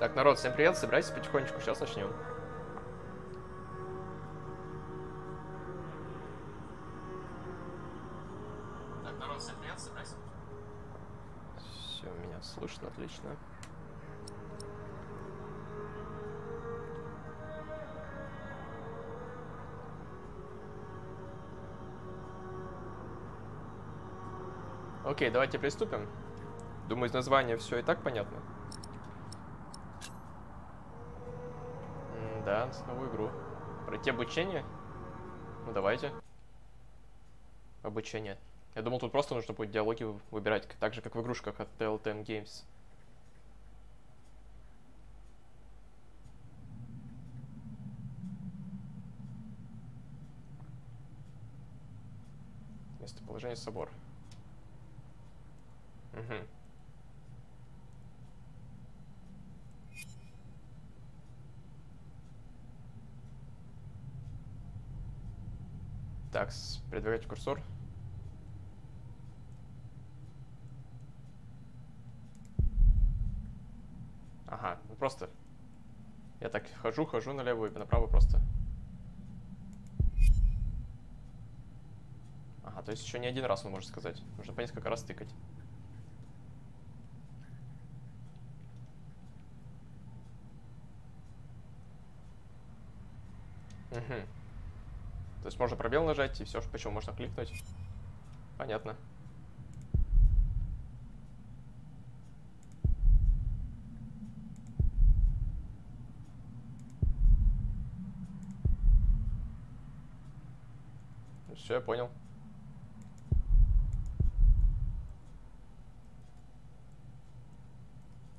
Так, народ, всем привет, собирайтесь потихонечку, сейчас начнем. Так, народ, всем привет, собирайся. Все, меня слышно, отлично. Окей, давайте приступим. Думаю, из названия все и так понятно. Да, новую игру. Пройти обучение? Ну, давайте. Обучение. Я думал, тут просто нужно будет диалоги выбирать, так же, как в игрушках от Telltale Games. Местоположение собор. Угу. Так, передвигать курсор. Ага, ну просто. Я так хожу налево и направо просто. Ага, то есть еще не один раз он может сказать. Нужно по несколько раз тыкать. Угу. То есть можно пробел нажать и все, почему можно кликнуть. Понятно. Все, я понял.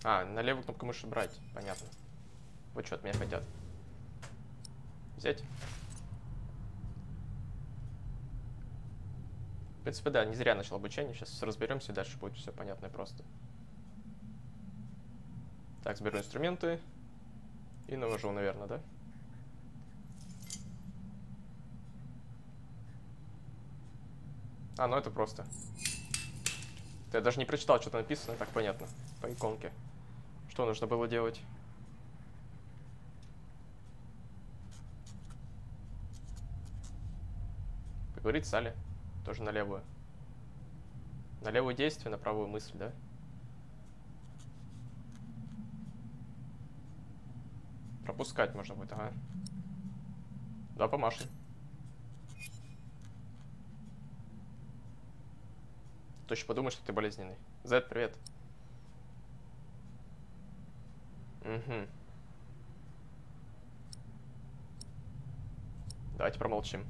А, на левую кнопку мыши брать, понятно. Вот что от меня хотят. Взять. В принципе, да, не зря начал обучение. Сейчас разберемся, и дальше будет все понятно и просто. Так, сберу инструменты. И навожу, наверное, да? А, ну это просто. Я даже не прочитал, что там написано, так понятно. По иконке. Что нужно было делать? Поговорить с Али. Тоже на левую. На левую действие, на правую мысль, да? Пропускать можно будет, ага. Да, помашем. Точно подумай, что ты болезненный. Зет, привет. Угу. Давайте промолчим.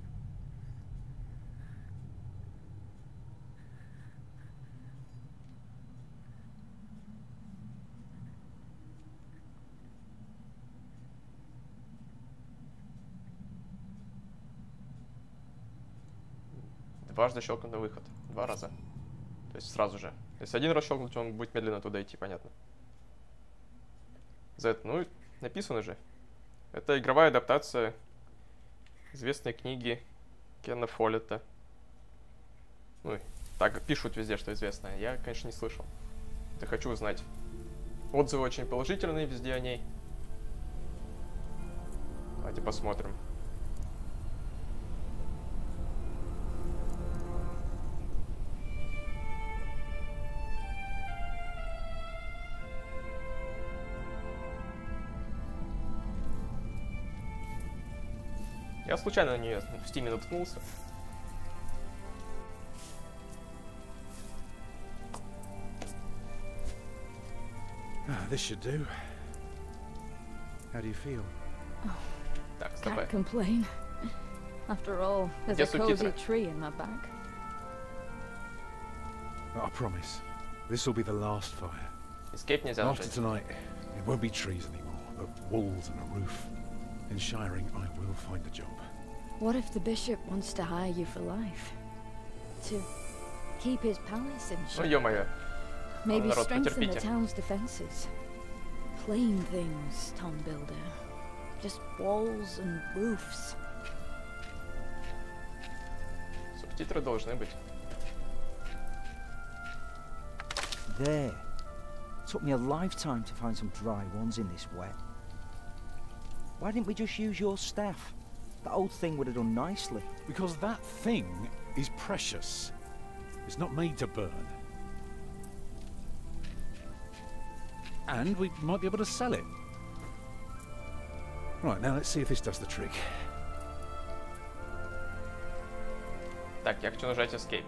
Дважды щелкнуть на выход. 2 раза. То есть сразу же. Если один раз щелкнуть, он будет медленно туда идти, понятно. Z, ну, написано же. Это игровая адаптация известной книги Кена Фоллетта. Ну, так пишут везде, что известная. Я, конечно, не слышал. Да хочу узнать. Отзывы очень положительные везде о ней. Давайте посмотрим. Я случайно на нее в Steam наткнулся. This should do. How do you feel? Так, Can't complain. After all, there's a cozy tree in my back. I promise, this will be the last fire. Escape нельзя нажать. After tonight, it won't be trees anymore, but walls and a roof. In Shirring, I will find a job. What if the bishop wants to hire you for life? To keep his palace in Ну, shape? ё-моё. Maybe Народ, strengthen the потерпите. town's defenses. Plain things, Tom Builder. Just walls and roofs. Субтитры должны быть. There. Took me a lifetime to find some dry ones in this wet. Why didn't we just use your staff? That old thing would have done nicely. Because that thing is precious. It's not made to burn. And we might be able to sell it. Right, now let's see if this does the trick. Так, я хочу нажать Escape.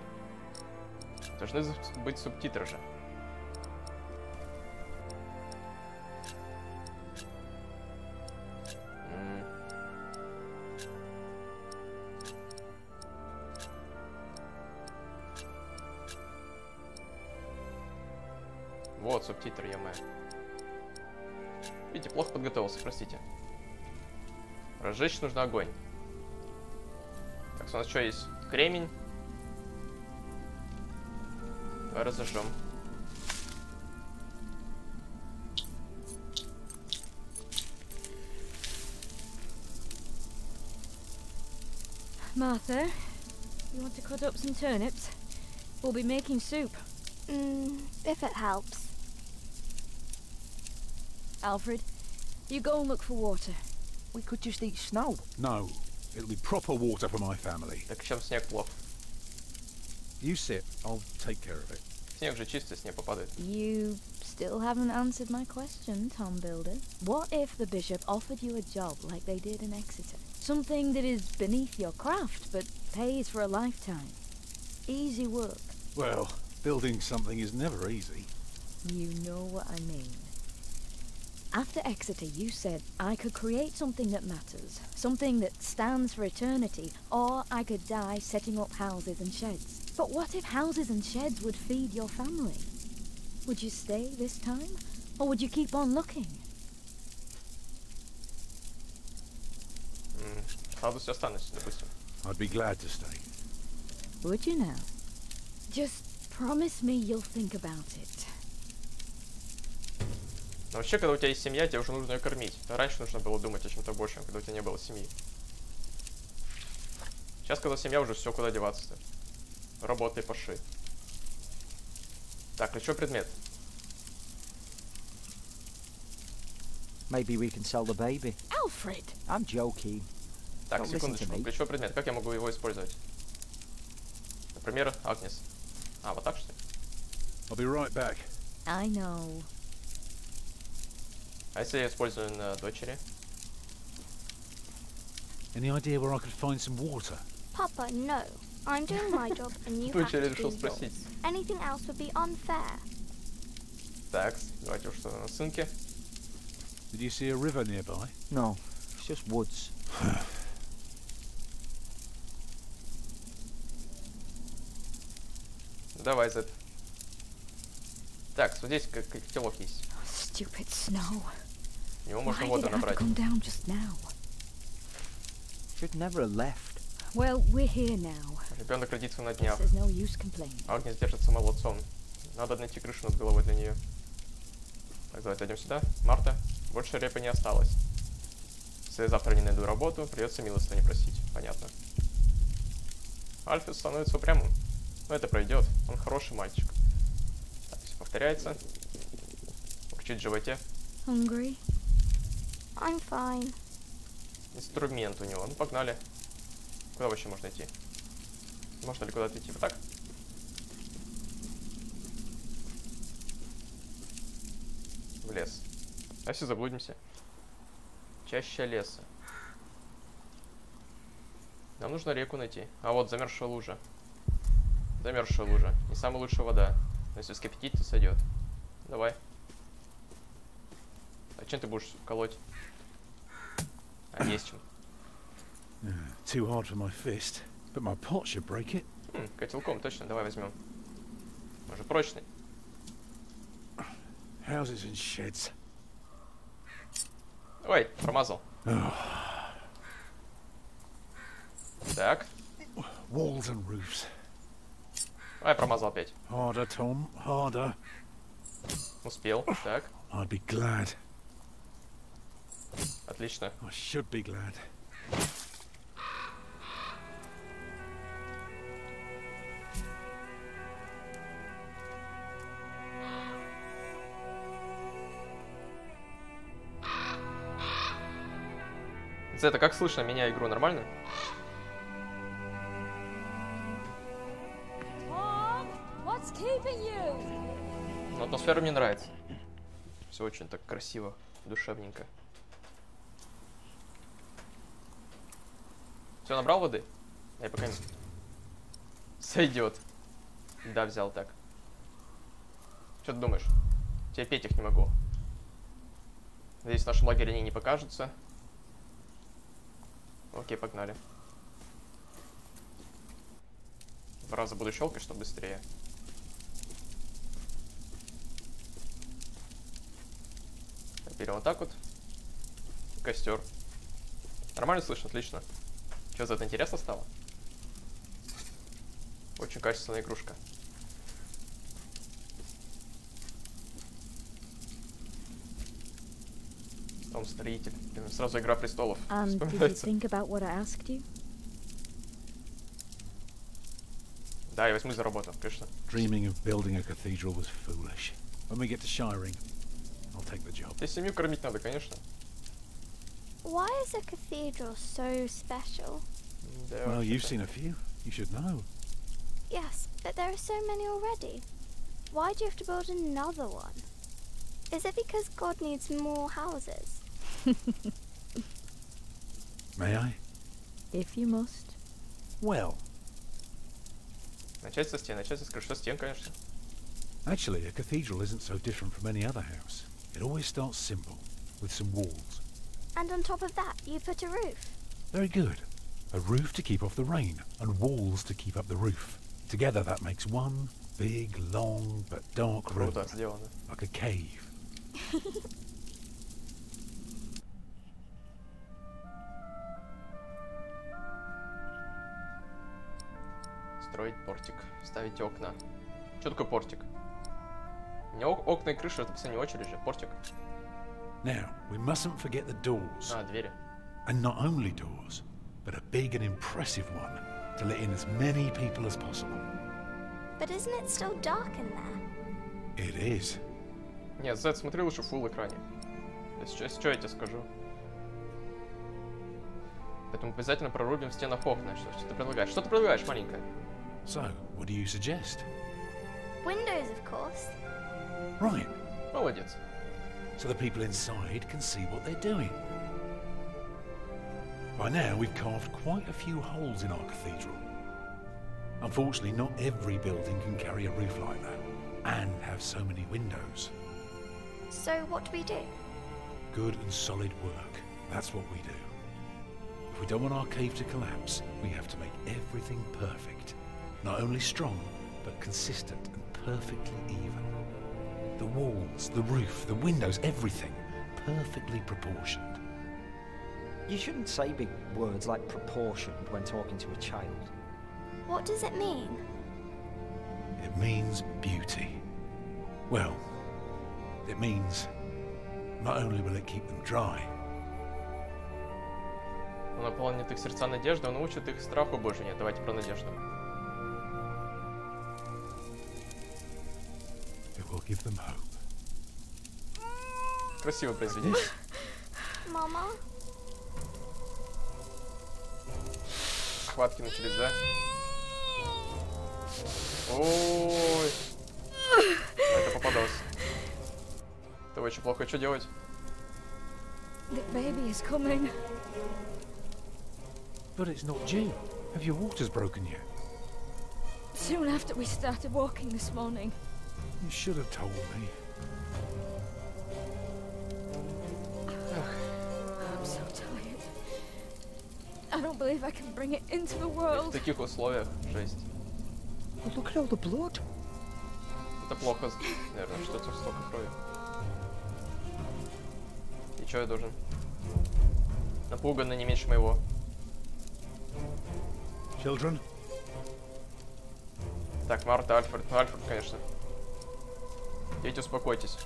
Должны быть субтитры же. Вот субтитры, ё-моё. Видите, плохо подготовился, простите. Разжечь нужно огонь. Так, у нас что есть? Кремень. Давай разожжем. Martha, you want to cut up some turnips? We'll be making soup. If it helps. Alfred, you go and look for water. We could just eat snow. No, it'll be proper water for my family. Так, чем снег плох? You sit, I'll take care of it. Снег же чистый, снег попадает. You still haven't answered my question, Tom Builder. What if the bishop offered you a job like they did in Exeter? Something that is beneath your craft, but pays for a lifetime. Easy work. Well, building something is never easy. You know what I mean. After Exeter, you said I could create something that matters, something that stands for eternity, or I could die setting up houses and sheds. But what if houses and sheds would feed your family? Would you stay this time, or would you keep on looking? Сразу все останусь, допустим. I'd be glad to stay. Would you now? Just promise me you'll think about it. Но вообще, когда у тебя есть семья, тебе уже нужно ее кормить. Раньше нужно было думать о чем-то большем, когда у тебя не было семьи. Сейчас, когда семья, уже все, куда деваться-то. Работай, паши. Так, ключевой предмет. Maybe we can sell the baby. Alfred! I'm joking. Так, Don't listen to секундочку. me. Ключевой предмет. Как я могу его использовать? Например, Агнес. А, вот так что ли? I'll be right back. I know. А если я использую на дочери? Any idea where I could find some water? Papa, no. I'm doing my job and you have Дочери to решил do спросить. yours. Anything else would be unfair. Так, давайте уж что на сынке. Did you see a river nearby? No, it's just woods. Давай, Зет. Так, вот здесь котелок есть. Stupid snow. В него можно Why did воду it have to набрать. come down just now? Should never have left. Well, we're here now. Ребенок родится на днях. There's no use complaining. Агнес держится молодцом. Надо найти крышу над головой для нее. Так, давайте идем сюда. Марта, больше репы не осталось. Если я завтра не найду работу, придется милостыню просить. Понятно. Альфред становится упрямым. Но это пройдет. Он хороший мальчик. Так, все повторяется. Урчит в животе. Hungry? I'm fine. Инструмент у него. Ну, погнали. Куда вообще можно идти? Можно ли куда-то идти? Вот так? В лес. А если заблудимся? Чаще леса. Нам нужно реку найти. А вот замерзшая лужа. Замерзшая лужа. Не самая лучшая вода. Но если вскипятить, то сойдет. Давай. А чем ты будешь колоть? А есть чем. Too hard for my fist, but my pot should break it. Котелком, точно. Давай возьмем. Он же прочный. Houses and sheds. Ой, промазал. Так. Walls and roofs. Ай, промазал опять. Harder, Tom, harder. Успел. Так. I'd be glad. Отлично. I should be glad. Это как слышно меня игру? Нормально? Но атмосфера мне нравится. Все очень так красиво, душевненько. Все, набрал воды? Я пока не... Сойдет. Да, взял так. Что ты думаешь? Тебе петь их не могу. Надеюсь, в нашем лагере они не покажутся. Окей, погнали. 2 раза буду щелкать, чтобы быстрее. Берем вот так вот. Костер. Нормально слышно, отлично. Что, за это интересно стало? Очень качественная игрушка. Том, строитель. Сразу Игра престолов. Да, я возьмусь за работу, конечно. Dreaming of building a cathedral was foolish. When we get to Shirring, I'll take the job. Здесь семью кормить надо, конечно. Why is a cathedral so special? Well, you've seen a few. You should know. Yes, but there are so many already. Why do you have to build another one? Is it because God needs more houses? May I? If you must. Well. Начать со стен, начать со крыши, со стен, конечно. Actually, a cathedral isn't so different from any other house. It always starts simple, with some walls. And on top of that, you put a roof. Very good. A roof to keep off the rain, and walls to keep up the roof. Together that makes one big, long, but dark room. Круто сделано. Like a cave. Строить портик. Ставить окна. Что такое портик? У меня окна и крыша, это в последнюю очередь же. Портик. Now, we mustn't forget the doors. А, двери. And not only doors, but a big and impressive one to let in as many people as possible. But isn't it still dark in there? It is. Нет, Зет, смотри лучше в фулл экране. Если что, я тебе скажу. Поэтому обязательно прорубим в стенах окна. Что ты предлагаешь? Что ты предлагаешь, маленькая? So, what do you suggest? Windows, of course. Right. Молодец. So the people inside can see what they're doing. By now, we've carved quite a few holes in our cathedral. Unfortunately, not every building can carry a roof like that, and have so many windows. So what do we do? Good and solid work. That's what we do. If we don't want our cave to collapse, we have to make everything perfect. Not only strong, but consistent and perfectly even. The walls, the roof, the windows, everything perfectly proportioned. You shouldn't say big words like proportioned when talking to a child. What does it mean? It means beauty. Well, it means not only will it keep them dry. Он наполнит их сердца надеждой, он научит их страху Божию. Нет, давайте про надежду. It will give them hope. Красивое произведение. Mama? Схватки начались, да? Ой. Это попадался. Это очень плохо. Что делать? The baby is coming. But it's not due. Have your waters broken yet? Soon after we started walking this morning. You should have told me. I'm so tired. I don't believe I can bring it into the В world. таких условиях жесть. Well, look at all the blood. Это плохо, наверное, что-то столько крови. И что я должен? Напуганный не меньше моего. Children? Так, Марта, Альфред. Ну, Альфред, конечно. Дети, успокойтесь.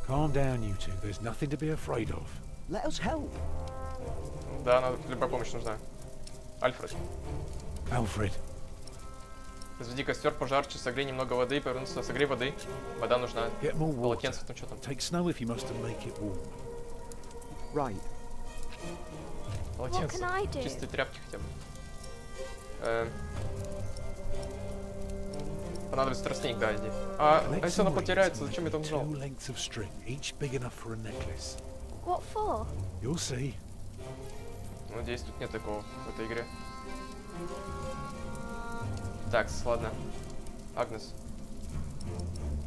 Calm down, you two. There's nothing to be afraid of. Let us help. Да, надо, любая помощь нужна. Альфред, Alfred, разведи костер пожарче, согрей немного воды, повернуться, согрей воды. Вода нужна. get more water. Полотенце там, что там. Take snow if you must and make it warm. Right. Полотенце. can I do? Чистые тряпки хотя бы. Понадобится тростник, да, иди. А если она потеряется, зачем я там нажал? Two lengths of string, each big enough for a necklace. What for? You'll see. Надеюсь, тут нет такого в этой игре. Так, ладно. Агнес.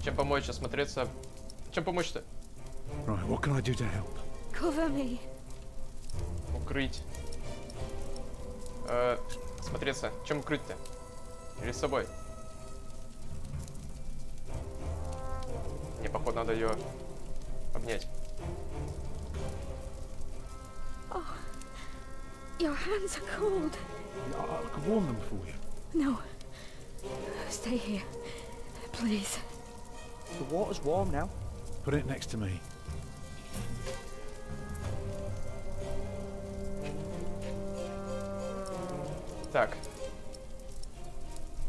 Чем помочь осмотреться? Чем помочь-то? Right, what can I do to help? Cover me. Укрыть. Смотреться. Чем укрыть-то? Или с собой? Мне, походу, надо ее обнять. Oh, your hands are cold. I can warm them for you. No. Stay here. Please. The water's warm now. Put it next to me. Так.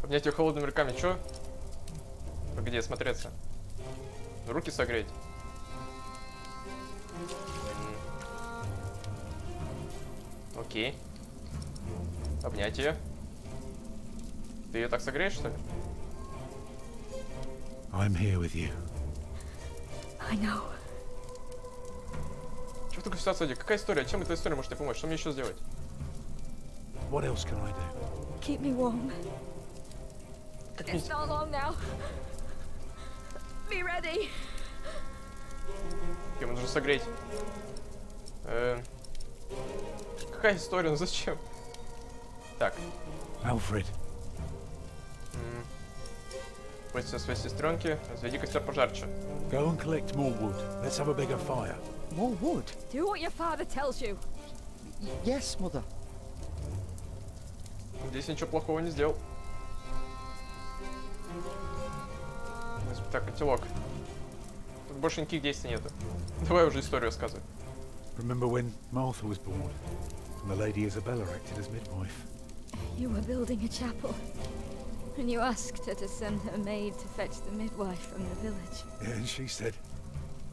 Обнять ее холодными руками. Чё? Погоди, осмотреться. Руки согреть. Окей. Обнять ее. Ты ее так согреешь, что ли? I'm here with you. I know. Чё в такой ситуации? Какая история? Чем эта история может мне помочь? Что мне еще сделать? What else can I do? Keep me warm. Как мне... It's not long now. Be ready. Мне нужно согреть. Какая история? Ну зачем? Так. Alfred. Позиция своей сестренки. Разведи костер пожарче. Go and collect more wood. Let's have a bigger fire. More wood? Do what your father tells you. Yes, Mother. Здесь ничего плохого не сделал. Так, котелок. Тут больше никаких действий нету. Давай уже историю рассказывай. Remember when Martha was born? And the Lady Isabella acted as midwife. You were building a chapel. And you asked her to send her maid to fetch the midwife from the village. Yeah, and she said,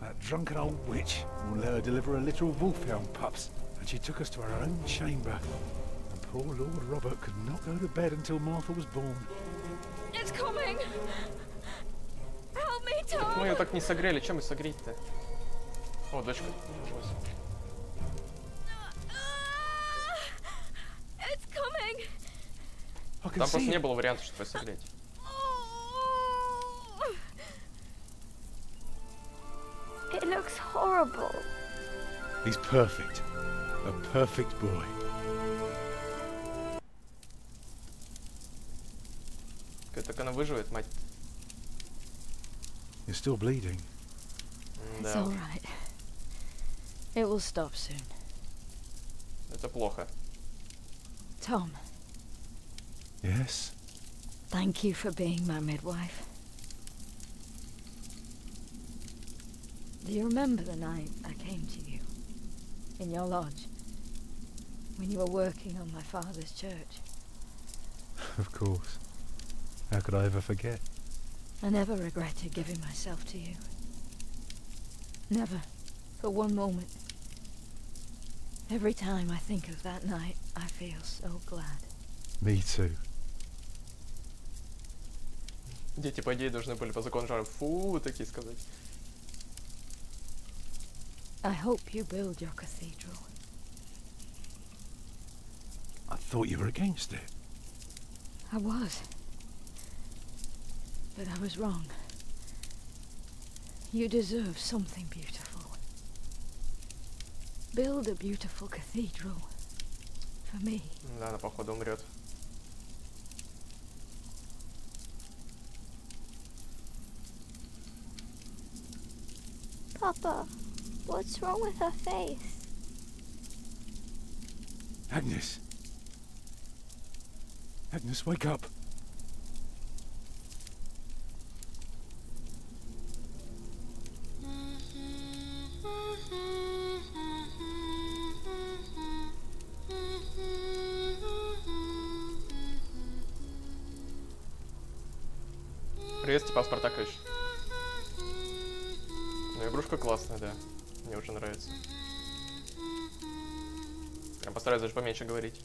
that drunken old witch won't let her deliver her little wolfhound pups. And she took us to her own chamber. And poor Lord Robert could not go to bed until Martha was born. It's coming! Help me, Так мы Tom! ее так не согрели. Чем мы согреть-то? О, дочка. Нашлась. It's coming! I can Там просто see не it. было варианта, чтобы ее согреть. It looks horrible. He's perfect. A perfect boy. Так она выживет, мать. You're still bleeding. It's Да, all right. It will stop soon. это плохо. Tom, Yes? thank you for being my midwife. Do you remember the night I came to you? In your lodge? When you were working on my father's church? Of course. How could I ever forget? I never regretted giving myself to you. Never. For one moment. Every time I think of that night, I feel so glad. Me too. Дети, по идее, должны были по закону жанра фу такие сказать. I hope you build your cathedral. I thought you were against it. I was. But I was wrong. You deserve something beautiful. Build a beautiful cathedral. For me. Да, она, походу, умрет. Papa, what's wrong with her face? Agnes. Agnes, wake up. Привет, Степан Спартакович. Ну, игрушка классная, да. Мне уже нравится. Я постараюсь даже поменьше говорить.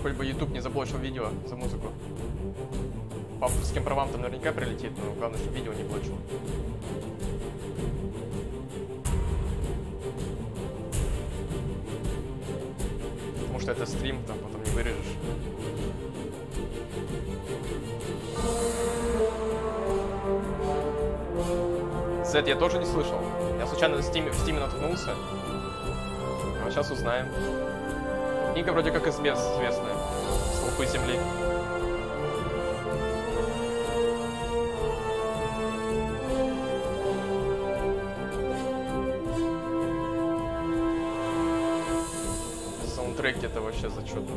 Хоть бы YouTube не заблочил видео за музыку. По авторским правам там наверняка прилетит, но главное, чтобы видео не блочил. Потому что это стрим, там потом не вырежешь. Z я тоже не слышал. Я случайно в Steam наткнулся. А сейчас узнаем. Книга вроде как известная. «Столпы земли». Саундтреки это вообще зачетно.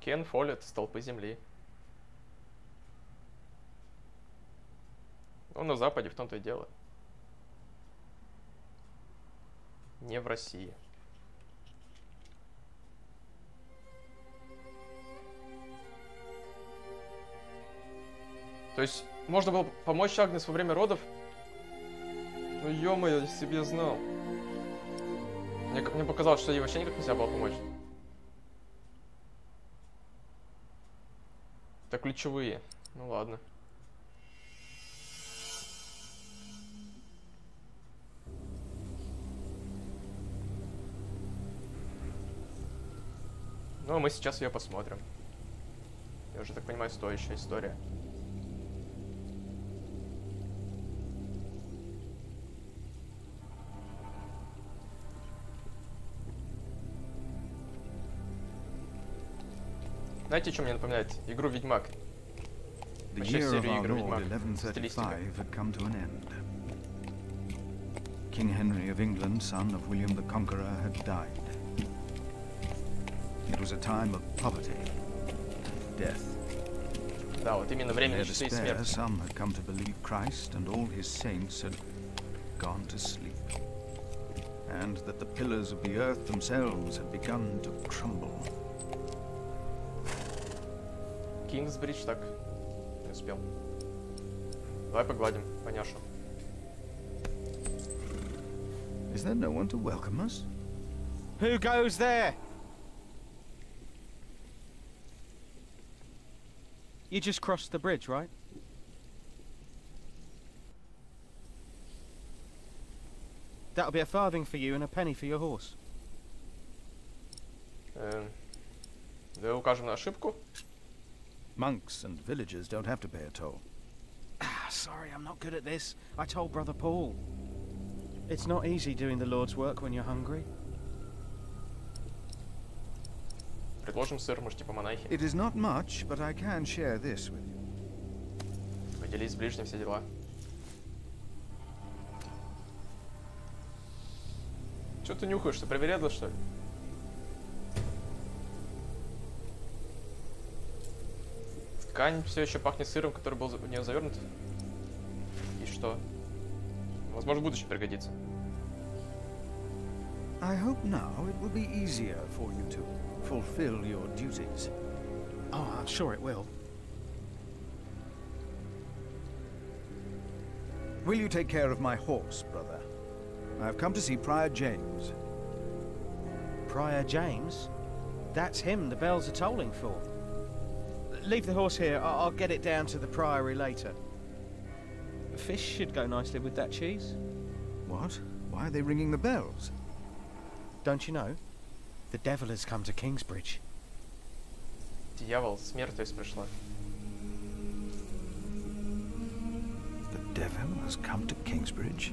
Кена Фоллетта «Столпы земли». Он на Западе, в том-то и дело. Не в России. То есть, можно было помочь Агнес во время родов? Ну, ё-моё, я себе знал. Мне показалось, что ей вообще никак нельзя было помочь. Это ключевые. Ну ладно. Ну, а мы сейчас ее посмотрим. Я уже так понимаю, стоящая история. Знаете, что мне напоминает? Игру «Ведьмак». Вообще серию игр «Ведьмак». Стилистика. King Henry of England, son of William the Conqueror, had died. It was a time of poverty, death. Да, вот именно время нищеты и смерти. Some had come to believe Christ and all his saints had gone to sleep, and that the pillars of the earth themselves had begun to crumble. Кингсбридж так не успел. Давай погладим поняшу. Is there no one to welcome us? Who goes there? You just crossed the bridge, right? That'll be a farthing for you and a penny for your horse. Да, укажем на ошибку. Monks and villagers don't have to pay a toll. Ah, sorry, I'm not good at this. I told Brother Paul. It's not easy doing the Lord's work when you're hungry. Предложим сыр, может, типа монахи. It is not much, but I can share this with you. Поделись с ближним, все дела. Чё ты нюхаешь? Ты привередла, что ли? Ткань все еще пахнет сыром, который был в нее завернут. И что? Возможно, в будущем пригодится. I hope now it will be easier for you to fulfill your duties. Oh, I'm sure it will. Will you take care of my horse, brother? I've come to see Prior James. Prior James? That's him the bells are tolling for. Leave the horse here. I'll get it down to the priory later. Fish should go nicely with that cheese. What? Why are they ringing the bells? Don't you know? The devil has come to Kingsbridge. Дьявол, смерть, то есть пришла. The devil has come to Kingsbridge?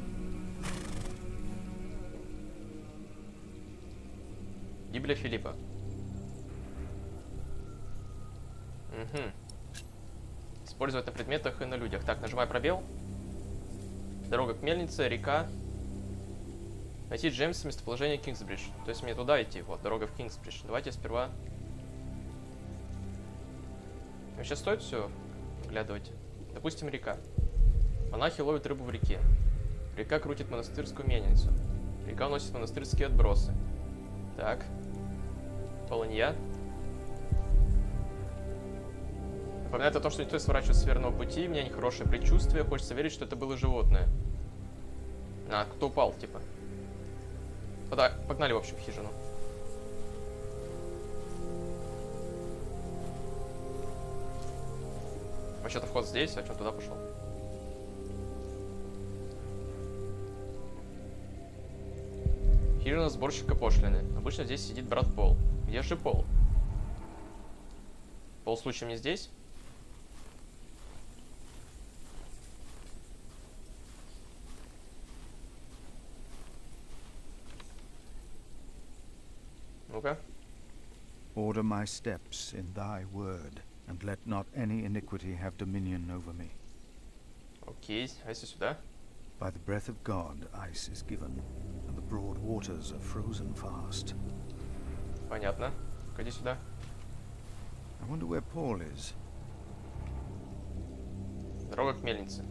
Библия Филиппа. Угу. Использовать на предметах и на людях. Так, нажимай пробел. Дорога к мельнице, река. Найти Джеймса, местоположение Кингсбридж. То есть мне туда идти, вот, дорога в Кингсбридж. Давайте сперва... Вообще стоит все оглядывать? Допустим, река. Монахи ловят рыбу в реке. Река крутит монастырскую мельницу. Река уносит монастырские отбросы. Так. Полынья. Напоминает о том, что никто не сворачивает с верного пути. У меня нехорошее предчувствие. Хочется верить, что это было животное. А, кто упал, типа. Погнали, в общем, в хижину. Вообще-то вход здесь, а что туда пошел? Хижина сборщика пошлины. Обычно здесь сидит брат Пол. Где же Пол? Пол случаем не здесь? Ну-ка. Order my steps in thy word, and let not any iniquity have dominion over me. Окей, а если сюда? By the breath of God ice is given, and the broad waters are frozen fast. Понятно. Ходи сюда. I wonder where Paul is. Дорога к мельнице.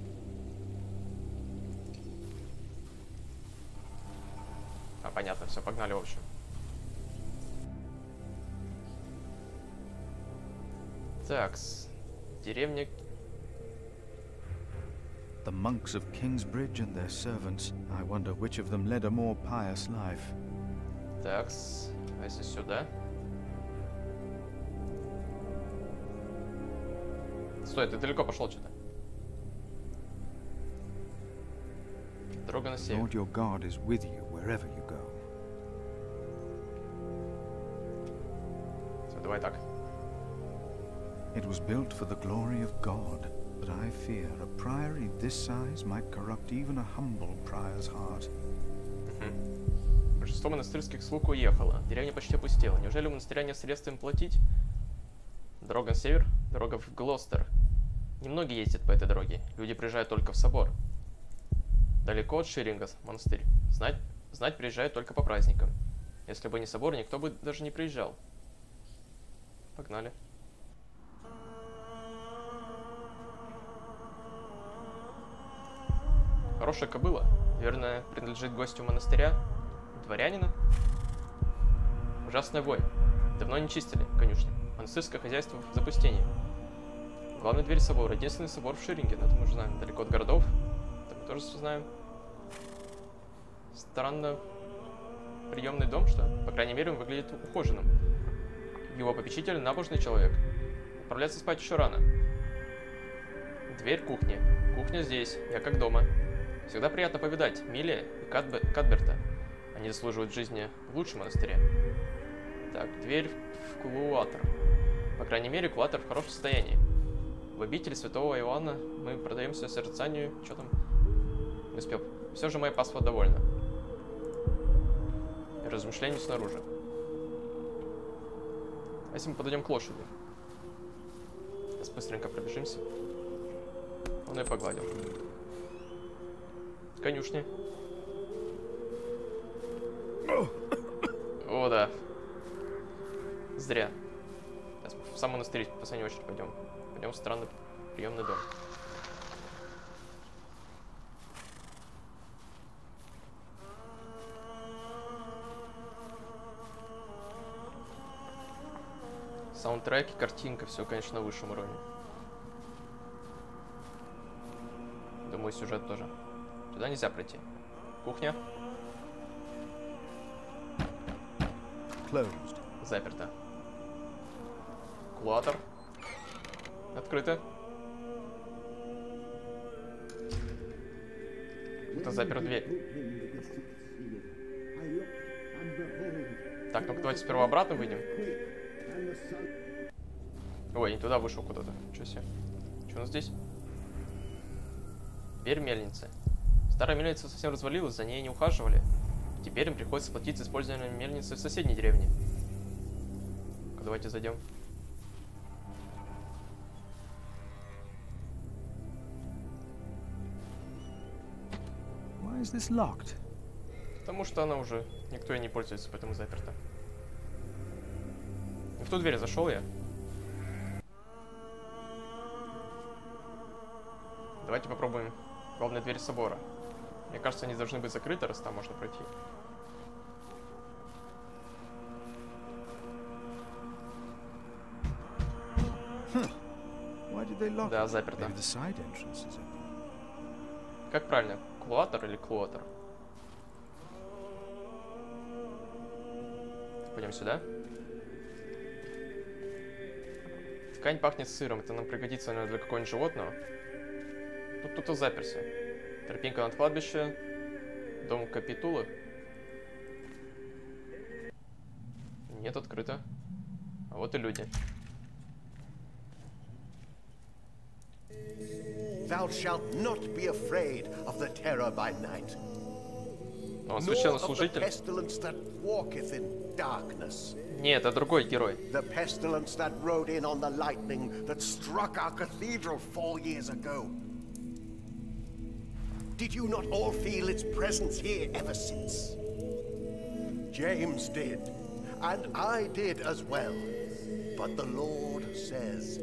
А, понятно, все, погнали, в общем. Такс. Деревня. The monks of Kingsbridge and their servants. I wonder which of them led a more pious life. Такс. А если сюда? Стой, ты далеко пошел что-то. Дорога на север. Lord your God is with you wherever you go. Все, давай так. It was built for the glory of God, but I fear a priory this size might corrupt even a humble prior's heart. Большинство монастырских слуг уехало. Деревня почти опустела. Неужели у монастыря нет средств им платить? Дорога на север, дорога в Глостер. Немногие ездят по этой дороге. Люди приезжают только в собор. Далеко от Ширинга монастырь. Знать приезжают только по праздникам. Если бы не собор, никто бы даже не приезжал. Погнали. Хорошая кобыла. Наверное, принадлежит гостю монастыря. Дворянина. Ужасная вонь. Давно не чистили конюшни. Монастырское хозяйство в запустении. Главная дверь собора. Единственный собор в Ширинге. Это мы уже знаем. Далеко от городов. Это мы тоже знаем. Странно. Приемный дом, что? По крайней мере, он выглядит ухоженным. Его попечитель набожный человек. Отправляться спать еще рано. Дверь кухни. Кухня здесь. Я как дома. Всегда приятно повидать Милли и Кадберта. Они заслуживают жизни в лучшем монастыре. Так, дверь в кулуатор. По крайней мере, кулуатор в хорошем состоянии. В обители святого Иоанна мы продаемся созерцанию. Что там? Не успел. Все же моя паства довольна. И размышлению снаружи. А если мы подойдем к лошади? Сейчас быстренько пробежимся. Он ее погладил. Конюшни. О, да. Зря. Сейчас в сам монастырь в последнюю очередь пойдем. Пойдем в странный приемный дом. Саундтрек и картинка, все, конечно, на высшем уровне. Думаю, сюжет тоже. Сюда нельзя пройти. Кухня. Closed. Заперто. Кулуатор. Открыто. Кто запер дверь? Так, ну-ка давайте сперва обратно выйдем. Ой, не туда вышел куда-то. Ничего себе. Что у нас здесь? Дверь мельницы. Старая мельница совсем развалилась, за ней не ухаживали. Теперь им приходится платить за использование мельницы в соседней деревне. Давайте зайдем. Why is this locked? Потому что она уже... Никто и не пользуется, поэтому заперта. В ту дверь зашел я. Давайте попробуем главную дверь собора. Мне кажется, они должны быть закрыты, раз там можно пройти. Да, заперто. Как правильно? Клуатор или клуатор? Пойдем сюда. Ткань пахнет сыром. Это нам пригодится, наверное, для какого-нибудь животного. Тут кто-то заперся. Тропинка над кладбищем. Дом капитулы. Нет, открыто. А вот и люди. Thou shalt not be afraid of the terror by night, Он nor of the священнослужитель. pestilence that walketh in darkness, Нет, это другой герой. the pestilence that rode in on the lightning that struck our cathedral 4 years ago. Did you not all feel its presence here ever since? James did, and I did as well. But the Lord says,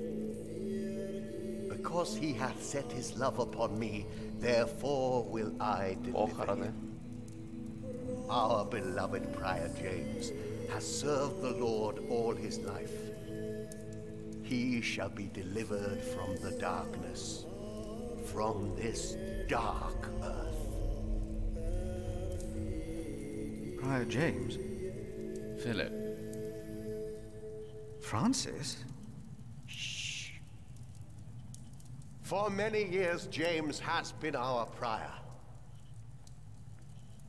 because he hath set his love upon me, therefore will I deliver Похороны. him. Our beloved Prior James has served the Lord all his life. He shall be delivered from the darkness, from this dark earth. Prior James? Philip. Francis? For many years, James has been our prior.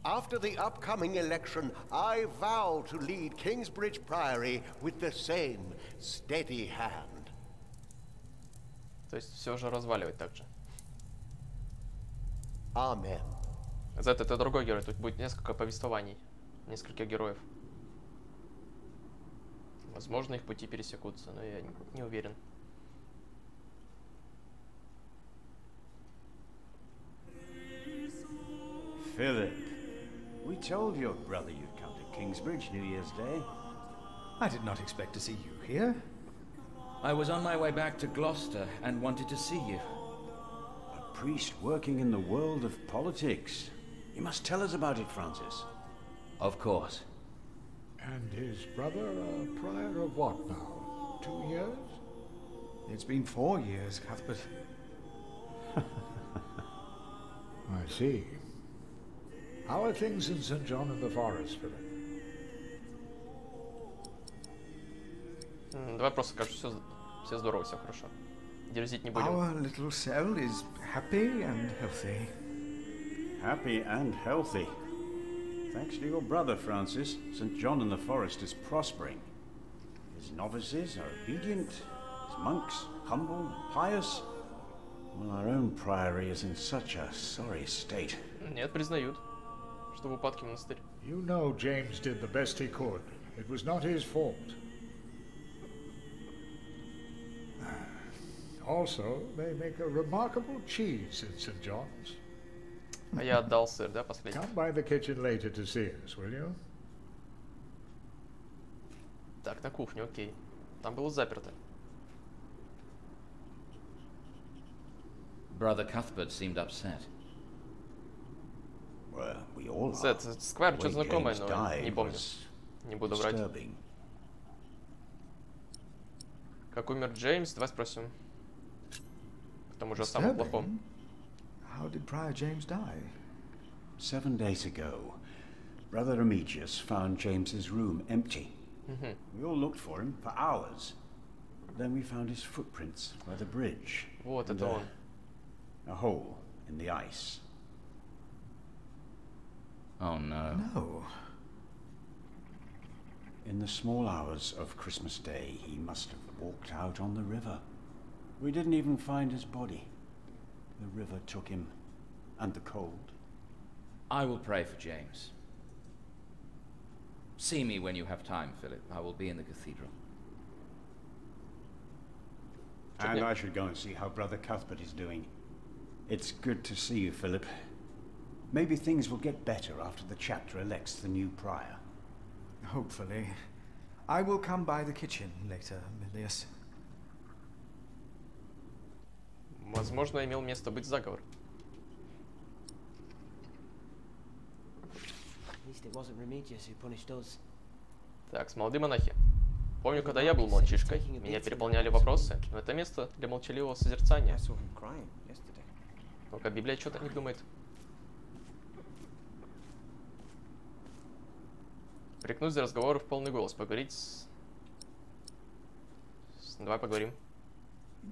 After the upcoming election, I vow to lead Kingsbridge Priory with the same steady hand. То есть все же разваливать так же. Amen. Это другой герой. Тут будет несколько повествований. Нескольких героев. Возможно, их пути пересекутся, но я не уверен. Philip, we told your brother you'd come to Kingsbridge New Year's Day. I did not expect to see you here. I was on my way back to Gloucester and wanted to see you. A priest working in the world of politics. You must tell us about it, Francis. Of course. And his brother a prior of what now? 2 years? It's been 4 years, Cuthbert. I see. How are things in St. John in the Forest, Philip? Давай просто скажу, все здорово, все хорошо. Дерзить не будем. Our little cell is happy and healthy. Happy and healthy. Thanks to your brother, Francis, St. John in the Forest is prospering. His novices are obedient, his monks humble, pious. Well, our own priory is in such a sorry state. Нет, признают, что в упадке монастырь. You know James did the best he could. It was not his fault. Also, they make a remarkable cheese in St. John's. А я отдал сыр, да, последний? Come by the kitchen later to see us, will you? Так, на кухню, окей. Там было заперто. Brother Cuthbert seemed upset. Well, we all are. Сет, Сквайр, The что-то way знакомое, James но died не помню. was Не буду врать. disturbing. Как умер Джеймс, давай спросим. Потом уже о самом плохом. How did Prior James die? 7 days ago, Brother Remigius found James's room empty. We all looked for him for hours. Then we found his footprints by the bridge. Вот and это он. a hole in the ice. Oh no. No. In the small hours of Christmas Day, he must have walked out on the river. We didn't even find his body. The river took him, and the cold. I will pray for James. See me when you have time, Philip. I will be in the cathedral. And I should go and see how Brother Cuthbert is doing. It's good to see you, Philip. Maybe things will get better after the chapter elects the new prior. Hopefully. I will come by the kitchen later, Milius. Возможно, имел место быть заговор. Так, молодые монахи. Помню, когда я был мальчишкой, меня переполняли вопросы, но это место для молчаливого созерцания. Ну-ка, Библия что-то не думает. Прикнуть за разговоры в полный голос, поговорить с... Давай поговорим.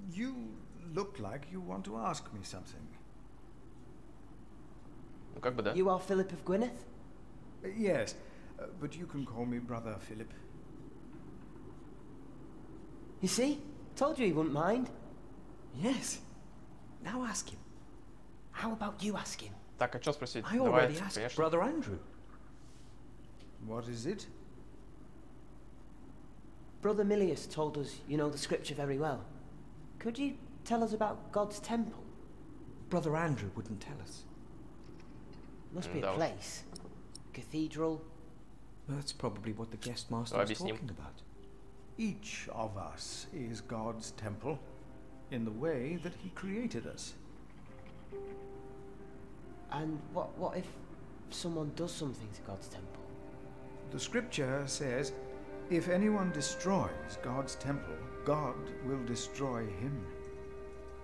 You look like you want to ask me something. Ну как бы да. You are Philip of Gwynedd? Yes, but you can call me Brother Philip. You see? Told you he wouldn't mind. Yes. Now ask him. How about you ask him? Так, а что спросить? I Давай, already asked конечно. Brother Andrew. What is it? Brother Milius told us you know the scripture very well. Could you tell us about God's temple? Brother Andrew wouldn't tell us. Must be a place. Cathedral. That's probably what the guest master was talking about. Each of us is God's temple in the way that he created us. And what if someone does something to God's temple? The scripture says, if anyone destroys God's temple, God will destroy him.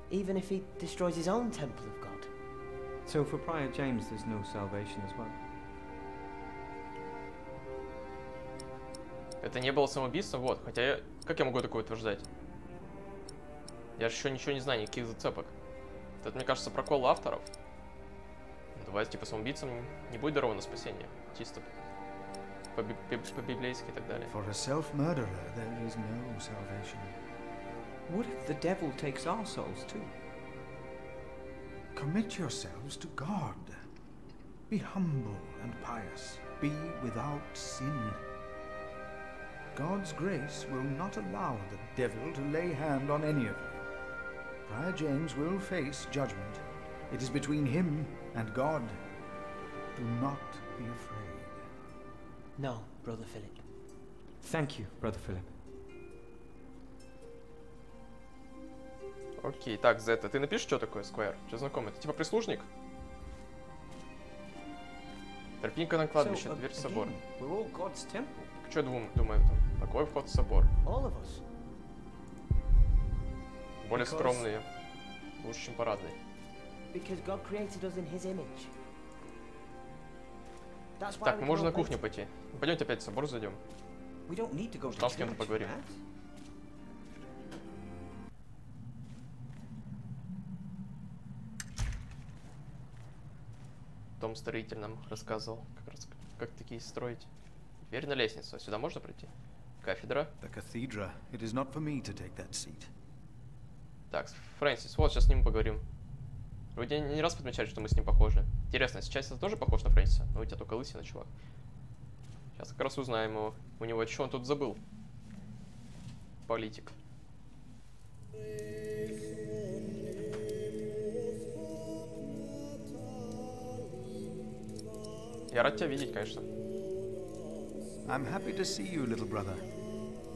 Even if he destroys his own temple of God? So for Prior James there's no salvation as well? Это не было самоубийством, вот. Хотя, как я могу такое утверждать? Я же еще ничего не знаю, никаких зацепок. Это, мне кажется, прокол авторов. Давай, типа, самоубийцам не будет даровано спасение. Чисто по-библейски и так далее. For a self-murderer there is no salvation. What if the devil takes our souls too? Commit yourselves to God. Be humble and pious. Be without sin. God's grace will not allow the devil to lay hand on any of you. Prior James will face judgment. It is between him and God. Do not be afraid. No, Brother Philip. Thank you, Brother Philip. Окей, так, Зета, ты напишешь, что такое Сквайр? Что знакомо? Это типа прислужник? Тропинка на кладбище, дверь в собор. Что я думаю там? Такой вход в собор. Более скромные. Лучше, чем парадный. Так, мы можем на кухню пойти. Пойдемте опять в собор зайдем. Там с кем-то поговорим. Том строитель нам рассказывал, как раз как такие строить. Дверь на лестницу. Сюда можно пройти? Кафедра. Так, Фрэнсис, вот сейчас с ним поговорим. Вроде не раз подмечали, что мы с ним похожи. Интересно, сейчас я тоже похож на Фрэнсиса? Ну, у тебя только лысина, чувак. Сейчас как раз узнаем его. У него что он тут забыл? Политик. Я рад тебя видеть, конечно. I'm happy to see you, little brother.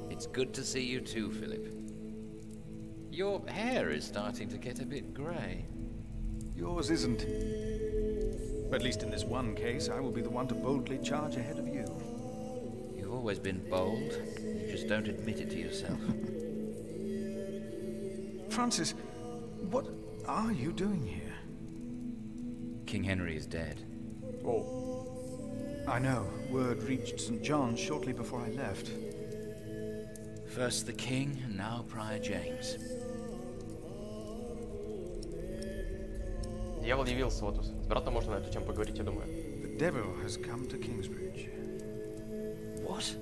It's good to see you too, Philip. Your hair is starting to get a bit grey. Yours isn't. At least in this one case, I will be the one to boldly charge ahead of you. You've always been bold. You just don't admit it to yourself. Francis, what are you doing here? King Henry is dead. Oh. I know. Word reached St. John's shortly before I left. First the king, and now Prior James. Дьявол явился, вот с братом можно на эту тему поговорить, я думаю. The devil has come to Kingsbridge. What?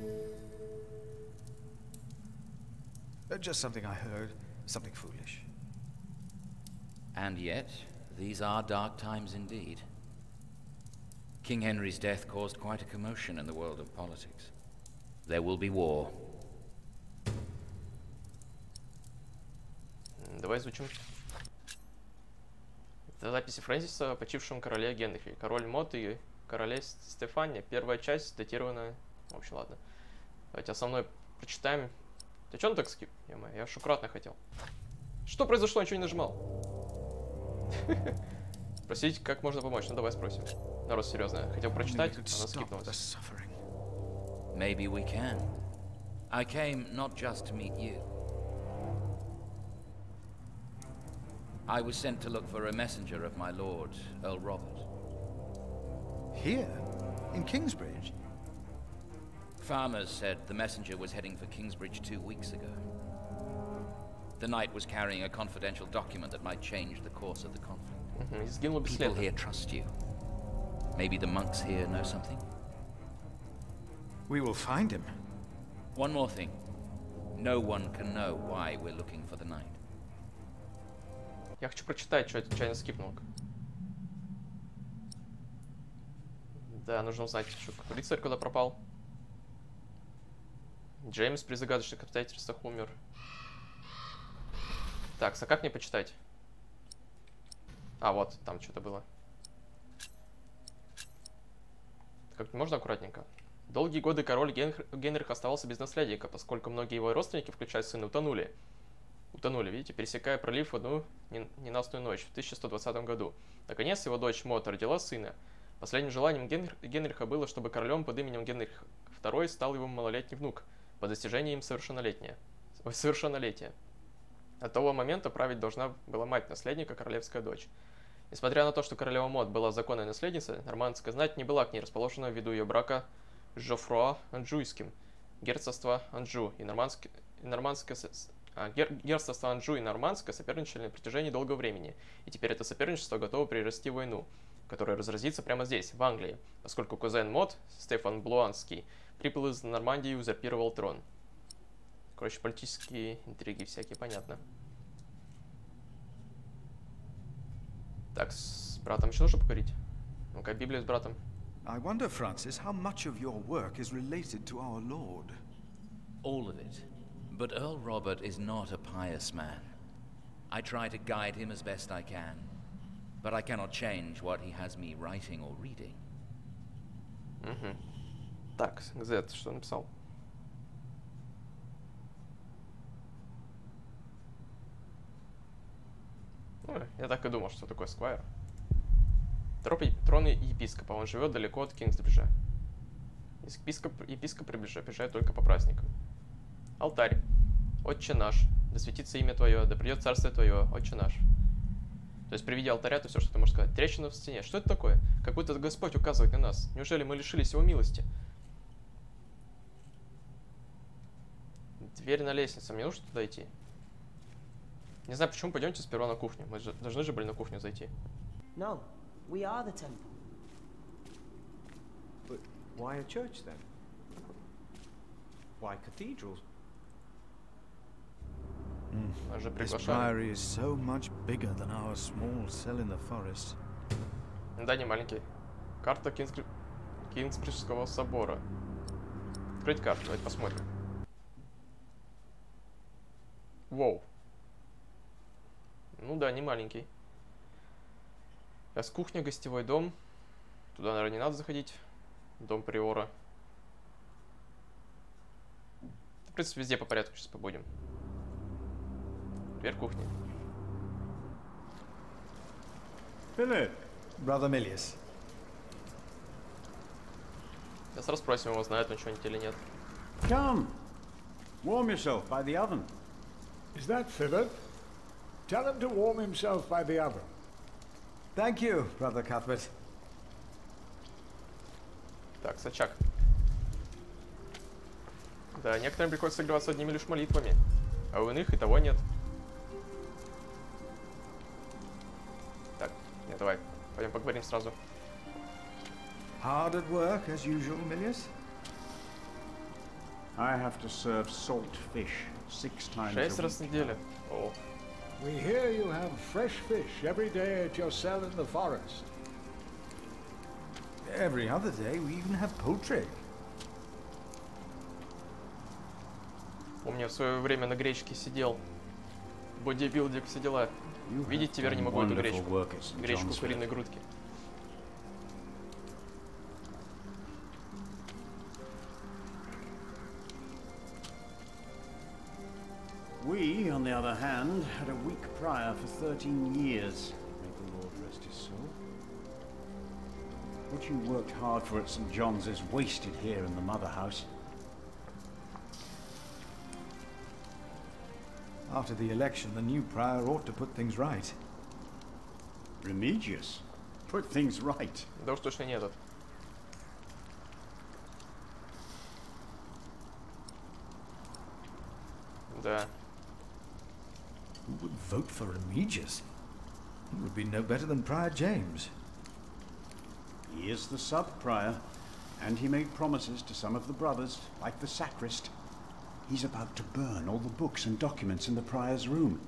Just something I heard. Something foolish. And yet, these are dark times indeed. King Henry's death caused quite a commotion in the world of politics. There will be war. Давай изучим. Это записи Фрэнсиса о почившем короле Генрихе. Король Мод и короле Стефания. Первая часть датирована... В общем, ладно. Давайте основной прочитаем. Ты чё он так скип? Я ж аккуратно хотел. Что произошло? Ничего не нажимал. Спросить, как можно помочь. Ну давай спросим. Народ, серьезно. Хотел прочитать, она скипнулась. Maybe we can. I came not just to meet you. I was sent to look for a messenger of my lord, Earl Robert. Here? In Kingsbridge? Farmers said the messenger was heading for Kingsbridge 2 weeks ago. The knight was carrying a confidential document that might change the course of the conflict. People here trust you. Maybe the monks here know something? We will find him. One more thing. No one can know why we're looking for the knight. Я хочу прочитать, что это чайно скипнул. Да, нужно узнать, что рыцарь куда пропал. Джеймс при загадочных обстоятельствах умер. Так, а как мне почитать? А, вот, там что-то было. Как можно аккуратненько? Долгие годы король Генрих оставался без наследника, поскольку многие его родственники, включая сына, утонули, видите, пересекая пролив в одну ненастную ночь в 1120 году. Наконец, его дочь Мот родила сына. Последним желанием Генриха было, чтобы королем под именем Генрих II стал его малолетний внук, по достижении им совершеннолетия. От того момента править должна была мать наследника, королевская дочь. Несмотря на то, что королева Мот была законной наследницей, нормандская знать не была к ней расположена ввиду ее брака с Жофруа Анжуйским, герцогство Анжу и герцогство Анжу и Нормандское соперничали на протяжении долгого времени, и теперь это соперничество готово перерасти в войну, которая разразится прямо здесь, в Англии, поскольку кузен Мот, Стефан Блуанский, прибыл из Нормандии и узурпировал трон. Короче, политические интриги всякие, понятно. Так, с братом еще нужно поговорить? Ну-ка, Библия с братом. I wonder, Francis, how much of your work is related to our Lord? All of it. But Earl Robert is not a pious man. I try to guide him as best I can, but I cannot change what he has me writing or reading. Так, Зет, что написал? Ну, я так и думал, что такое сквайр. Трон епископа, он живет далеко от Кингсбриджа. Епископ приезжает только по праздникам. Алтарь. Отче наш, да светится имя Твое, да придет царствие Твое, Отче наш. То есть при виде алтаря это все, что ты можешь сказать. Трещина в стене. Что это такое? Как будто Господь указывает на нас. Неужели мы лишились Его милости? Дверь на лестнице. Мне нужно туда идти? Не знаю, почему. Пойдемте сперва на кухню. Мы должны же были на кухню зайти. No, we are the temple. But why a church then? Why cathedrals? This priory is so much bigger than our small cell in the forest. Да, не маленький. Карта Кингсбриджского собора. Открыть карту, давайте посмотрим. Воу. Ну да, не маленький. Сейчас кухня, гостевой дом. Туда, наверное, не надо заходить. Дом приора. В принципе, везде по порядку сейчас побудем. Дверь кухни. Philip, brother Milius. Сейчас расспросим его, знает он что-нибудь или нет. Come, warm yourself by the oven. Is that Philip? Tell him to warm himself by the oven. Thank you, brother Cuthbert. Так, очаг. Да, некоторым приходится согреваться одними лишь молитвами, а у иных и того нет. Так, нет, давай, пойдем поговорим сразу. Hard at work, as usual, Milius? I have to serve salt fish 6 times a week. 6 раз в неделю. О. We hear you have fresh fish every day at your cell in the forest. Every other day, we even have poultry. Помню, в свое время на гречке сидел. Бодибилдинг, все дела. Видеть теперь не могу эту гречку. Гречку куриной грудки. We, on the other hand, had a weak prior for 13 years. May the Lord rest his soul. What you worked hard for at St. John's is wasted here in the mother house. After the election, the new prior ought to put things right. Remigius? Put things right? Да уж точно не этот. Да. Who would vote for Remigius? He would be no better than Prior James. He is the sub-prior, and he made promises to some of the brothers, like the sacrist. He's about to burn all the books and documents in the prior's room,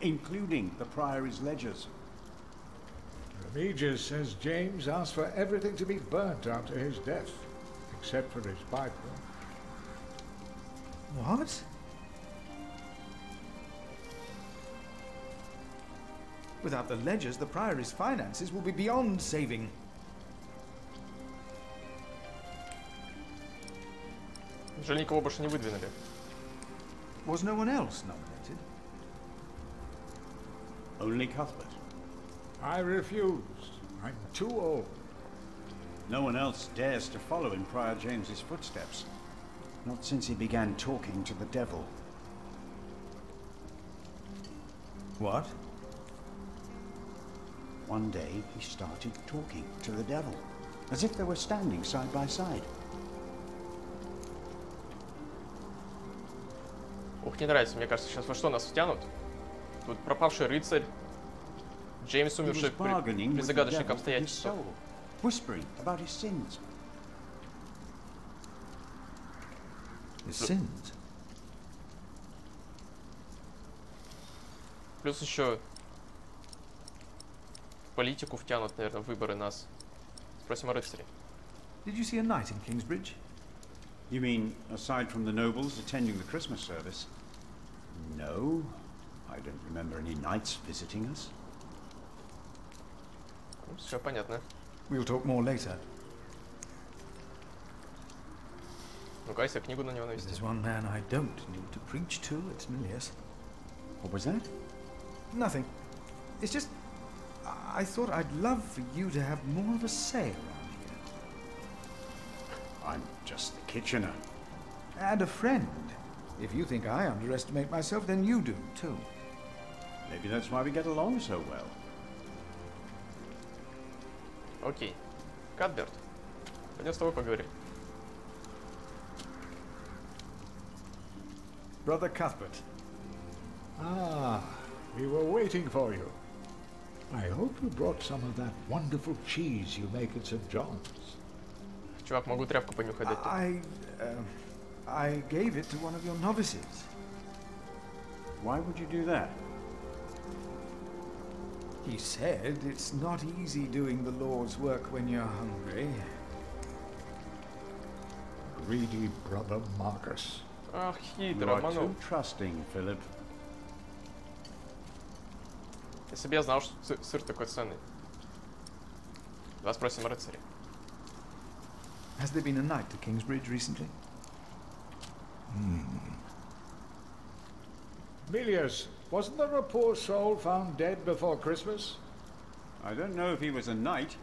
including the priory's ledgers. Remigius says James asked for everything to be burnt after his death, except for his Bible. What? Without the ledgers, the priory's finances will be beyond saving. Жаль, никого больше не выдвинули. Was no one else nominated? Only Cuthbert. I refused. I'm too old. No one else dares to follow in Prior James's footsteps. Not since he began talking to the devil. What? One day he started talking to the devil, as if they were standing side by side. Ух, не нравится, мне кажется, сейчас во что нас втянут? Тут пропавший рыцарь, Джеймс, умерший при загадочных обстоятельствах. Whispering about his sins. His sins? Плюс еще в политику втянут, наверное, в выборы нас. Спросим о рыцаре. Did you see a knight in Kingsbridge? You mean, aside from the nobles attending the Christmas service? No, I don't remember any knights visiting us. Все понятно. We'll talk more later. Ну-ка, если книгу на него навести. There's one man I don't need to preach to, it's Milius. What was that? Nothing. It's just, I thought I'd love for you to have more of a say around here. I'm just the kitchener. And a friend. If you think I underestimate myself, then you do, too. Maybe that's why we get along so well. Окей. Катберт. Пойдем с тобой поговорим. Brother Cuthbert. Ah, we were waiting for you. I hope you brought some of that wonderful cheese you make at St. John's. Чувак, могу тряпку понюхать дать. I gave it to one of your novices. Why would you do that? He said it's not easy doing the Lord's work when you're hungry. Greedy brother Marcus. Ах, You хитро, are обманул. too trusting, Philip. Если бы я знал, что сыр такой ценный. Давай спросим о рыцаре. Has there been a knight to Kingsbridge recently? Milius, wasn't there a poor soul found dead before Christmas? I don't know if he was a knight.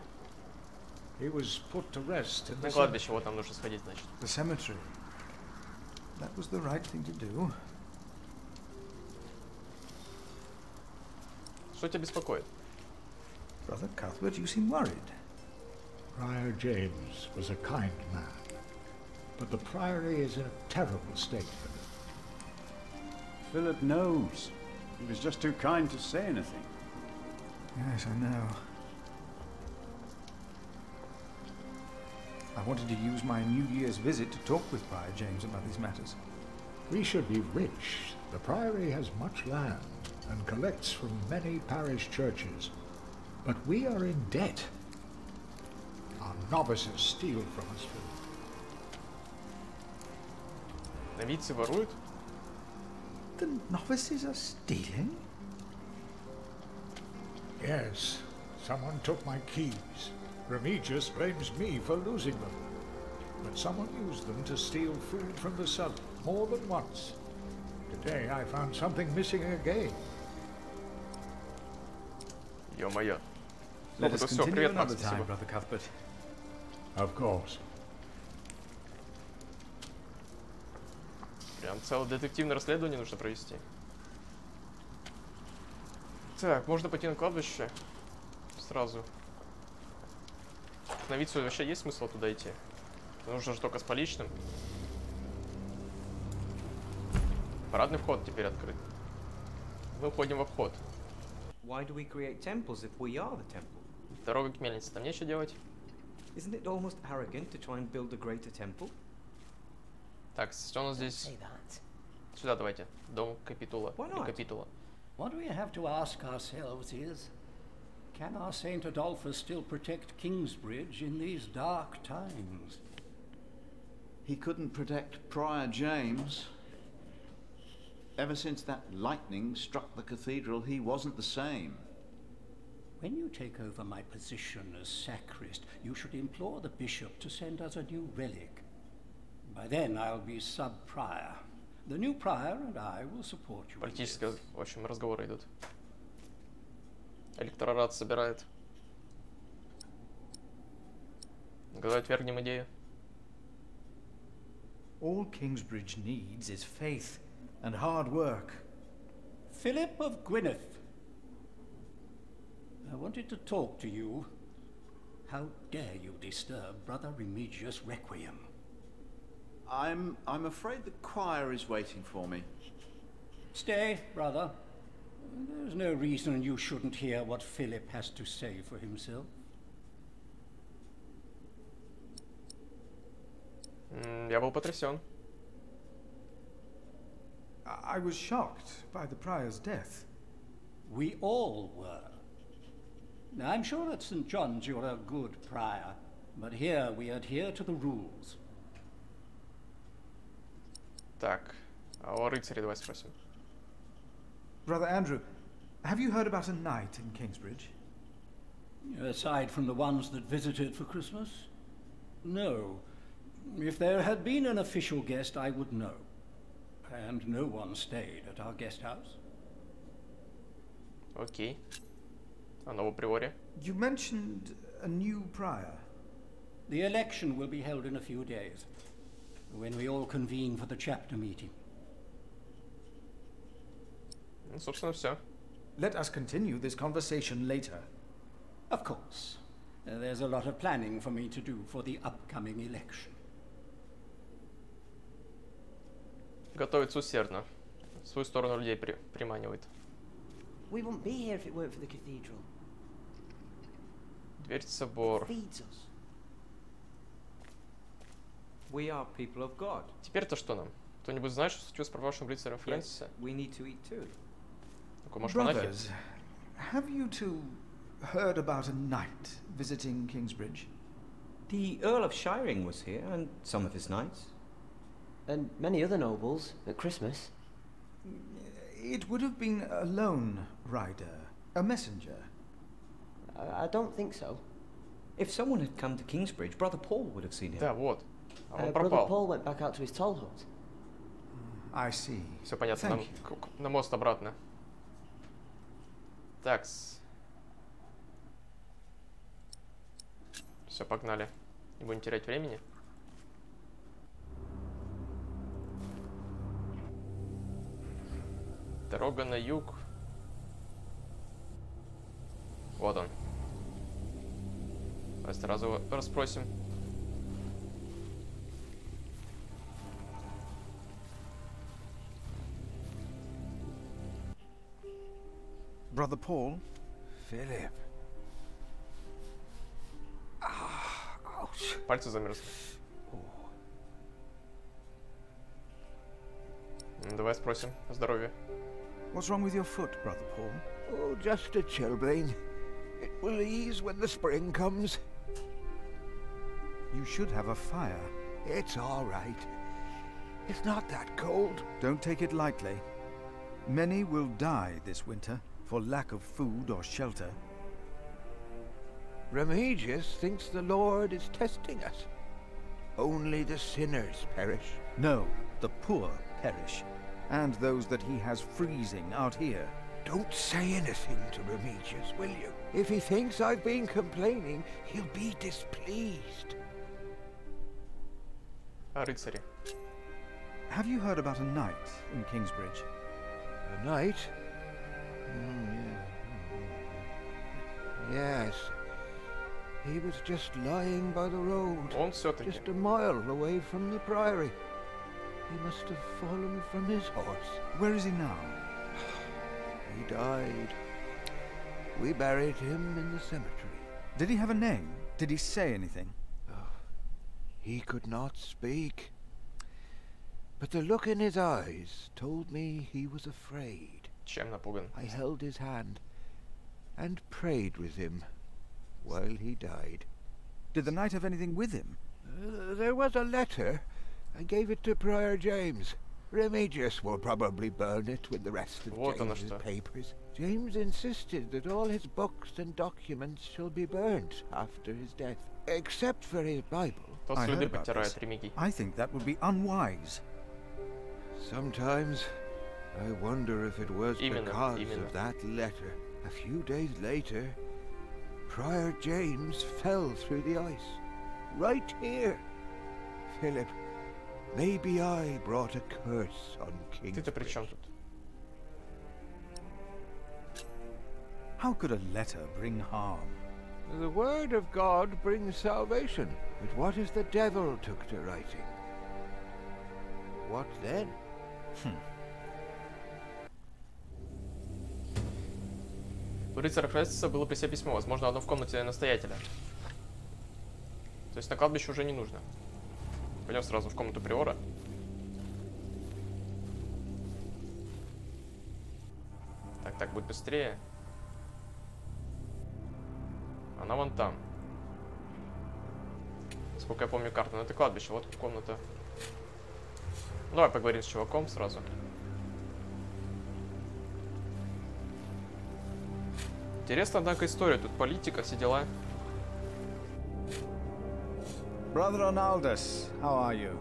He was put to rest in На the кладбище, вот там нужно сходить, значит. The cemetery. That was the right thing to do. Что тебя беспокоит? Brother Cuthbert, you seem worried. Prior James was a kind man, but the priory is in a terrible state for him. Philip knows. He was just too kind to say anything. Yes, I know. I wanted to use my New Year's visit to talk with Prior James about these matters. We should be rich. The priory has much land and collects from many parish churches, but we are in debt. Our novices steal from us. Новицы воруют? The novices are stealing? Yes, someone took my keys. Remigius blames me for losing them. But someone used them to steal food from the cellar, more than once. Today I found something missing again. Ё-моё. Let us continue Привет, another Макс, time, спасибо. Brother Cuthbert. Of course. Прям целое детективное расследование нужно провести. Так, можно пойти на кладбище. Сразу. На Вицу вообще есть смысл туда идти? Нужно же только с поличным. Парадный вход теперь открыт. Мы уходим в обход. Why do we create temples if we are the temple? Дорога к мельнице. Там нечего делать. Isn't it almost arrogant to try and build a greater temple? Так, что у нас здесь? Сюда давайте. Дом капитула. Капитула. What we have to ask ourselves is, can our Saint Adolphus still protect Kingsbridge in these dark times? He couldn't protect Prior James. Ever since that lightning struck the cathedral, he wasn't the same. When you take over my position as sacrist, you should implore the bishop to send us a new relic. By then I'll be sub-prior. The new prior and I will support you. Политические, в общем, разговоры идут. Электорат собирает. Давай отвергнем идею. All Kingsbridge needs is faith and hard work. Philip of Gwynedd, I wanted to talk to you. How dare you disturb Brother Remigius' requiem? I'm afraid the choir is waiting for me. Stay, brother. There's no reason you shouldn't hear what Philip has to say for himself. Я был потрясен. I was shocked by the prior's death. We all were. Now, I'm sure at St. John's you're a good prior, but here we adhere to the rules. Так, а о рыцаре давай спросим. Brother Andrew, have you heard about a knight in Kingsbridge? Aside from the ones that visited for Christmas? No. If there had been an official guest, I would know. And no one stayed at our guest house. Окей. А нового приоре? You mentioned a new prior. The election will be held in a few days, when we all convene for the chapter meeting. Ну, собственно, все. Let us continue this conversation later. Of course. There's a lot of planning for me to do for the upcoming election. Готовится усердно. В свою сторону людей приманивает. We wouldn't be here if it weren't for the cathedral. Дверь в собор. Feeds us. We are people of God. Теперь-то что нам? Кто-нибудь знает, что случилось с пропавшим рыцарем Фрэнсиса? Yes, we need to eat too. Такой, может, монахи? Brothers, have you two heard about a knight visiting Kingsbridge? The Earl of Shirring was here, and some of his knights. And many other nobles at Christmas. It would have been a lone rider, a messenger. I don't think so. If someone had come to Kingsbridge, Brother Paul would have seen him. Да, вот. А он Brother пропал. Paul went back out to his toll hut. I see. Все понятно. Нам на мост обратно. Такс. Все, погнали. Не будем терять времени. Дорога на юг. Вот он. Давай сразу расспросим. Brother Paul? Philip. Ouch. Пальцы замерзли. Давай спросим о здоровье. What's wrong with your foot, Brother Paul? Oh, just a chilblain. It will ease when the spring comes. You should have a fire. It's all right. It's not that cold. Don't take it lightly. Many will die this winter for lack of food or shelter. Remigius thinks the Lord is testing us. Only the sinners perish. No, the poor perish, and those that he has freezing out here. Don't say anything to Remigius, will you? If he thinks I've been complaining, he'll be displeased. Рыцари. Have you heard about a knight in Kingsbridge? A knight? Yes. He was just lying by the road. Он все-таки. Just a mile away from the priory. He must have fallen from his horse. Where is he now? He died. We buried him in the cemetery. Did he have a name? Did he say anything? Oh, he could not speak. But the look in his eyes told me he was afraid. Чем напуган? I held his hand and prayed with him while he died. Did the knight have anything with him? There was a letter. I gave it to Prior James. Remigius will probably burn it with the rest of James's papers. James insisted that all his books and documents shall be burnt after his death, except for his Bible. I heard about this. I think that would be unwise. Sometimes I wonder if it was because of that letter. A few days later, Prior James fell through the ice. Right here. Philip, maybe I brought a curse on Kingsbridge. How could a letter bring harm? The word of God brings salvation. But what if the devil took to writing? What then? У рыцаря Фрестиса было при себе письмо, возможно, одно в комнате настоятеля. То есть на кладбище уже не нужно. Пойдем сразу в комнату приора. Так будет быстрее. Она вон там. Сколько я помню карту. Но это кладбище. Вот комната. Давай поговорим с чуваком сразу. Интересно, однако, история. Тут политика, все дела. Brother Ronaldus, how are you?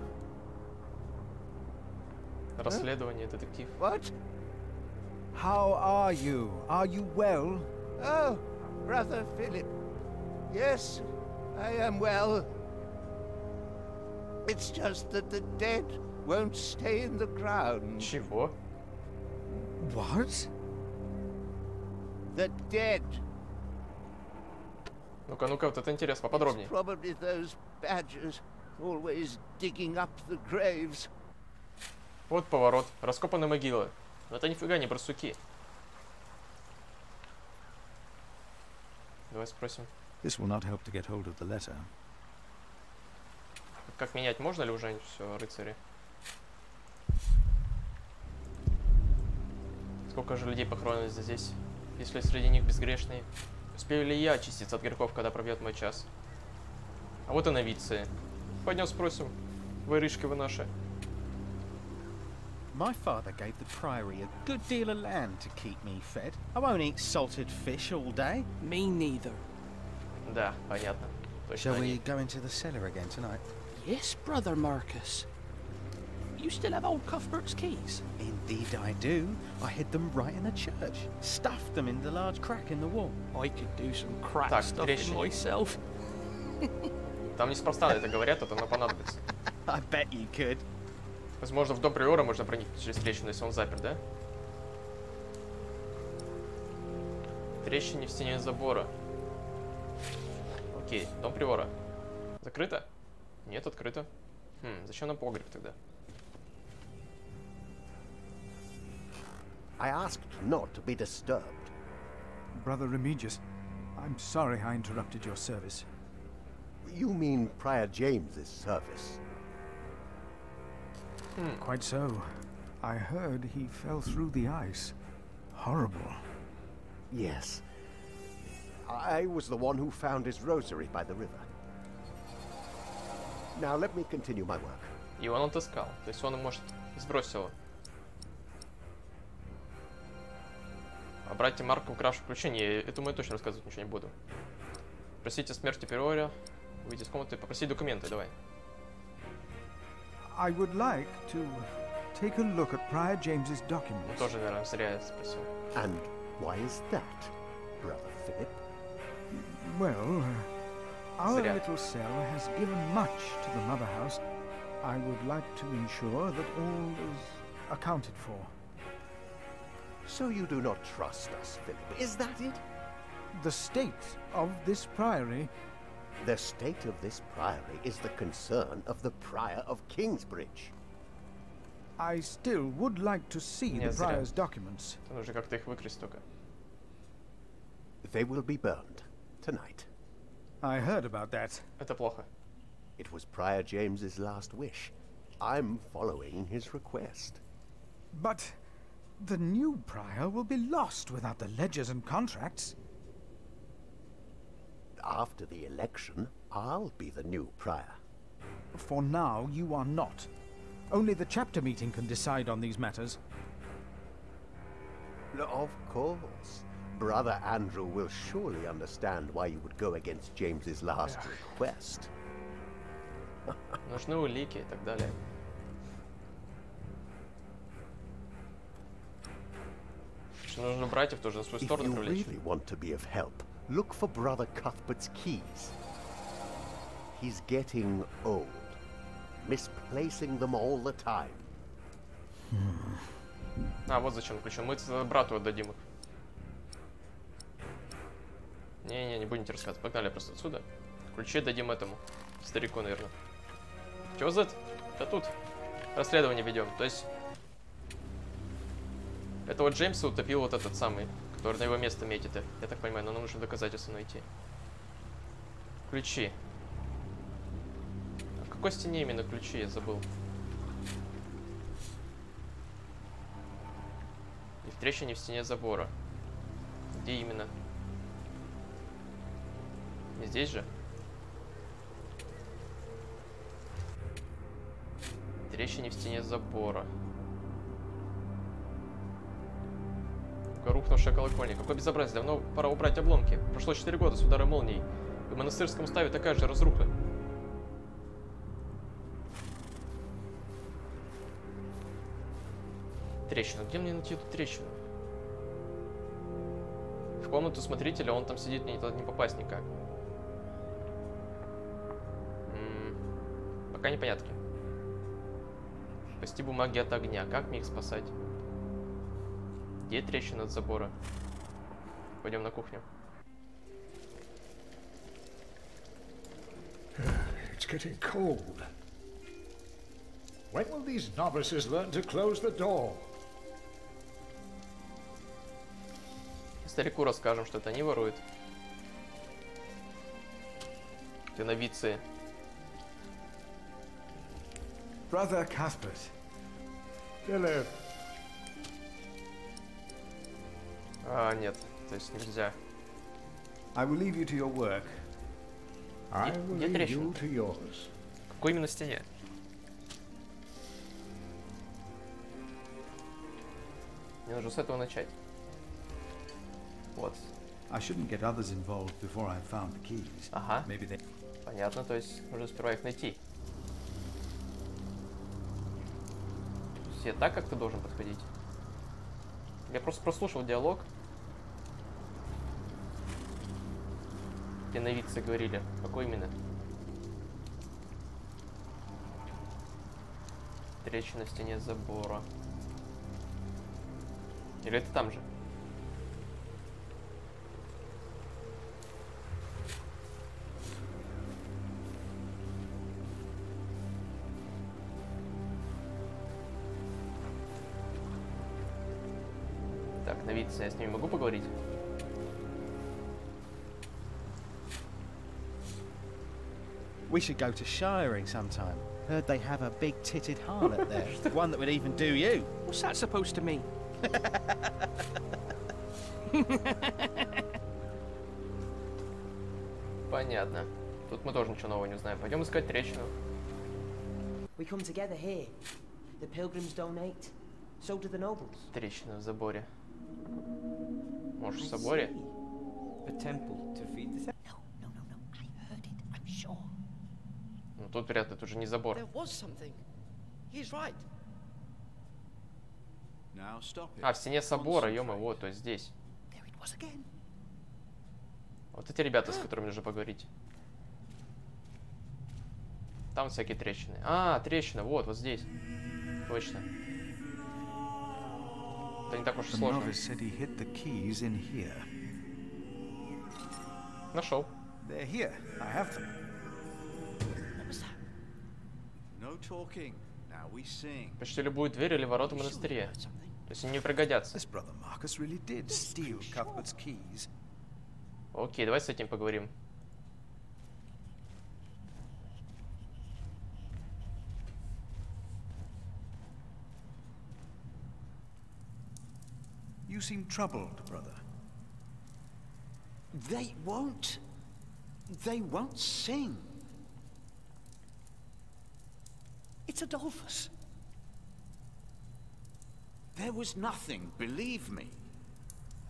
Расследование, детектив. What? How are you? Are you well? Oh, Brother Philip. Yes, I am well. It's just that the dead won't stay in the ground. Чего? What? The dead. Ну-ка, вот это интересно, поподробнее. Probably those badgers always digging up the graves. Вот поворот. Раскопаны могилы. Но это нифига не барсуки. Давай спросим. This will not help to get hold of the letter. Как менять? Можно ли уже все, рыцари? Сколько же людей похоронено здесь? Если среди них безгрешные? Успею ли я очиститься от грехов, когда пробьет мой час? А вот и новицы. Пойдем спросим. Воришки вы наши. My father gave the priory a good deal of land to keep me fed. I won't eat salted fish all day. Me neither. Да, понятно. Shall we go into the cellar again tonight? Yes, Brother Marcus. You still have old Cuthbert's keys? Indeed I do. I hid them right in the church. Stuffed them in the large crack in the wall. I could do some crack stuffing myself. Там неспроста это говорят, это нам понадобится. I bet you could. Возможно, в дом приора можно проникнуть через трещину, если он заперт, да? Трещины в стене забора. Окей, дом приора. Закрыто? Нет, открыто. Зачем нам погреб тогда? I asked not to be disturbed. Brother Remigius, I'm sorry I interrupted your service. You mean Prior James's service? Quite so. I heard he fell through the ice. Horrible. Yes. I was the one who found his rosary by the river. Now let me continue my work. И он отыскал. То есть он, может, сбросил. Братья Марка, укравшие ключи. Не, этому я точно рассказывать ничего не буду. Просите смерти Пероля. Выйти из комнаты и попросить документы. Давай. I would like to take a look at Prior James's documents. Тоже, наверное, зря я спросил. And why is that, Brother Philip? Well, our little cell has given much to the mother house. I would like to ensure that all is accounted for. So you do not trust us, Philip, is that it? The state of this priory... The state of this priory is the concern of the Prior of Kingsbridge. I still would like to see the prior's documents. Нужно как-то их выкрасть только. They will be burned tonight. I heard about that. Это плохо. It was Prior James's last wish. I'm following his request. But the new prior will be lost without the ledgers and contracts. After the election, I'll be the new prior. For now, you are not. Only the chapter meeting can decide on these matters. Of course. Brother Andrew will surely understand why you would go against James's last request. Нужны улики и так далее. Нужно братьев тоже на свою сторону привлечь. If you really want to be of help, look for Brother Cuthbert's keys. He's getting old, misplacing them all the time. А, вот зачем ключи. Мы брату отдадим их. Не будете рассказывать. Погнали просто отсюда. Ключи дадим этому старику, наверное. Чего за это? Да тут расследование ведем. То есть этого Джеймса утопил вот этот самый, который на его место метит. Я так понимаю, но нам нужно доказательства найти. Ключи. А в какой стене именно ключи? Я забыл. И в трещине в стене забора. Где именно? Не здесь же? Трещине в стене забора. Рухнувшая колокольня. Какое безобразие. Давно пора убрать обломки. Прошло 4 года с удара молний. В монастырском уставе такая же разруха. Трещину. Где мне найти эту трещину? В комнату смотрителя, он там сидит, мне туда не попасть никак. Пока непонятки. Спасти бумаги от огня. Как мне их спасать? Где трещина от забора? Пойдем на кухню. It's getting cold. When will these novices learn to close the door? Старику расскажем, что это они воруют. Ты новицы. Brother Cuthbert. Philip. А, нет, то есть нельзя. I will leave you to your work. I will leave you to yours. Какой именно стене? Мне нужно с этого начать. Вот. I shouldn't get others involved before I've found the keys. Ага. Maybe they... Понятно, то есть нужно сперва их найти. Я так как ты должен подходить? Я просто прослушал диалог. Где новицы говорили. Какой именно? Трещина в стене забора. Или это там же? Так, новицы, я с ними могу поговорить? We should go to Shiring sometime. Heard they have a big-titted harlot there. One that would even do you. What's that supposed to mean? Понятно. Тут мы тоже ничего нового не узнаем. Пойдем искать трещину. We come together here. The pilgrims donate. So do the nobles. Трещина в заборе. Может, в соборе? Ну тут вряд ли, тут уже не забор. А, в стене собора, ё-моё, вот, то есть здесь. Вот эти ребята, с которыми нужно поговорить. Там всякие трещины. А, трещина, вот здесь. Точно. Это не так уж и сложно. Нашел. Почти любую дверь или ворота в монастыре. То есть они не пригодятся. Окей, давай с этим поговорим. You seem troubled, brother. They won't sing. It's Adolphus. There was nothing, believe me.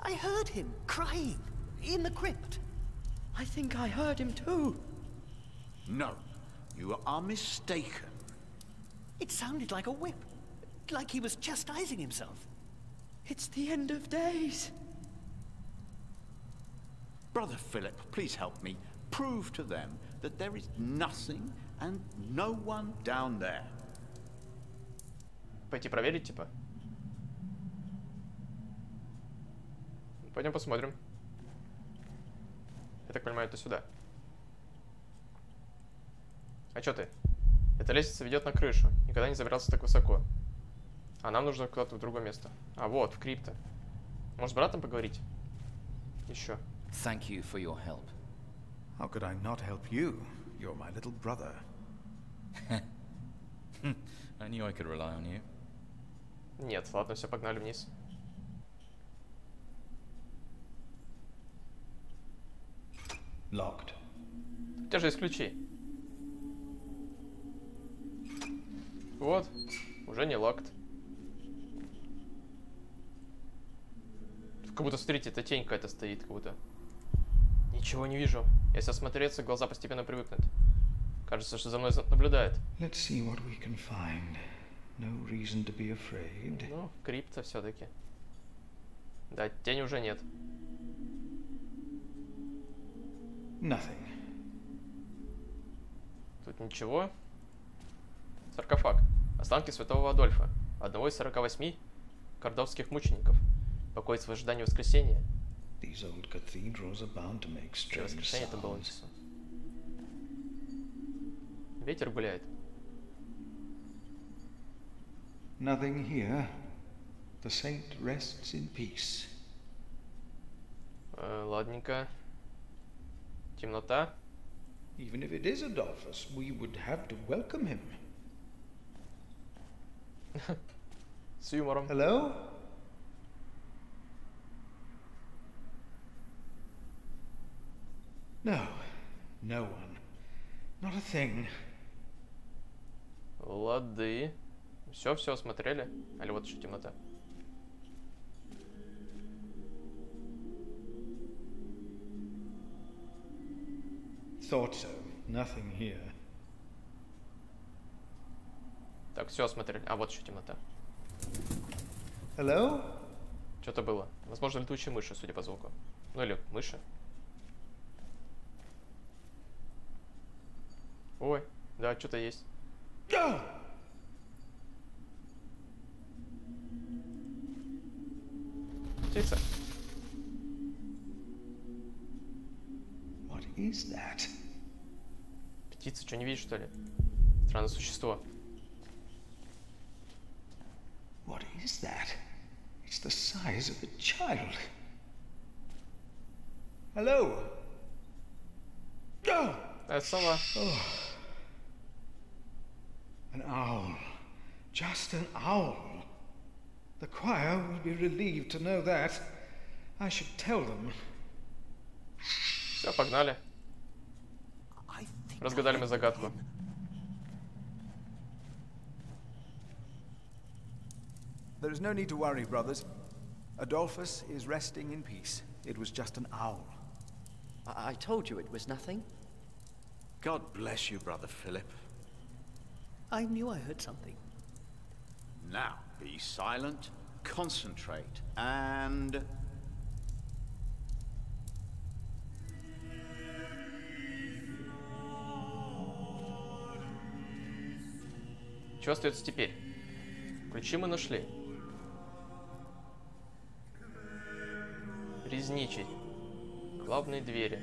I heard him crying in the crypt. I think I heard him too. No, you are mistaken. It sounded like a whip, like he was chastising himself. It's the end of days. Brother Philip, please help me. Prove to them that there is nothing and no one down there. Пойти проверить, типа? Пойдем посмотрим. Я так понимаю, это сюда. А чё ты? Эта лестница ведет на крышу. Никогда не забирался так высоко. А нам нужно куда-то в другое место. А вот, в крипто. Может, с братом поговорить? Еще. Thank you for your help. How could I not help you? You're my little brother. I knew I could rely on you. Нет, ладно, все, погнали вниз. Locked. У тебя же есть ключи. Вот, уже не locked. Как будто, смотрите, это тень какая-то стоит, как будто. Ничего не вижу. Если осмотреться, глаза постепенно привыкнут. Кажется, что за мной наблюдает. Let's see what we can find. No reason to be afraid. Ну, крипто все-таки. Да, тени уже нет. Nothing. Тут ничего. Саркофаг. Останки святого Адольфа, одного из 48 кордовских мучеников. Покоится в ожидании воскресения. Воскресенье это было часу. Ветер гуляет. Nothing here. The saint rests in peace. Ладненько. Темнота. Even if it is Adolphus, we would have to welcome him. С юмором. Hello? No. No one. Not a thing. Лады. Все осмотрели. Или вот еще темнота. Thought so. Nothing here. Так, все осмотрели. А, вот еще темнота. Hello? Что-то было. Возможно, летучие мыши, судя по звуку. Ну или мыши. Ой, да, что-то есть. Птица. What is that? Птица, что, не видишь, что ли? Странное существо. What is that? It's the size of a child. Hello? Это сова. Oh. An owl. Just an owl. The choir will be relieved to know that. I should tell them. Все, погнали. Разгадали мы загадку. There is no need to worry, brothers. Adolphus is resting in peace. it was just an owl. I told you it was nothing. God bless you, Brother Philip. I knew I heard something. Now, be silent, concentrate, and... Что остается теперь? Ключи мы нашли. Резничий. Главные двери.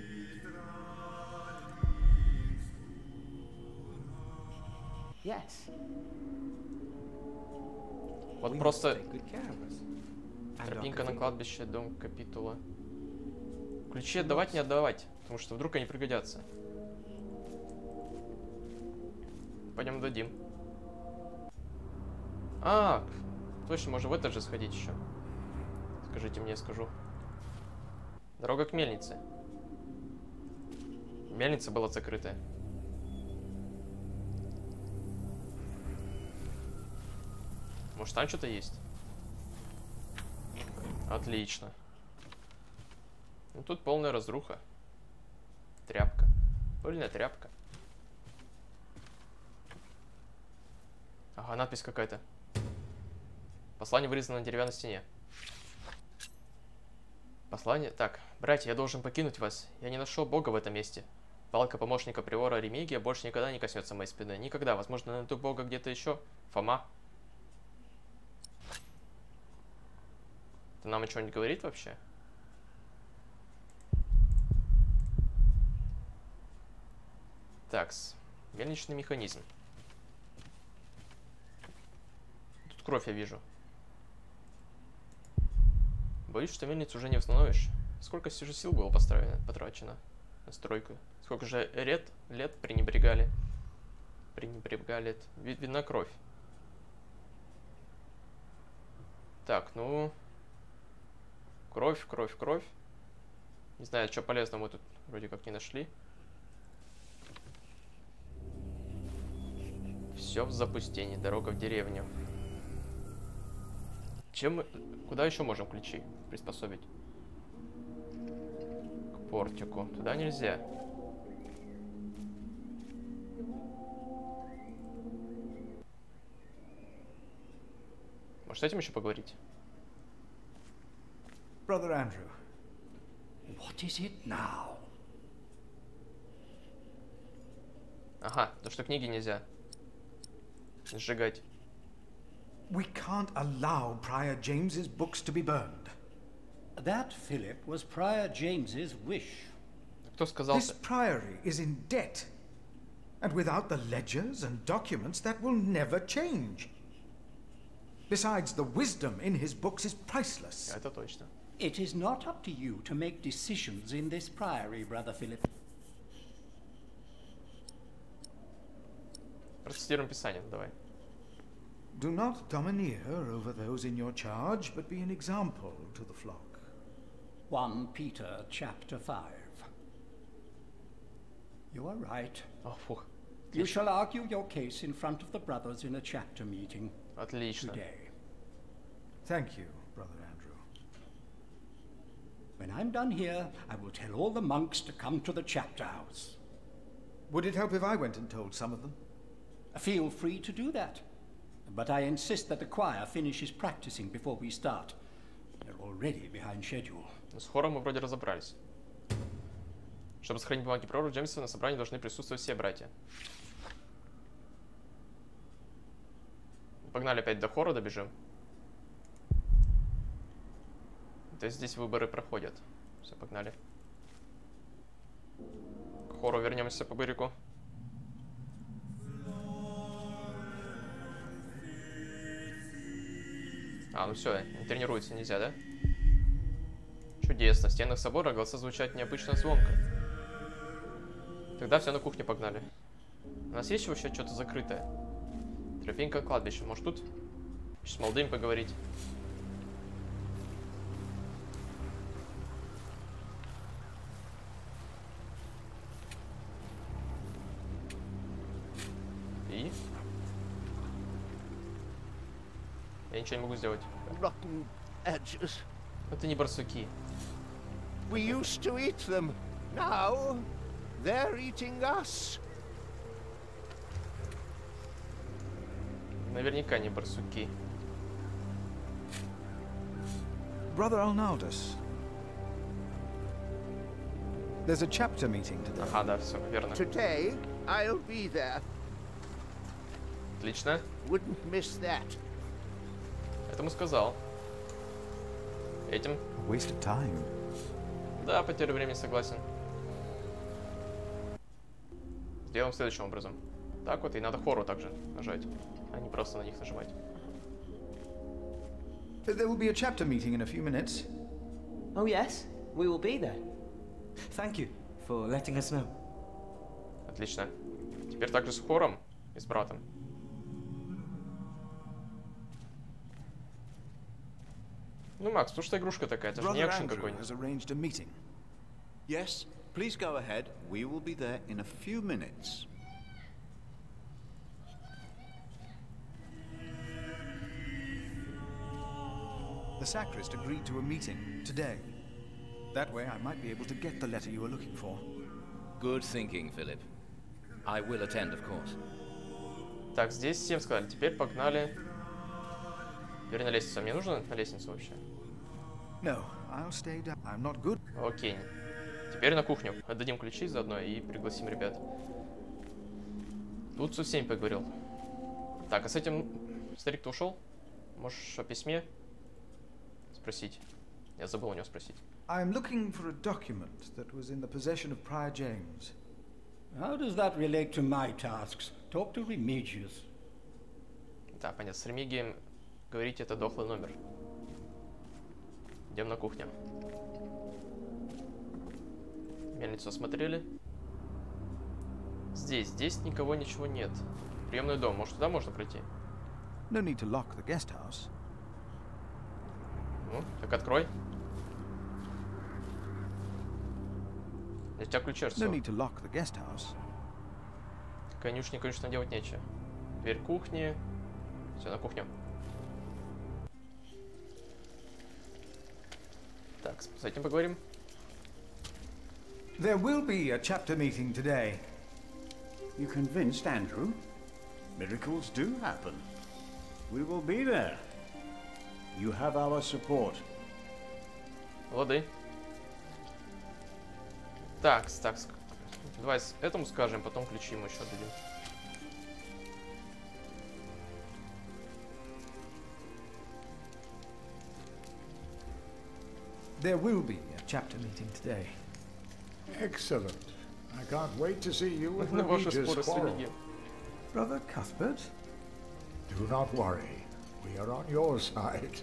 Yes. Вот просто тропинка на кладбище, дом капитула. Ключи отдавать, не отдавать, потому что вдруг они пригодятся. Пойдем дадим. А, точно, можно в это же сходить еще. Скажите мне, я скажу. Дорога к мельнице. Мельница была закрытая. Может, там что-то есть? Отлично. Ну, тут полная разруха. Тряпка. Пыльная тряпка. Ага, надпись какая-то. Послание вырезано на деревянной стене. Послание? Так, братья, я должен покинуть вас. Я не нашел Бога в этом месте. Палка помощника приора Ремигия больше никогда не коснется моей спины. Никогда. Возможно, найду Бога где-то еще. Фома. Это нам о чем-нибудь говорит вообще? Такс. Мельничный механизм. Тут кровь я вижу. Боюсь, что мельницу уже не восстановишь. Сколько же сил было потрачено на стройку. Сколько же лет пренебрегали. Видна кровь. Так, ну... Кровь. Не знаю, что полезного мы тут вроде как не нашли. Все в запустении. Дорога в деревню. Куда еще можем ключи приспособить? К портику. Туда нельзя. Может, с этим еще поговорить? Brother Andrew. What is it now? Ага, то что книги нельзя сжигать. We can't allow Prior James's books to be burned. That, Philip, was Prior James's wish. Кто сказал? This priory is in debt. And without the ledgers and documents, that will never change. Besides, the wisdom in his books is priceless. Это точно. It is not up to you to make decisions in this priory, Brother Philip. Процитируем Писание, давай. Do not domineer over those in your charge, but be an example to the flock. 1 Peter chapter 5. You are right. Oh, фух. You shall argue your case in front of the brothers in a chapter meeting. Отлично. Today. Thank you, Brother Andrew. When I'm done here, I will tell all the monks to come to the chapter house. Would it help if I went and told some of them? Feel free to do that. But I insist that the choir finishes practicing before we start. They're already behind schedule. С хором мы вроде разобрались. Чтобы сохранить бумаги приора Джеймса, на собрании должны присутствовать все братья. Погнали опять до хора, добежим. То есть здесь выборы проходят. Все, погнали. К хору вернемся по берегу. А, ну все, не тренируется, нельзя, да? Чудесно. В стенах собора голоса звучат необычно звонко. Тогда все на кухню погнали. У нас есть вообще что-то закрытое? Тропинка кладбища. Может тут с молодым поговорить? И? Я ничего не могу сделать. Это не барсуки. We used to eat them. Now, they're eating us. Наверняка не барсуки. Brother Arnaldus, there's a chapter meeting today. Ага, да, все, верно. Today, I'll be there. Отлично. Wouldn't miss that. Этому сказал. Этим. A waste of time. Да, потеря времени, согласен. Сделаем следующим образом. Так вот, и надо хору также нажать, а не просто на них нажимать. There will be a chapter meeting in a few minutes. Oh yes, we will be there. Thank you for letting us know. Отлично. Теперь также с хором и с братом. Ну, Макс, потому что игрушка такая, это же не экшен какой-нибудь. Yes, please go ahead. We will be there in a few minutes. The sacrist agreed to a meeting today. That way I might be able to get the letter you were looking for. Good thinking, Philip. I will attend, of course. Так, здесь всем сказали. Теперь погнали. Теперь на лестницу. Мне нужно на лестницу вообще? No, I'll stay down. I'm not good. Окей. Теперь на кухню. Отдадим ключи заодно и пригласим ребят. Тут со всеми поговорил. Так, а с этим старик-то ушел? Можешь о письме спросить? Я забыл у него спросить. I'm looking for a document that was in the possession of Prior James. How does that relate to my tasks? Talk to Remigius. Да, понятно. С Ремигием говорить, это дохлый номер. Идем на кухню. Мельницу осмотрели. Здесь никого, ничего нет. Приемный дом. Может, туда можно пройти? No need to lock the guest house. Ну, так открой. Здесь у тебя ключи, No need to lock the guest house. Конюшни, конечно, делать нечего. Дверь кухни. Все, на кухню. Так, с этим поговорим. There will be a chapter meeting today. You convinced Andrew? Miracles do happen. We will be there. You have our support. Лады. Так, давай этому скажем, потом ключи ему еще дадим. There will be a chapter meeting today. Excellent. I can't wait to see you with Remigius' quarrel. Brother Cuthbert? Do not worry. We are on your side.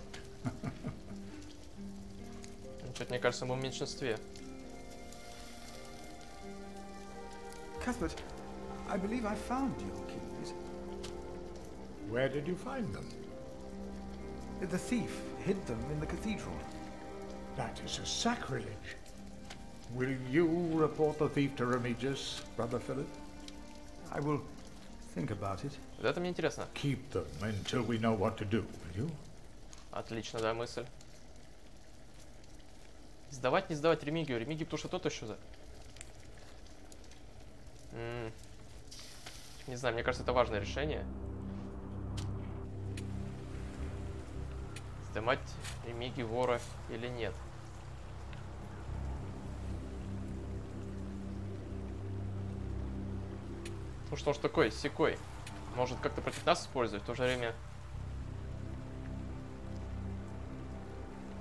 Что-то, мне кажется, мы в меньшинстве. Cuthbert, I believe I found your keys. Where did you find them? The thief hid them in the cathedral. That is a sacrilege. Will you report the thief to Remigius, Brother Philip? I will think about it. Вот это мне интересно. Keep them until we know what to do, will you? Отлично, да, мысль. Сдавать, не сдавать Ремигию. Ремигий, потому что тот еще за... Не знаю, мне кажется, это важное решение. Сдавать Ремигию вора или нет. Ну что ж такой, сякой. Может как-то против нас использовать, в то же время...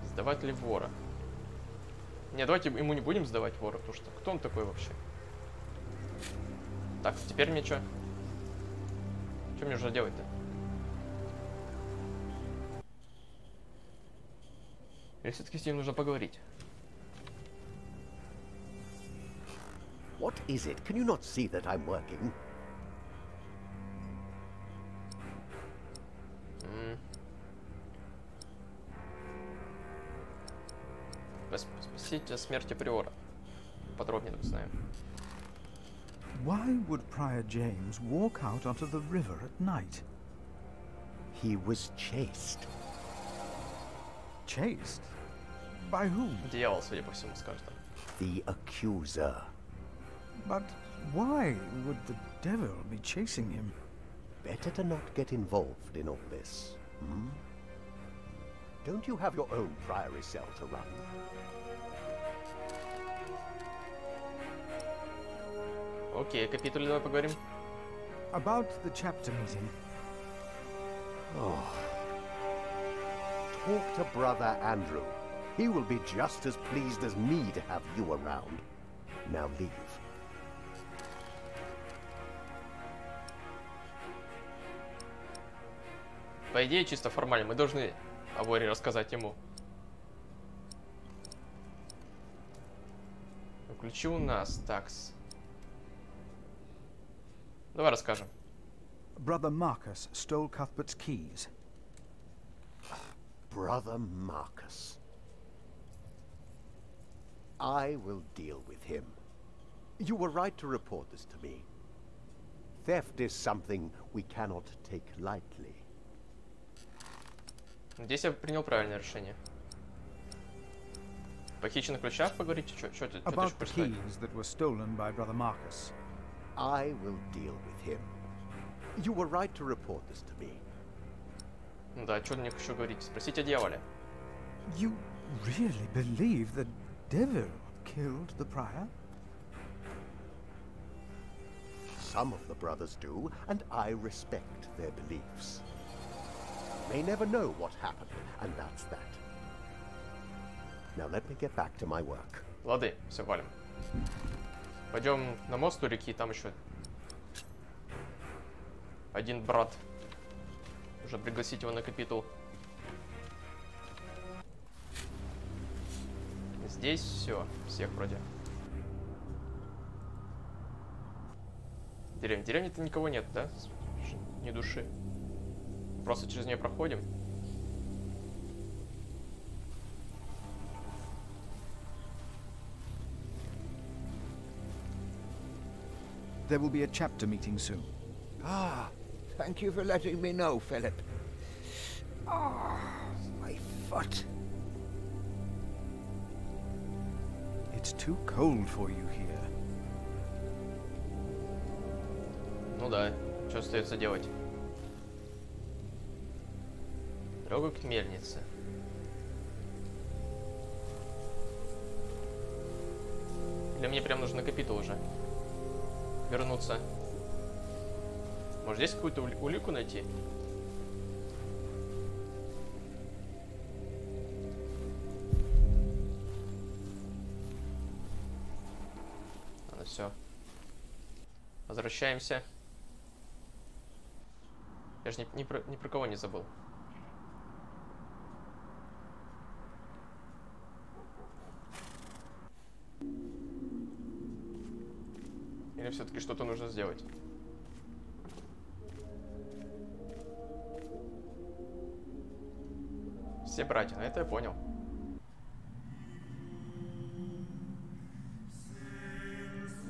Сдавать ли вора? Не, давайте ему не будем сдавать вора, потому что кто он такой вообще? Так, теперь мне что? Что мне уже делать-то? Или все-таки с ним нужно поговорить? What is it? Can you not see that I'm working? Спросите о смерти приора. Подробнее узнаем. Why would Prior James walk out onto the river at night? He was chased. Chased? By whom? Дьявол, судя по всему, скажет. The accuser. But why would the devil be chasing him? Better to not get involved in all this. Hmm? Don't you have your own priory cell to run? Окей, капитуле давай поговорим. About the chapter meeting. Oh. Talk to Brother Andrew. He will be just as pleased as me to have you around. Now leave. По идее, чисто формально, мы должны о Воре рассказать ему. Ключи у нас, такс. Давай расскажем. Brother Marcus stole Cuthbert's keys. Brother Marcus. I will deal with him. You were right to report this to me. Theft is something we cannot take lightly. Здесь я принял правильное решение. Похищенных ключах поговорите? Что ты About the keys that were stolen by Brother Marcus. I will deal with him. You were right to report this to me. Ну да, что мне еще говорить? Спросите о дьяволе. You really believe the devil killed the prior? Some of the brothers do, and I respect their beliefs. You may never know what happened, and that's that. Now let me get back to my work. Лады, все, валим. Пойдем на мост у реки, там еще один брат. Уже пригласить его на капитул. Здесь все, всех вроде. В деревне-то никого нет, да? Ни души. Просто через нее проходим. There will be a chapter meeting soon. Ah, thank you for letting me know, Philip. Ah, my foot. It's too cold for you here. Ну да, что остается делать? Дорога к мельнице. Для мне прям нужен капитул уже. Вернуться. Может здесь какую-то улику найти? Ладно, все. Возвращаемся. Я же ни про кого не забыл. Или все-таки что-то нужно сделать? Все братья, на это я понял.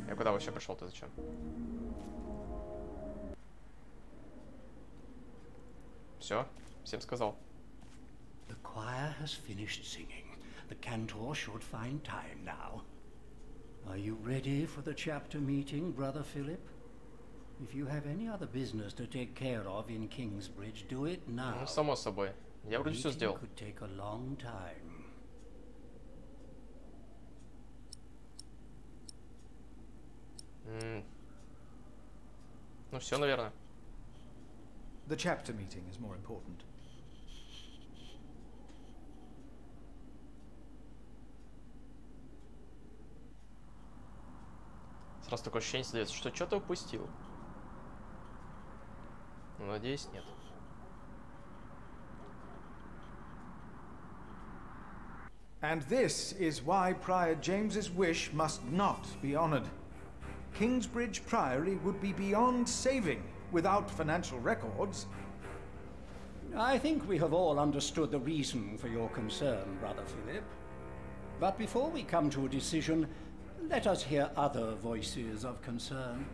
Я куда вообще пришел-то, зачем? Все, всем сказал. The choir has finished singing. The cantor should find time now. Are you ready for the chapter meeting, Brother Philip? If you have any other business to take care of in Kingsbridge, do it now. Ну, само собой. Я вроде все сделал. Could take a long time. Ну все, наверное. The chapter meeting is more important. Сразу такое ощущение создается, что что-то упустил. Но, надеюсь, нет. And this is why Prior James's wish must not be honoured. Kingsbridge Priory would be beyond saving without financial records. I think we have all understood the reason for your concern, Brother Philip. But before we come to a decision, let us hear other voices of concern.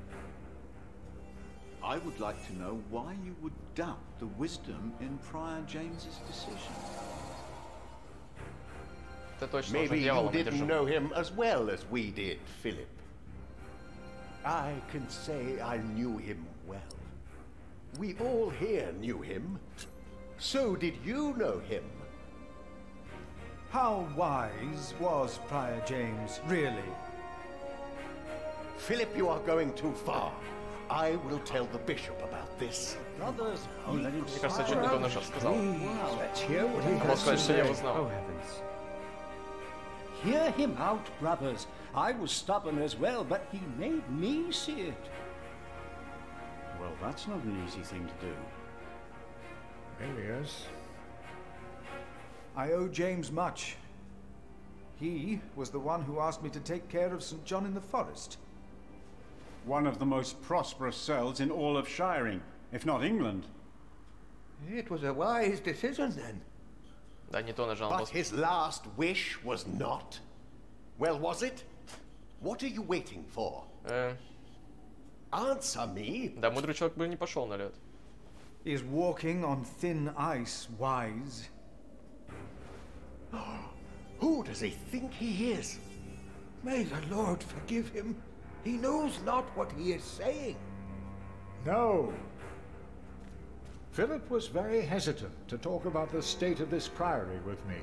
I would like to know why you would doubt the wisdom in Prior James's decision. Maybe you didn't know him as well as we did, Philip. I can say I knew him well. We all here knew him. So did you know him? How wise was Prior James, really? Philip, you are going too far. I will tell the bishop about this. Brothers, Мне кажется, я чуть не то нажал, сказал. Просто сказать, что я его знал. Hear him out, brothers. I was stubborn as well, but he made me see it. Well, that's not an easy thing to do. Alias. I owe James much. He was the one who asked me to take care of St. John in the Forest. One of the most prosperous cells in all of Shiring, if not England. It was a wise decision then. Да, не то нажал. But his last wish was not. Well, was it? What are you waiting for? Answer me. Да, мудрый человек бы не пошел на лед. Is walking on thin ice wise? Who does he think he is? May the Lord forgive him. He knows not what he is saying. No. Philip was very hesitant to talk about the state of this priory with me.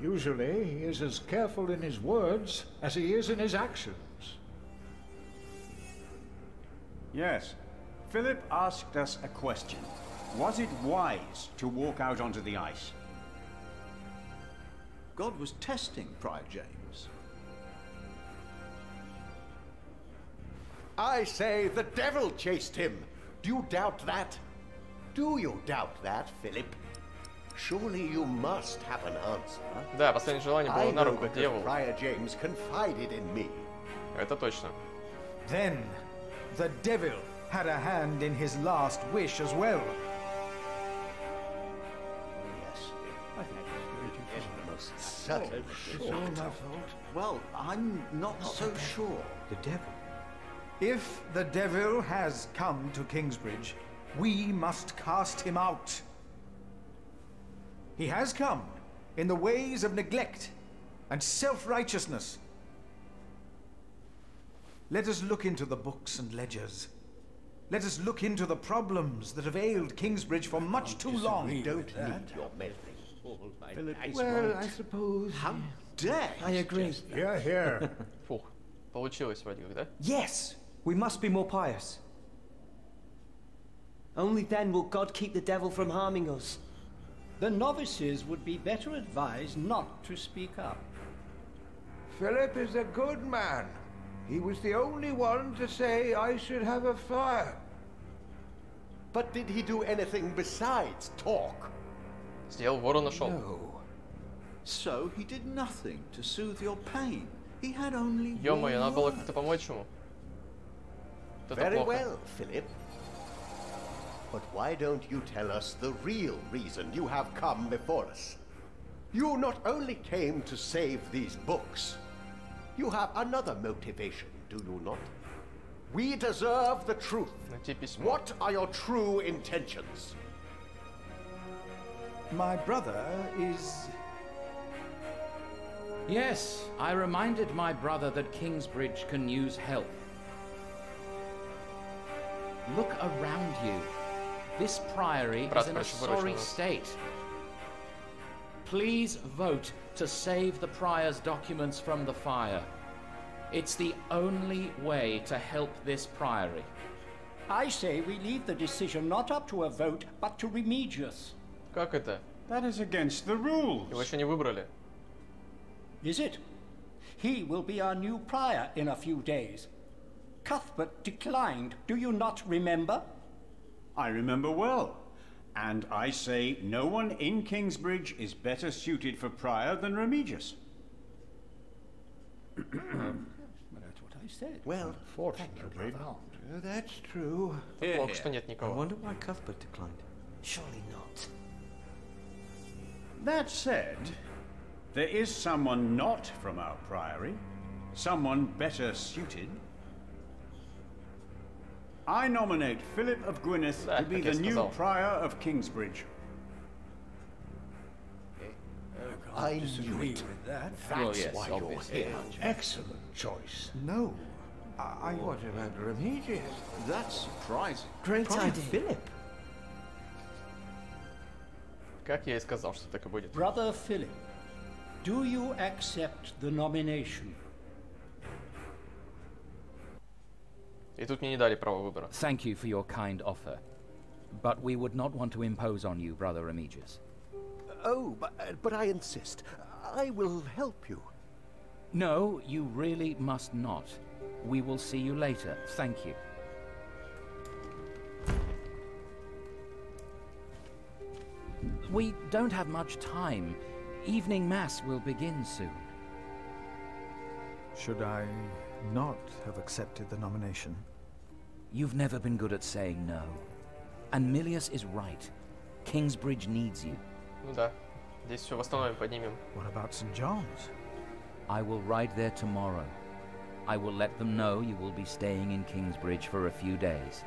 Usually, he is as careful in his words as he is in his actions. Yes. Philip asked us a question. Was it wise to walk out onto the ice? God was testing Prior James. I say the devil chased him. Do you doubt that? Do you doubt that, Philip? Surely you must have an answer. Да, последнее желание было на руку дьяволу. Prior James confided in me. Это точно. Then the devil had a hand in his last wish as well. Yes, I think it's the most certain. It's all my fault. Well, I'm not so sure. The devil? If the devil has come to Kingsbridge, we must cast him out. He has come in the ways of neglect and self-righteousness. Let us look into the books and ledgers. Let us look into the problems that have ailed Kingsbridge for much too long. Don't need your meddling. Well, I suppose... How dare I agree. Hear, hear. Фух, получилось вроде как, да? Yes! We must be more pious. Only then will God keep the devil from harming us. The novices would be better advised not to speak up. Philip is a good man. He was the only one to say I should have a fire. But did he do anything besides talk? Сделал ворона нашел. No. So he did nothing to soothe your pain. He had only Ё-моё, надо было как-то помочь ему. Very well, Philip. But why don't you tell us the real reason you have come before us? You not only came to save these books, you have another motivation, do you not? We deserve the truth. What are your true intentions? My brother is... Yes, I reminded my brother that Kingsbridge can use help. Look around you. This priory is in a sorry state. Please vote to save the prior's documents from the fire. It's the only way to help this priory. I say we leave the decision not up to a vote, but to Remigius. Как это? That is against the rules. Его еще не выбрали. Is it? He will be our new prior in a few days. Cuthbert declined, do you not remember? I remember well. And I say no one in Kingsbridge is better suited for prior than Remigius. That's what I said. Well, fortunately not. That's true. Плохо, что нет I никого. wonder why Cuthbert declined. Surely not. That said, there is someone not from our priory, someone better suited. I nominate Philip of Gwynedd to be the new prior of Kingsbridge. I disagree with that. That's why you're here. Excellent choice. No. What about Remigius? That's surprising. Great idea. Philip. Как я и сказал, что так и будет. Brother Philip, do you accept the nomination? И тут мне не дали права выбора. Thank you for your kind offer, but we would not want to impose on you, Brother Remigius. Oh, but I insist. I will help you. No, you really must not. We will see you later. Thank you. We don't have much time. Evening Mass will begin soon. Should I not have accepted the nomination? You've never been good at saying no. And Milius is right. Kingsbridge needs you. Ну да. Здесь все восстановим, поднимем. What about St. John's? I will ride there tomorrow. I will let them know you will be staying in Kingsbridge for a few days.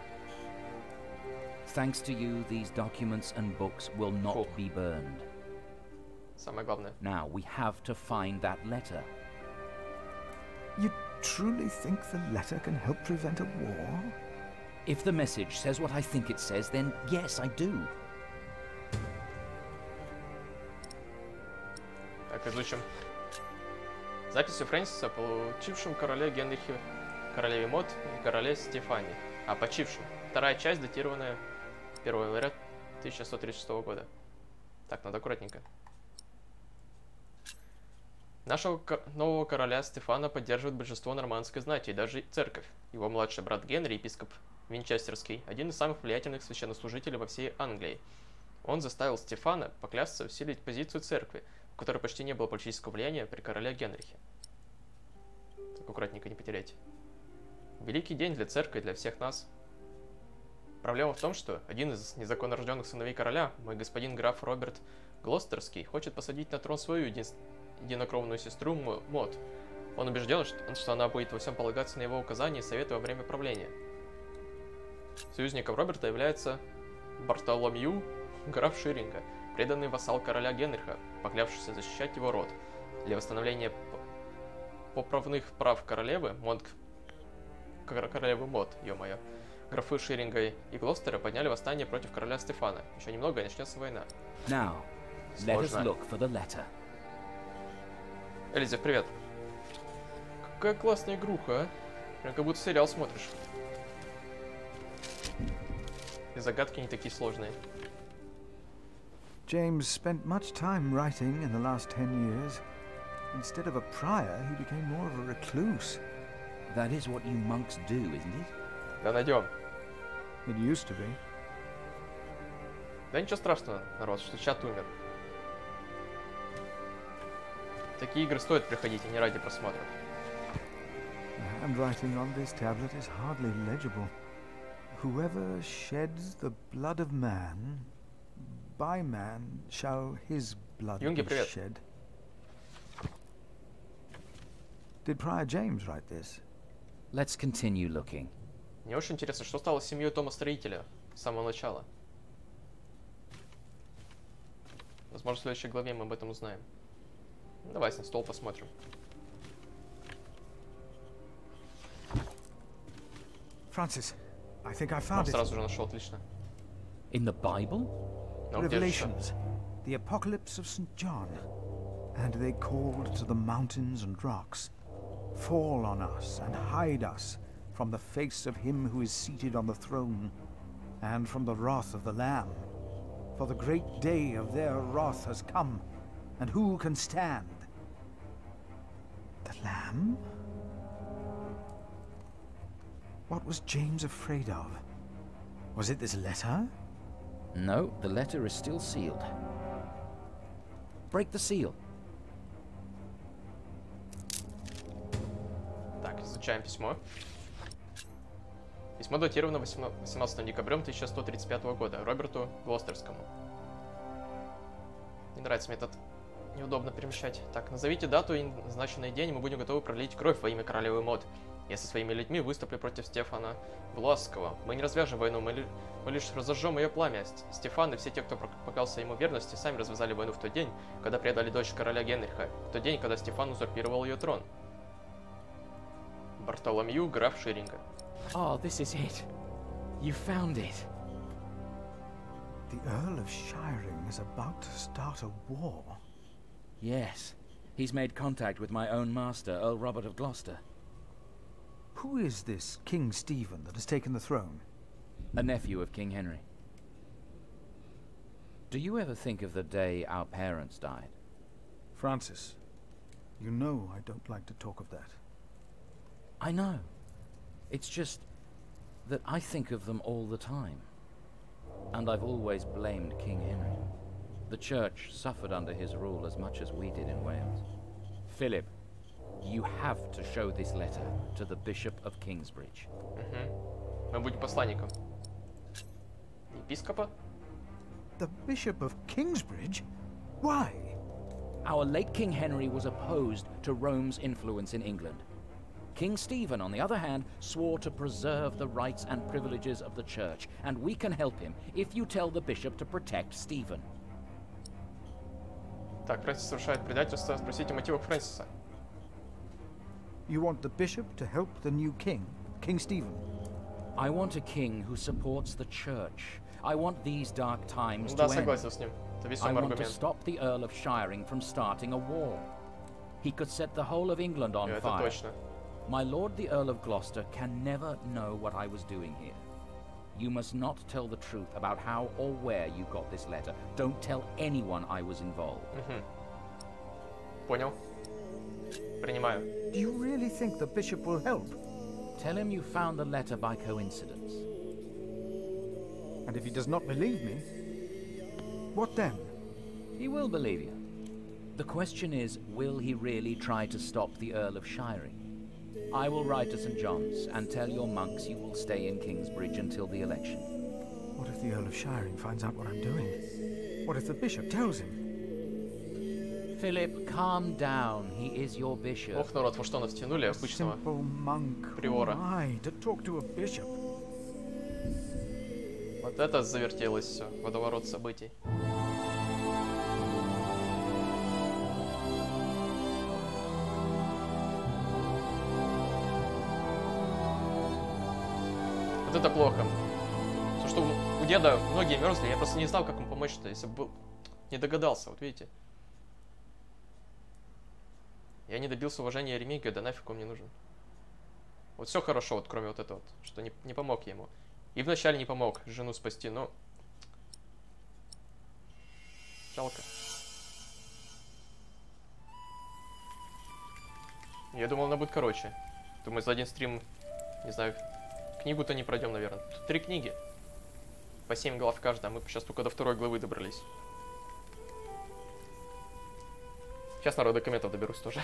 Thanks to you, these documents and books will not be burned. Самое главное. Now, we have to find that letter. You truly think the letter can help prevent a war? If the message says what I think it says, then yes, I do. Так, изучим. Записи Фрэнсиса, получившем короле Генрихе, королеве Мод и короле Стефани, а почившем. Вторая часть, датированная 1 января 1136 года. Так, надо аккуратненько. Нашего нового короля Стефана поддерживает большинство нормандской знати и даже церковь. Его младший брат Генри, епископ Винчестерский, один из самых влиятельных священнослужителей во всей Англии. Он заставил Стефана поклясться усилить позицию церкви, в которой почти не было политического влияния при короле Генрихе. Так, аккуратненько, не потеряйте. Великий день для церкви, для всех нас. Проблема в том, что один из незаконно рожденных сыновей короля, мой господин граф Роберт Глостерский, хочет посадить на трон свою единокровную сестру Мод. Он убежден, что она будет во всем полагаться на его указания и советы во время правления. Союзником Роберта является Бартоломью, граф Ширинга, преданный вассал короля Генриха, поклявшийся защищать его род. Для восстановления поправных прав королевы Мод, ё-моё, графы Ширинга и Глостера подняли восстание против короля Стефана. Еще немного и начнется война. Now, let us look for the letter. Элиза, привет. Какая классная игруха, а? Прям как будто сериал смотришь. И загадки не такие сложные. James spent much time writing in the last 10 years. Instead of a prior, he became more of a recluse. That is what you monks do, isn't it? Да, найдем. It used to be. Да ничего страшного, народ, что чат умер. Такие игры стоит приходить, а не ради просмотров. The handwriting on this tablet is hardly legible. Whoever sheds the blood of man, by man shall his blood Юнги, be привет. shed. Did Prior James write this? Let's continue looking. Мне очень интересно, что стало с семьей Тома Строителя с самого начала. Возможно, в следующей главе мы об этом узнаем. Давайте на стол посмотрим. Francis, I think I found it. Сразу же нашел, отлично. In the Bible? Revelations, the apocalypse of St. John. And they called to the mountains and rocks, fall on us and hide us from the face of him who is seated on the throne, and from the wrath of the Lamb. For the great day of their wrath has come, and who can stand? The Lamb? What was James afraid of? Was it this letter? No, the letter is still sealed. Break the seal. Так, изучаем письмо. Письмо датировано 18 декабря 1135 года Роберту Глостерскому. Не нравится мне этот неудобно перемещать. Так, назовите дату и назначенный день, и мы будем готовы пролить кровь во имя королевы Мод. Я со своими людьми выступлю против Стефана Бласского. Мы не развяжем войну, мы лишь разожжем ее пламя. Стефан и все те, кто поклялся ему верности, сами развязали войну в тот день, когда предали дочь короля Генриха. В тот день, когда Стефан узурпировал ее трон. Бартоломью, граф Ширинга. Oh, this is it. You found it. The Earl of Shirring is about to start a war. Yes. He's made contact with my own master, Earl Robert of Gloucester. Who is this King Stephen that has taken the throne? A nephew of King Henry. Do you ever think of the day our parents died? Francis, you know I don't like to talk of that. I know. It's just that I think of them all the time. And I've always blamed King Henry. The church suffered under his rule as much as we did in Wales. Philip, you have to show this letter to the Bishop of Kingsbridge. Мы будем посланником. Епископа? The Bishop of Kingsbridge? Why? Our late King Henry was opposed to Rome's influence in England. King Stephen, on the other hand, swore to preserve the rights and privileges of the church, and we can help him if you tell the bishop to protect Stephen. Так, Фрэнсис совершает предательство. Спросите о мотивах Фрэнсиса. You want the bishop to help the new king, King Stephen? I want a king who supports the church. I want these dark times Да, to end. согласен с ним. Это весомый I want to аргумент. stop the Earl of Shirring from starting a war. He could set the whole of England on Это fire. точно. My lord the Earl of Gloucester can never know what I was doing here. You must not tell the truth about how or where you got this letter. Don't tell anyone I was involved. Понял. Принимаю. Do you really think the bishop will help? Tell him you found the letter by coincidence. And if he does not believe me, what then? He will believe you. The question is, will he really try to stop the Earl of Shirring? I will write to St. John's and tell your monks you will stay in Kingsbridge until the election. What if the Earl of Shirring finds out what I'm doing? What if the bishop tells him? Philip, calm down. He is your bishop. Ох, народ, во что нас тянули обычного приора. To talk to a bishop. Вот это завертелось все, водоворот событий. Вот это плохо. Потому что у деда многие мерзли, я просто не знал, как ему помочь-то, если бы был... Не догадался, вот видите. Я не добился уважения Ремига, да нафиг он мне нужен. Вот все хорошо, вот кроме вот этого, вот, что не помог я ему. И вначале не помог жену спасти, но... Жалко. Я думал, она будет короче. Думаю, за один стрим, не знаю, книгу-то не пройдем, наверное. Тут 3 книги. По 7 глав каждая, а мы сейчас только до 2 главы добрались. Сейчас, народ, до комментов доберусь тоже.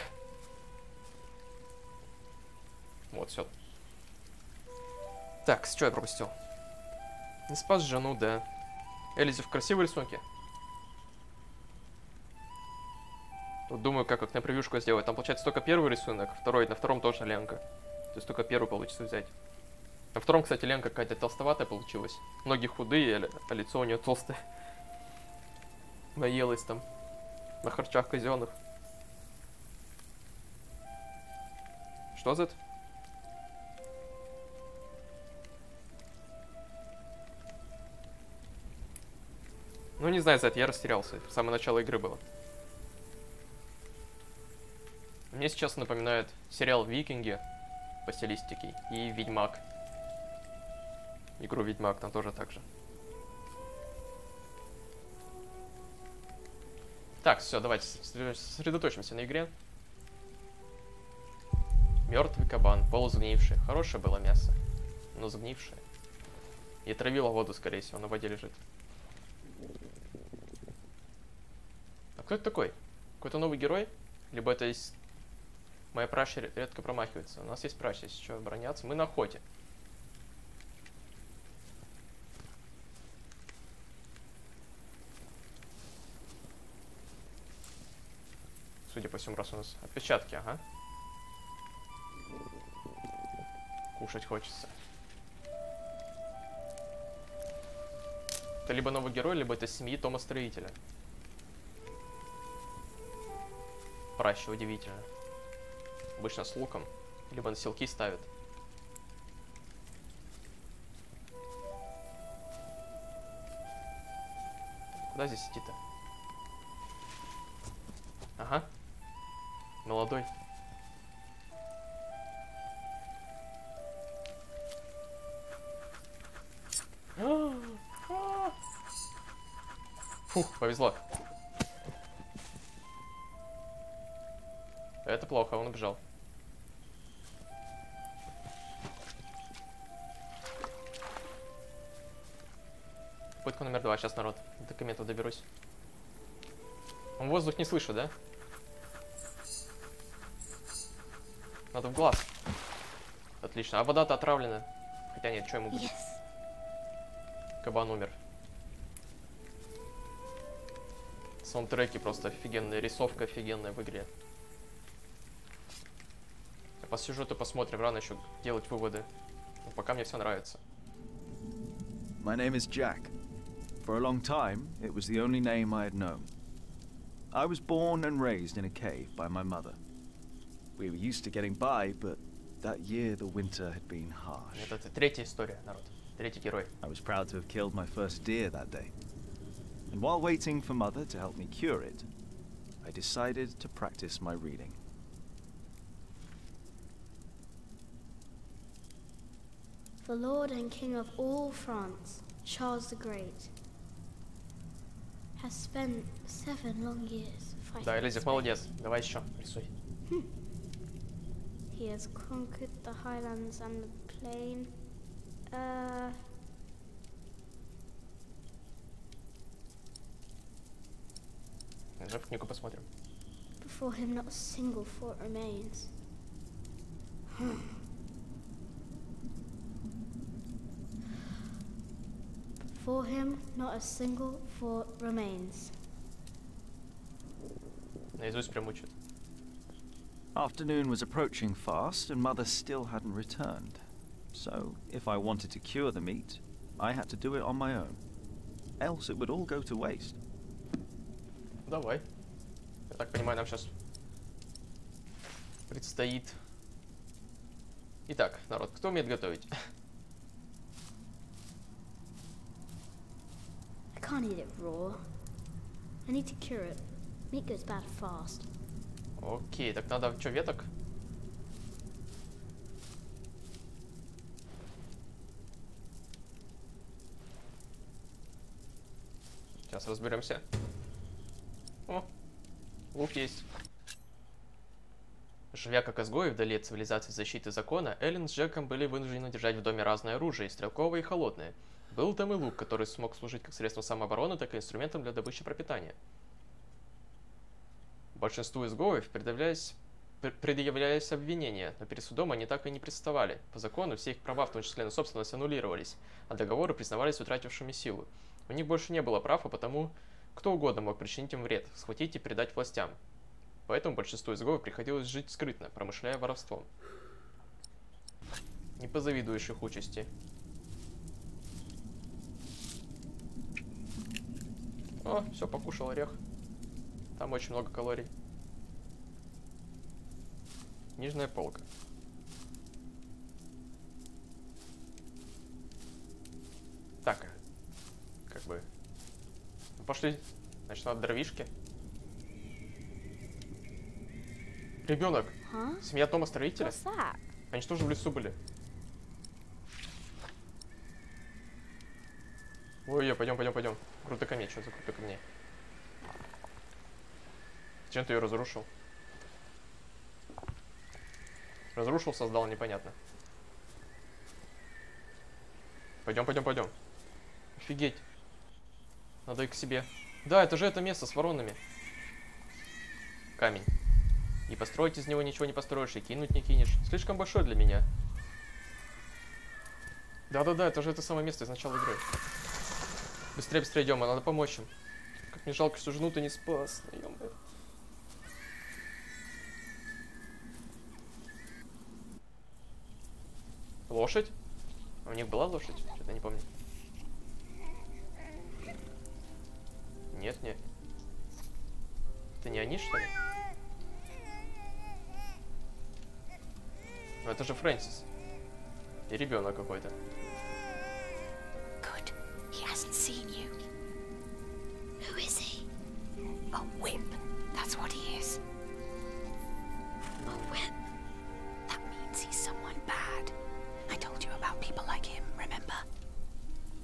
Вот, все. Так, что я пропустил? Не спас жену, да. Элизев, красивые рисунки. Вот думаю, как на превьюшку сделать. Там получается только первый рисунок, второй, на втором тоже ленка. То есть только первый получится взять. На втором, кстати, ленка какая-то толстоватая получилась. Ноги худые, а лицо у нее толстое. Наелась там на харчах казенных. Что за это? Ну, не знаю, за это я растерялся. Это самое начало игры было. Мне сейчас напоминает сериал «Викинги» по стилистике и «Ведьмак». Игру «Ведьмак» там тоже так же. Так, все, давайте сосредоточимся на игре. Мертвый кабан, полусгнивший. Хорошее было мясо, но сгнившее. И травила воду, скорее всего, на воде лежит. А кто это такой? Какой-то новый герой? Либо это есть... Моя праща редко промахивается. У нас есть праща, если что, обороняться. Мы на охоте. судя по всему, раз у нас отпечатки, ага. Кушать хочется. Это либо новый герой, либо это семьи Тома Строителя. Праще, удивительно. Обычно с луком. Либо на селки ставят. Куда здесь идти-то? Ага. Молодой. Фух, повезло. Это плохо, он убежал. Попытка номер 2. Сейчас, народ. До документов доберусь. Он воздух не слышу, да? Надо в глаз. Отлично. А вода-то отравлена. Хотя нет, что ему будет? Кабан умер. Саундтреки просто офигенные. Рисовка офигенная в игре. По сюжету посмотрим. Рано еще делать выводы. Но пока мне все нравится. My name is Jack. For a long time, it was the only name I had known. I was born and raised in a cave by my mother. We were used to getting by, but that year the winter had been harsh. Это третья история, народ. Третий герой. I was proud to have killed my first deer that day. And while waiting for Mother to help me cure it, I decided to practice my reading. The Lord and King of all France, Charles the Great, has spent 7 long years fighting. Да, Элизик, молодец. Давай еще, рисуй. He has conquered the highlands and the plain. Уже в книгу посмотрим. Before him not a single fort remains. Before him not a single fort remains. Наизусть прям учит. Afternoon was approaching fast and Mother still hadn't returned. So, if I wanted to cure the meat, I had to do it on my own. Else it would all go to waste. Давай. Я так понимаю, нам сейчас предстоит... Итак, народ, кто умеет готовить? I can't eat it raw. I need to cure it. Meat goes bad fast. Окей, так надо что, веток? Сейчас разберемся. О, лук есть. Живя как изгои вдали от цивилизации защиты закона, Эллен с Джеком были вынуждены держать в доме разное оружие, и стрелковое, и холодное. Был там и лук, который смог служить как средством самообороны, так и инструментом для добычи пропитания. Большинству изгоев предъявлялись обвинения, но перед судом они так и не представали. По закону все их права, в том числе на собственность, аннулировались, а договоры признавались утратившими силу. У них больше не было прав, а потому кто угодно мог причинить им вред, схватить и предать властям. Поэтому большинству изгоев приходилось жить скрытно, промышляя воровством. Не позавидуешь их участи. О, все, покушал орех. Там очень много калорий. Нижняя полка. Так, как бы... Ну, пошли. Значит, надо дровишки. Ребенок. Семья Тома Строителя. Они что же в лесу были? Ой, пойдем, пойдем, пойдем. Круто камень, что за круто камней? Зачем ты ее разрушил? Разрушил, создал, непонятно. Пойдем, пойдем, пойдем. Офигеть. Надо и к себе. Да, это же это место с воронами. Камень. И построить из него ничего не построишь, и кинуть не кинешь. Слишком большой для меня. Да-да-да, это же это самое место из начала игры. Быстрее, быстрее идем, надо помочь им. Как мне жалко, что жену ты не спас. Лошадь? А у них была лошадь? Что-то не помню. Нет, нет. Это не они, что ли? Ну это же Фрэнсис. И ребенок какой-то. Good. He hasn't seen you. Who is he? A whip. That's what he is. A whip. That means he's someone bad. I told you about people like him, remember?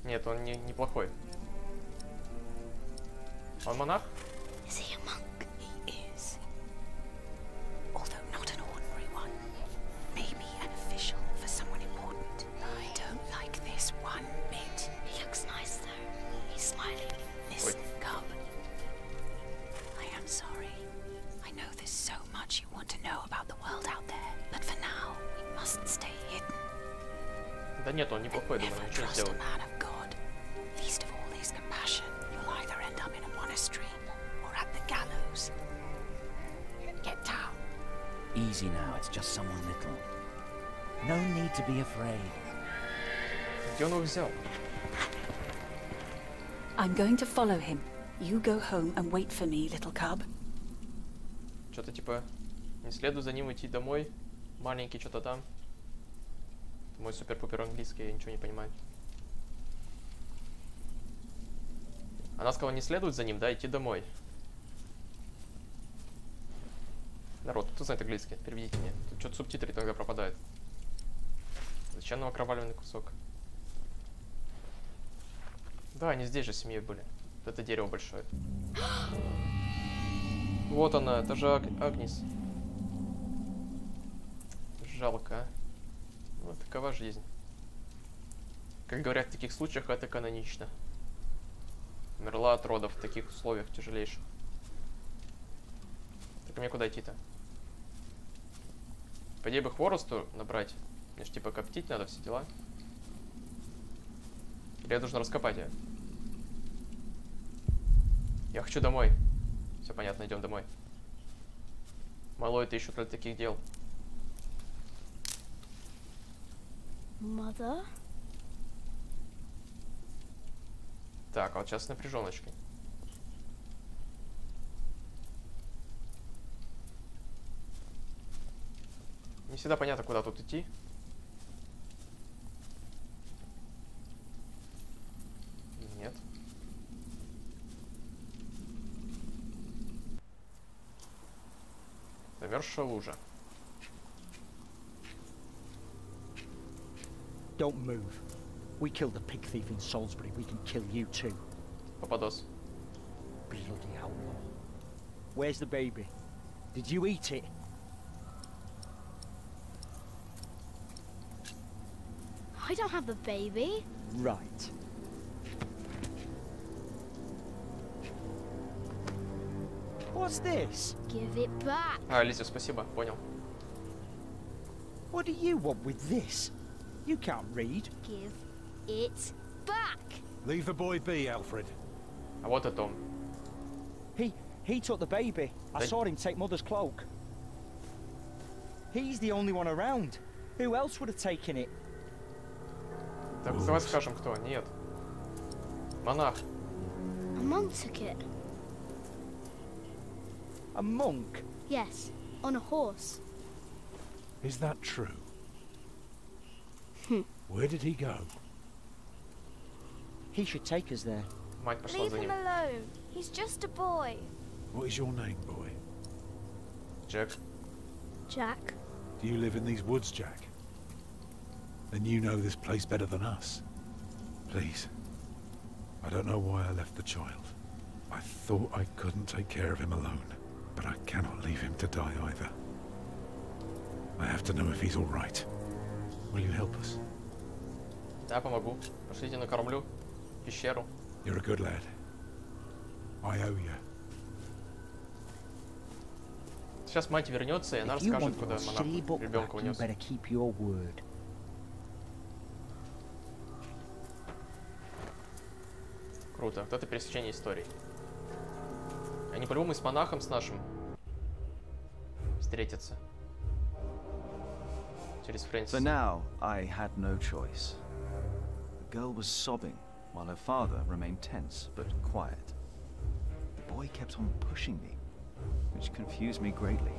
Нет, он неплохой. Он монах? Is he a monk? He is. Although not an ordinary one. Maybe an official for someone important. I don't like this one bit. He looks nice though. He's smiling. Listen, Cub. I am sorry. I know there's so much you want to know about the world out there, but for now, we must stay hidden. Да нет, он неплохой, думаю, ничего не сделает. Least of all his compassion. You'll either end up in a monastery or at the gallows. Get down. Easy now, it's just someone little. No need to be afraid. Где он его взял? I'm going to follow him. You go home and wait for me, little cub. Что-то типа, не следует за ним идти домой. Маленький что-то там. Мой супер-пупер английский, я ничего не понимаю. Она сказала, не следует за ним, да, идти домой. Народ, кто знает английский? Переведите мне. Тут что-то субтитры тогда пропадают. Зачем нам окровавленный кусок? Да, они здесь же семьей были. Вот это дерево большое. Вот она, это же Агнес. Жалко, а. Вот такова жизнь. Как говорят в таких случаях, это канонично. Умерла от родов в таких условиях тяжелейших. Так мне куда идти-то? По идее бы хворосту набрать. Мне ж типа коптить надо, все дела. Или я должен раскопать ее? Я хочу домой. Все понятно, идем домой. Мало это еще для таких дел. Mother? Так, а вот сейчас напряженочкой. Не всегда понятно, куда тут идти. Нет. Замерзшая лужа. Don't move. We killed the pig thief in Salisbury. We can kill you too. Попадос. Bloody outlaw. Where's the baby? Did you eat it? I don't have the baby. Right. What's this? Give it back. А, Лиза, спасибо, понял. What do you want with this? You can't read. Give it back. Leave the boy be, Alfred. А вот и Том. He took the baby. I saw him take Mother's cloak. He's the only one around. Who else would have taken it? Так, давай скажем, кто. Нет. Монах. A monk took it. A monk? Yes, on a horse. Is that true? Where did he go? He should take us there. Мать пошла Leave за him ним. alone. He's just a boy. What is your name, boy? Jack. Jack. Do you live in these woods, Jack? Then you know this place better than us. Please. I don't know why I left the child. I thought I couldn't take care of him alone, but I cannot leave him to die either. I have to know if he's all right. Will you help us? Да, помогу. Пошлите накормлю. Пещеру. You're a good lad. I owe you. Сейчас мать вернется, и она расскажет, куда монах ребенка унес. Круто. Вот это пересечение историй. Они по-любому с монахом с нашим встретятся. Через Фрэнсис. So now I had no choice. The girl was sobbing while her father remained tense but quiet. The boy kept on pushing me, which confused me greatly.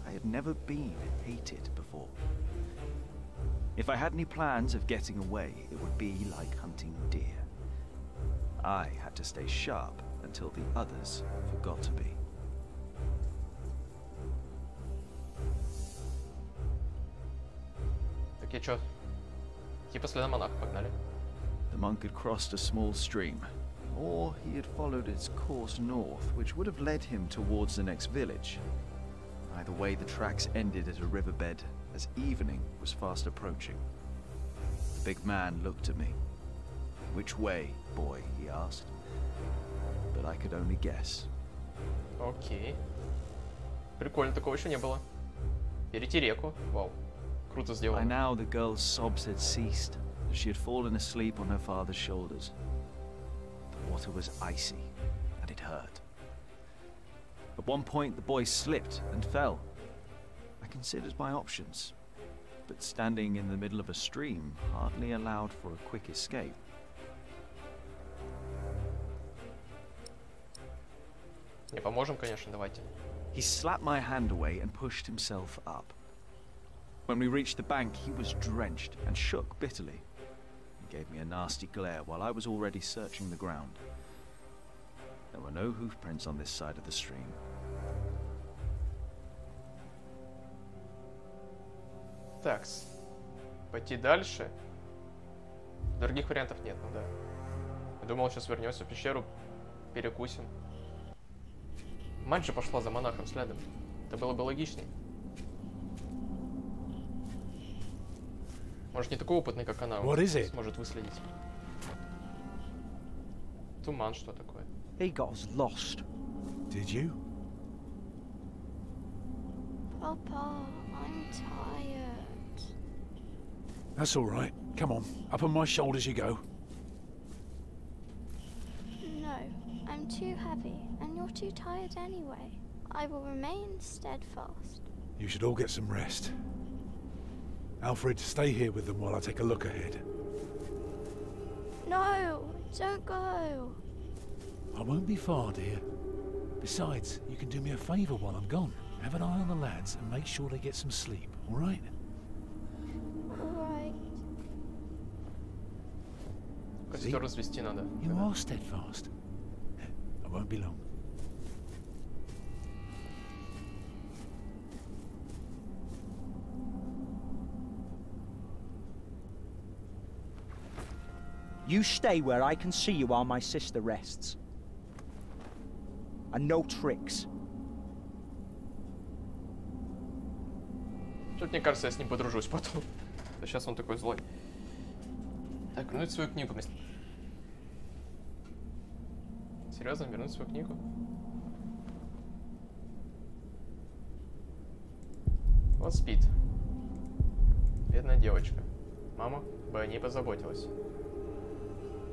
I had never been hated before. If I had any plans of getting away, it would be like hunting deer. I had to stay sharp until the others forgot to be. Так, чё? Типа следом монаха погнали. The monk had crossed a small stream, or he had followed its course north, which would have led him towards the next village. Either way, the tracks ended at a riverbed as evening was fast approaching. The big man looked at me. "Which way, boy?" he asked. But I could only guess. Окей. Прикольно, такого еще не было. Перейти реку. Вау. Круто сделано. By now, the girl's sobs had ceased. She had fallen asleep on her father's shoulders. The water was icy, and it hurt. At one point, the boy slipped and fell. I considered my options, but standing in the middle of a stream hardly allowed for a quick escape. Не поможем, конечно, давайте. He slapped my hand away and pushed himself up. When we reached the bank, he was drenched and shook bitterly. He gave me a nasty glare while I was already searching the ground. There were no hoof prints on this side of the stream. Такс. Пойти дальше? Других вариантов нет, ну да. Я думал, сейчас вернемся в пещеру, перекусим. Мать же пошла за монахом следом. Это было бы логичней. Может, не такой опытный, как она, сможет выследить. Туман, что такое? He got us lost. Did you? Papa, I'm tired. That's all right. Come on, up on my shoulders you go. No, I'm too heavy, and you're too tired anyway. I will remain steadfast. You should all get some rest. Alfred, stay here with them while I take a look ahead. No, don't go. I won't be far, dear. Besides, you can do me a favour while I'm gone. Have an eye on the lads and make sure they get some sleep, all right? All right. Костер развести надо. You are steadfast. I won't be long. You stay where I can see you while my sister rests. And no tricks. Что-то мне кажется, я с ним подружусь потом. А сейчас он такой злой. Так, вернуть свою книгу. Серьезно, вернуть свою книгу? Вот спит. Бедная девочка. Мама бы о ней позаботилась.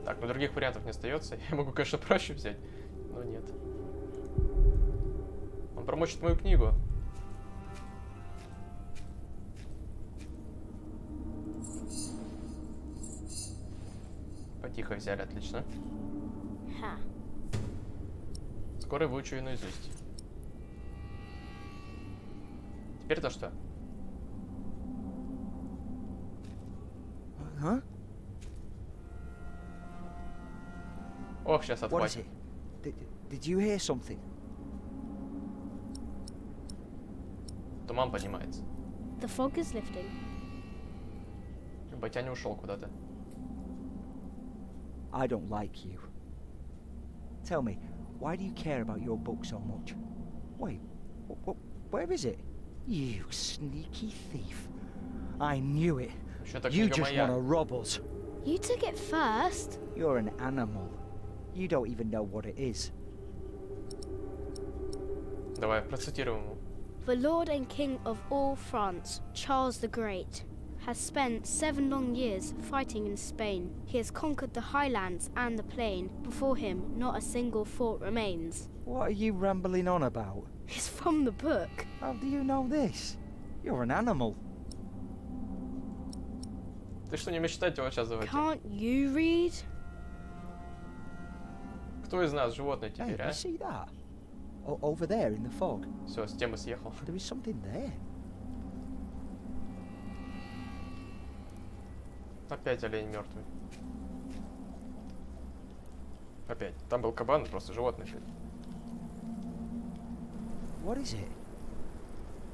Так, но других вариантов не остается. Я могу, конечно, проще взять, но нет. Он промочит мою книгу. Потихо взяли, отлично. Скоро выучу ее наизусть. Теперь-то что? Ох, сейчас отхватит. Did you hear something? Туман поднимается. The fog is lifting. Батя не ушел куда-то. I don't like you. Tell me, why do you care about your book so much? Wait, where is it? You sneaky thief. I knew it. You just want to rob us. You took it first. You're an animal. You don't even know what it is. Давай, процитируем ему. The Lord and King of all France, Charles the Great, has spent 7 long years fighting in Spain. He has conquered the highlands and the plain. Before him, not a single fort remains. What are you rambling on about? It's from the book. How do you know this? You're an animal. Ты что, не умеешь читать, его сейчас заводи. Can't you read? Кто из нас животное теперь, Hey, а? you see that? Over there in the fog. Все, с темы съехал. There is something there. Опять олень мертвый. Опять. Там был кабан, просто животное. What is it?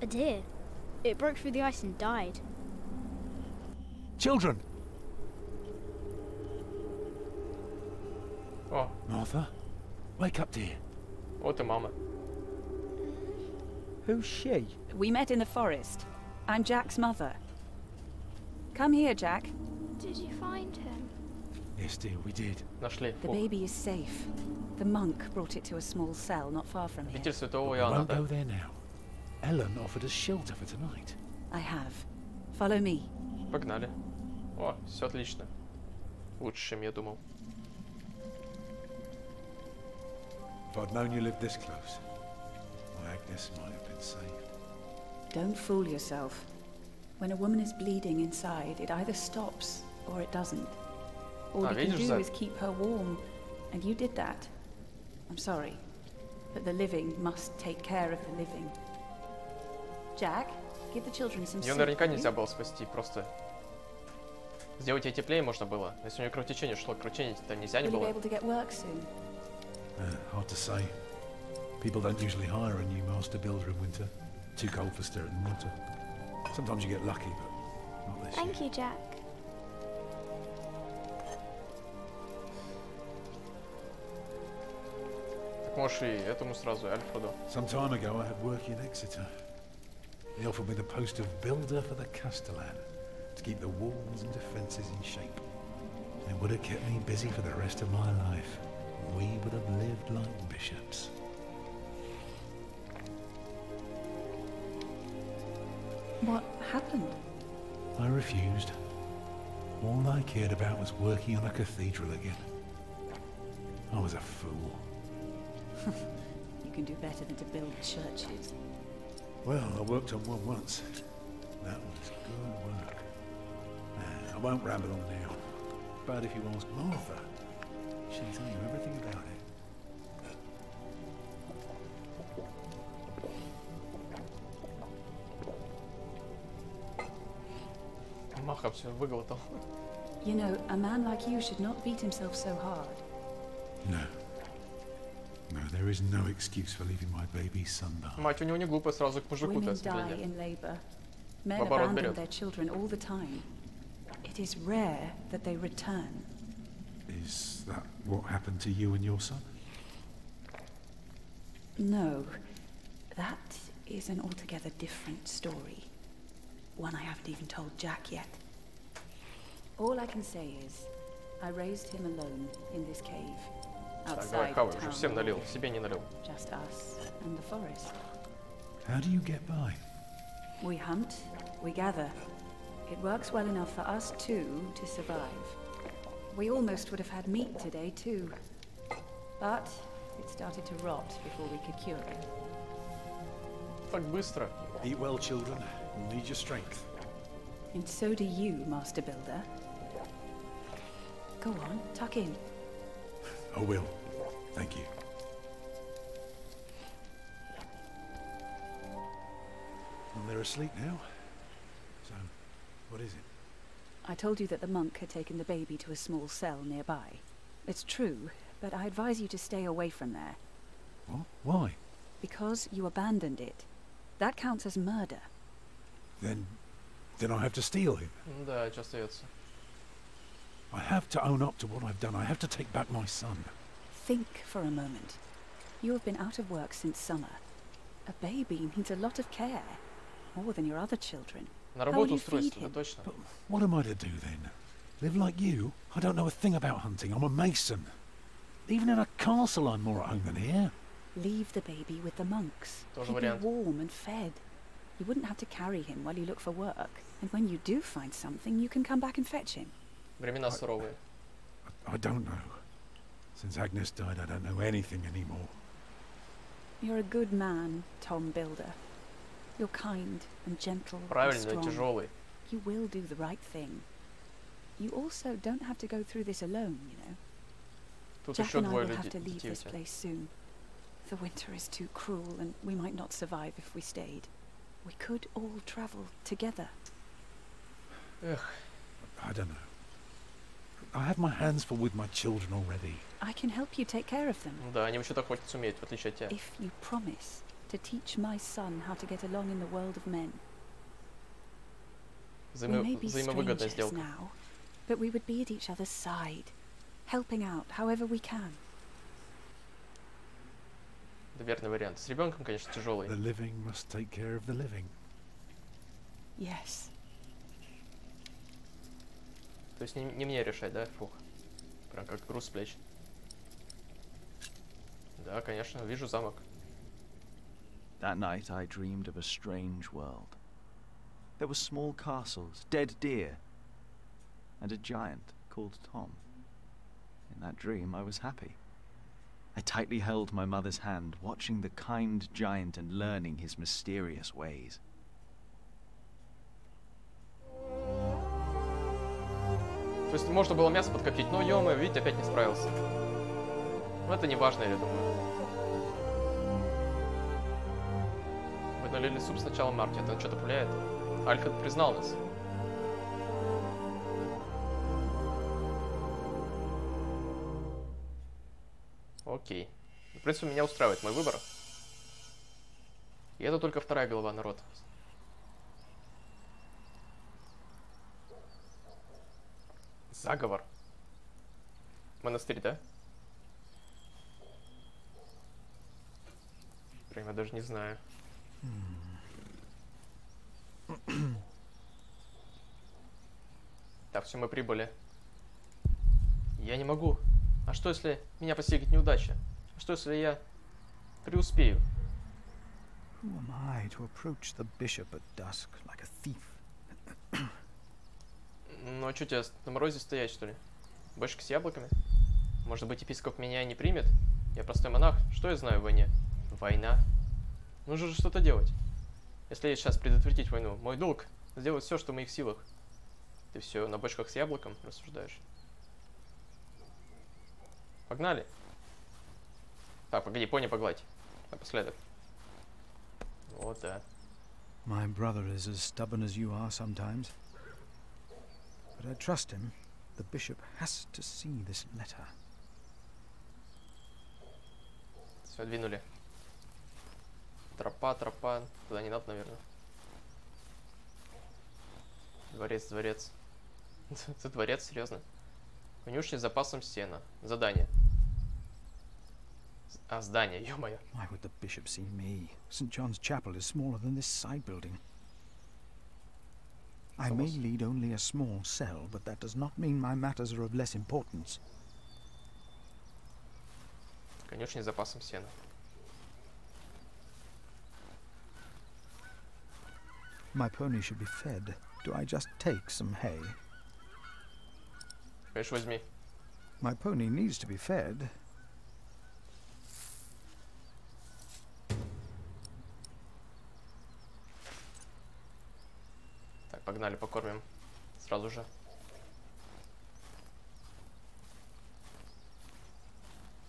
A deer. It broke through the ice and died. Children! О. Martha, wake up, dear. Вот и мама. Who's she? We met in the forest. I'm Jack's mother. Come here, Jack. Did you find him? Yes, dear, we did. Нашли. The baby is safe. The monk brought it to a small cell not far from here. Обитель Святого We Иоанна, won't да. go there now. Ellen offered us shelter for tonight. I have. Follow me. Погнали. О, все отлично. Лучше, чем я думал. If I'd known you lived this close, my Agnes might have been saved. Don't fool yourself. When a woman is bleeding inside, it either stops or it doesn't. All you can do is keep her warm, and you did that. I'm sorry, but the living must take care of the living. Jack, give the children some Ее soup. наверняка нельзя было спасти, просто сделать ей теплее можно было. Если у нее кровотечение шло, кровотечение-то нельзя не Will you be было. able to get work soon? Hard to say. People don't usually hire a new master builder in winter. Too cold for stirring water. Sometimes you get lucky, but not this year. Thank you, Jack. Так можешь и этому сразу, Альфреду. Some time ago I had work in Exeter. They offered me the post of builder for the Castellan, to keep the walls and defences in shape. It would have kept me busy for the rest of my life. We would have lived like bishops. What happened? I refused. All I cared about was working on a cathedral again. I was a fool. You can do better than to build churches. Well, I worked on one once. That was good work. I won't ramble on now. But if you ask Martha, she'll tell you everything about it. Махом все выглотал. You know, a man like you should not beat himself so hard. No. No, there is no excuse for leaving my baby sunburned. Мать у него не глупая, сразу к мужику Women die in labor. Men Оборот abandon берет. their children all the time. It is rare that they return. Is that what happened to you and your son? No, that is an altogether different story. One I haven't even told Jack yet. All I can say is, I raised him alone in this cave. Так, давай, хавай, уже всем налил, себе не налил. Just us and the forest. How do you get by? We hunt, we gather. It works well enough for us two to survive. We almost would have had meat today too. But it started to rot before we could cure it. Так быстро. Eat well, children. You'll need your strength. And so do you, Master Builder. Go on, tuck in. I will. Thank you. Well, they're asleep now. So, what is it? I told you that the monk had taken the baby to a small cell nearby. It's true, but I advise you to stay away from there. What? Why? Because you abandoned it. That counts as murder. Then I have to steal him. Да, что остается? I have to own up to what I've done. I have to take back my son. Think for a moment. You have been out of work since summer. A baby needs a lot of care, more than your other children. На How will работу you feed устроиться, да him? точно. But what am I to do then? Live like you? I don't know a thing about hunting. I'm a mason. Even in a castle I'm more at home than here. Leave the baby with the monks. Тоже Keep вариант. him warm and fed. You wouldn't have to carry him while you look for work. And when you do find something, you can come back and fetch him. Времена суровые. I don't know. Since Agnes died, I don't know anything anymore. You're a good man, Tom Builder. You're kind and gentle and Правильный, strong. тяжелый. You will do the right thing. you also don't have to go through this alone, you know. Тут Jack еще and I двое will have to людей. leave this place soon. The winter is too cruel, and we might not survive if we stayed. We could all travel together. Ugh. I don't know. I have my hands full with my children already. I can help you take care of them. Да, они вообще-то охотиться умеют, в отличие от тебя. If you promise to teach my son how to get along in the world of men. We may be strangers now, but we would be at each other's side, helping out however we can. Это верный вариант. С ребенком, конечно, тяжелый. The living must take care of the living. Yes. То есть не мне решать, да? Фух. Прям как груз с плеч. Да, конечно, вижу замок. That night I dreamed of a strange world. There were small castles, dead deer, and a giant called Tom. In that dream I was happy. I tightly held my mother's hand, watching the kind giant and learning his mysterious ways. То есть можно было мясо подкопить, но ё-моё, видите, опять не справился. Но это не важно, я думаю. Вы налили суп сначала Марти, это что-то влияет? Альфред признал нас. Окей. В принципе, меня устраивает мой выбор. И это только вторая голова, народ. Заговор. Монастырь, да? Прям я даже не знаю. Так, все, мы прибыли. Я не могу. А что, если меня постигнет неудача? А что, если я преуспею? Who am I to approach the bishop at dusk like a thief? Ну а что тебе на морозе стоять, что ли? Бочка с яблоками? Может быть, епископ меня не примет? Я простой монах. Что я знаю о войне? Война? Нужно же что-то делать. Если я сейчас предотвратить войну, мой долг сделать все, что в моих силах. Ты все на бочках с яблоком рассуждаешь. Погнали. Так, погоди, пони погладь. Напоследок. Вот, да. My brother is as stubborn as you are sometimes. But I trust him. The bishop has to see this letter. Все, двинули. Тропа. Туда не надо, наверное. Дворец. Это дворец, серьезно. Конюшня с запасом сена. Задание. А, здание, ё-моё. Why would the bishop see me? St. John's Chapel is smaller than this side building. I may lead only a small cell, but that does not mean my matters are of less importance. Конюшня с запасом сена. My pony should be fed. Do I just take some hay? Конечно, возьми. My pony needs to be fed. Так, погнали, покормим. Сразу же.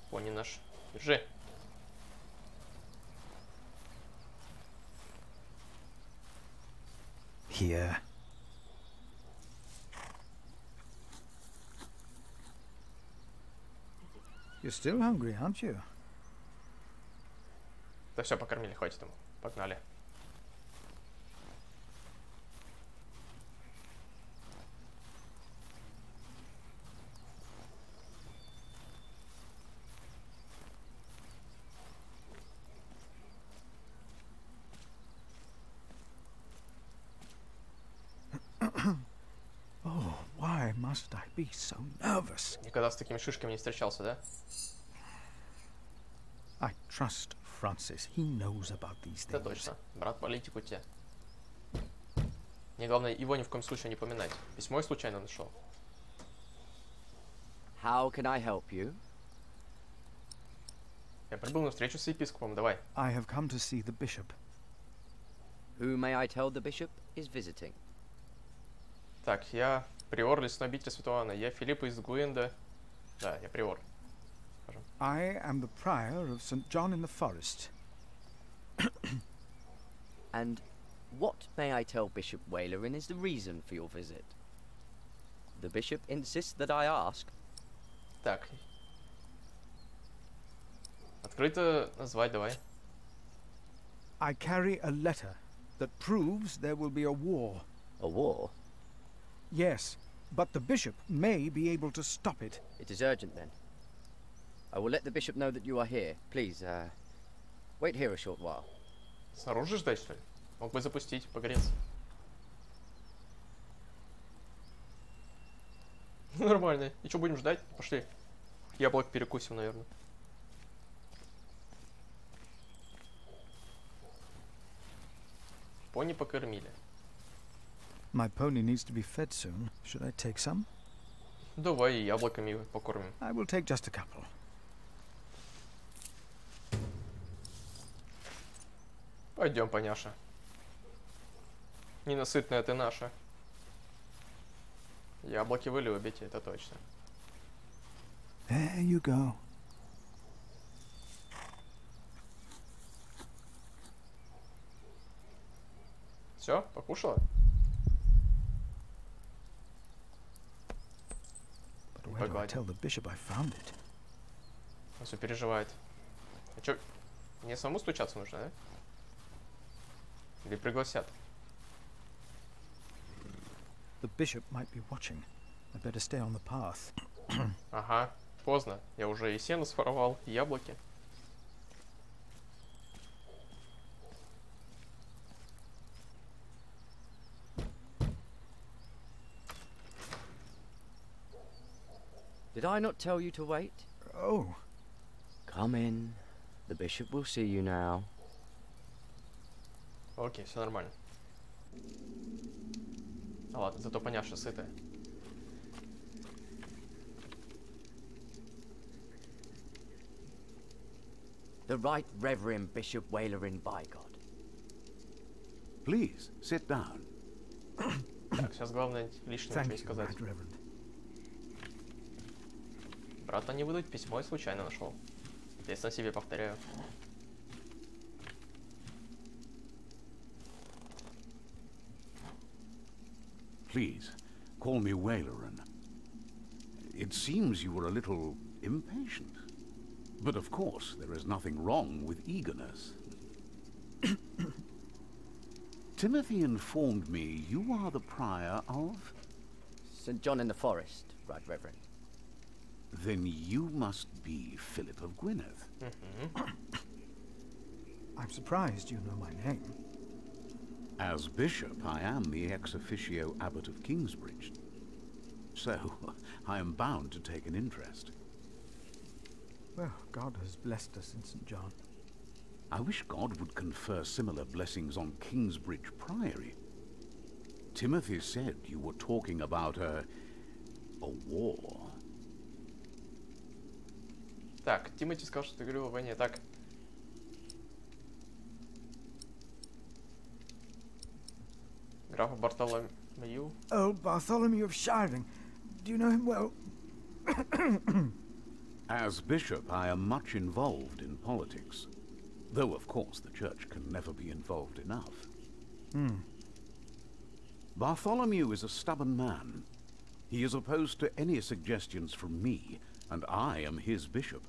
Пони наш. Держи. Here. You're still hungry, aren't you? Да все, покормили, хватит ему. Погнали. Oh, why must I be so nervous? Никогда с такими шишками не встречался, да? I trust Francis. He knows about these things. Это точно. Брат политик у тебя. Мне главное его ни в коем случае не поминать. Письмо я случайно нашел. How can I help you? Я прибыл на встречу с епископом. Давай. I have come to see the bishop. Who may I tell the bishop is visiting? Так, я Приор лесной обители Святого Анна. Я Филипп из Гуинда. Да, я приор. I am the prior of St. John in the Forest. And what, may I tell Bishop Walerin, is the reason for your visit? The bishop insists that I ask. Так. Открыто назвать давай. I carry a letter that proves there will be a war. A war? Yes, but the bishop may be able to stop it. It is urgent then. I will let the bishop know that you are here. Please, wait here a short while. Снаружи ждать, что ли? Мог бы запустить, погреться. Нормально. И что, будем ждать? Пошли. Яблок перекусим, наверное. Пони покормили. My pony needs to be fed soon. Should I take some? Давай и яблоками покормим. I will take just a couple. Пойдем, поняша. Ненасытная ты наша. Яблоки вы любите, это точно. There you go. Все, покушала? But where do I tell the bishop I found it? Он все переживает. А что, мне самому стучаться нужно, да? Или пригласят? The bishop might be watching. I better stay on the path. Ага, поздно. Я уже и сено своровал, и яблоки. Did I not tell you to wait? Oh. Come in. The bishop will see you now. Окей, все нормально. А ладно, зато поняша сытая. The Right Reverend Bishop Walerin by God. Please, sit down. Так, сейчас главное лишнее ничего сказать. Брата не выдать, письмо я случайно нашел. Я сам себе повторяю. Please, call me Walerin. It seems you were a little impatient. But of course, there is nothing wrong with eagerness. Timothy informed me you are the prior of... St. John in the Forest, Right Reverend. Then you must be Philip of Gwynedd. I'm surprised you know my name. As bishop, I am the ex officio abbot of Kingsbridge. So, I am bound to take an interest. Well, God has blessed us in St. John. I wish God would confer similar blessings on Kingsbridge Priory. Timothy said you were talking about a war. Так, Тимати сказал, что ты говорил о войне. Так. Графа Бартоломею. Oh, Bartholomew of Shirинг. Do you know him well? As bishop, I am much involved in politics. Though, of course, the church can never be involved enough. Bartholomew is a stubborn man. He is opposed to any suggestions from me, and I am his bishop.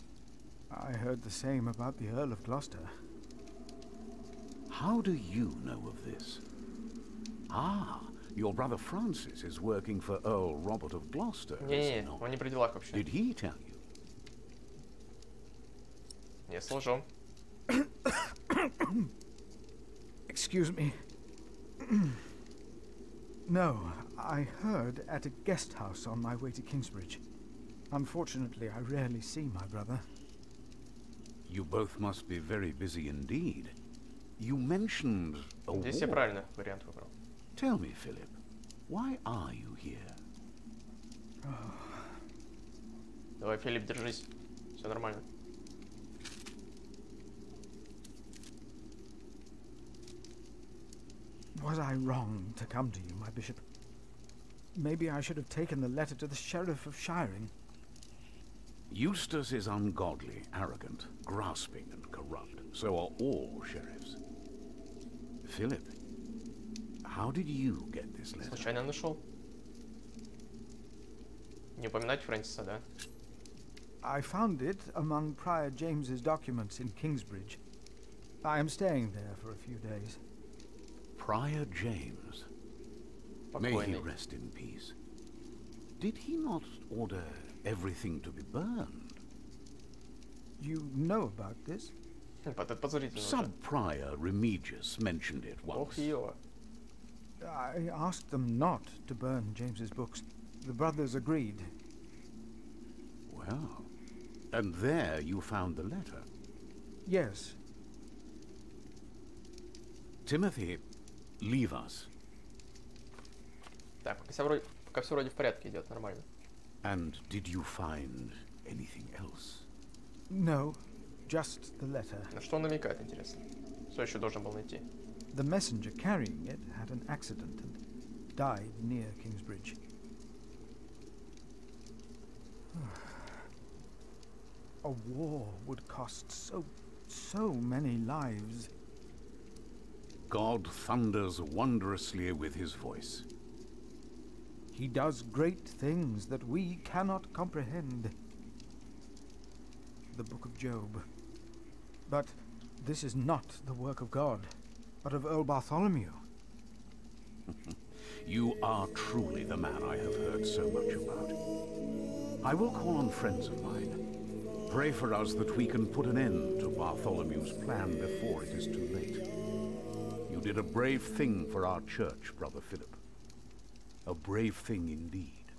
I heard the same about the Earl of Gloucester. How do you know of this? Ah, your brother Francis is working for Earl Robert of Gloucester, is he not? Он не при делах вообще. Did he tell you? Не служу. Excuse me. No, I heard at a guest house on my way to Kingsbridge. Unfortunately, I rarely see my brother. You both must be very busy indeed. You mentioned a war. Здесь я правильно вариант выбрал. Tell me, Philip, why are you here? Давай, Филипп, держись. Все нормально. Was I wrong to come to you, my bishop? Maybe I should have taken the letter to the sheriff of Shirinh. Eustace is ungodly, arrogant, grasping and corrupt. So are all sheriffs. Philip, how did you get this letter? Случайно нашел? Не упоминать Фрэнсиса, да? I found it among Prior James's documents in Kingsbridge. I am staying there for a few days. Prior James. May he rest in peace. Did he not order everything to be burned? You know about this? Sub-Prior Remigius mentioned it once. I asked them not to burn James's books. The brothers agreed. Well, and there you found the letter? Yes. Timothy, leave us. Так, пока все вроде в порядке идет, нормально. And did you find anything else? No, just the letter. На что он намекает, интересно? Что еще должен был найти? The messenger carrying it had an accident and died near Kingsbridge. A war would cost so many lives. God thunders wondrously with his voice. He does great things that we cannot comprehend. The Book of Job. But this is not the work of God, but of Earl Bartholomew. You are truly the man I have heard so much about. I will call on friends of mine. Pray for us that we can put an end to Bartholomew's plan before it is too late. You did a brave thing for our church, Brother Philip. A brave thing indeed.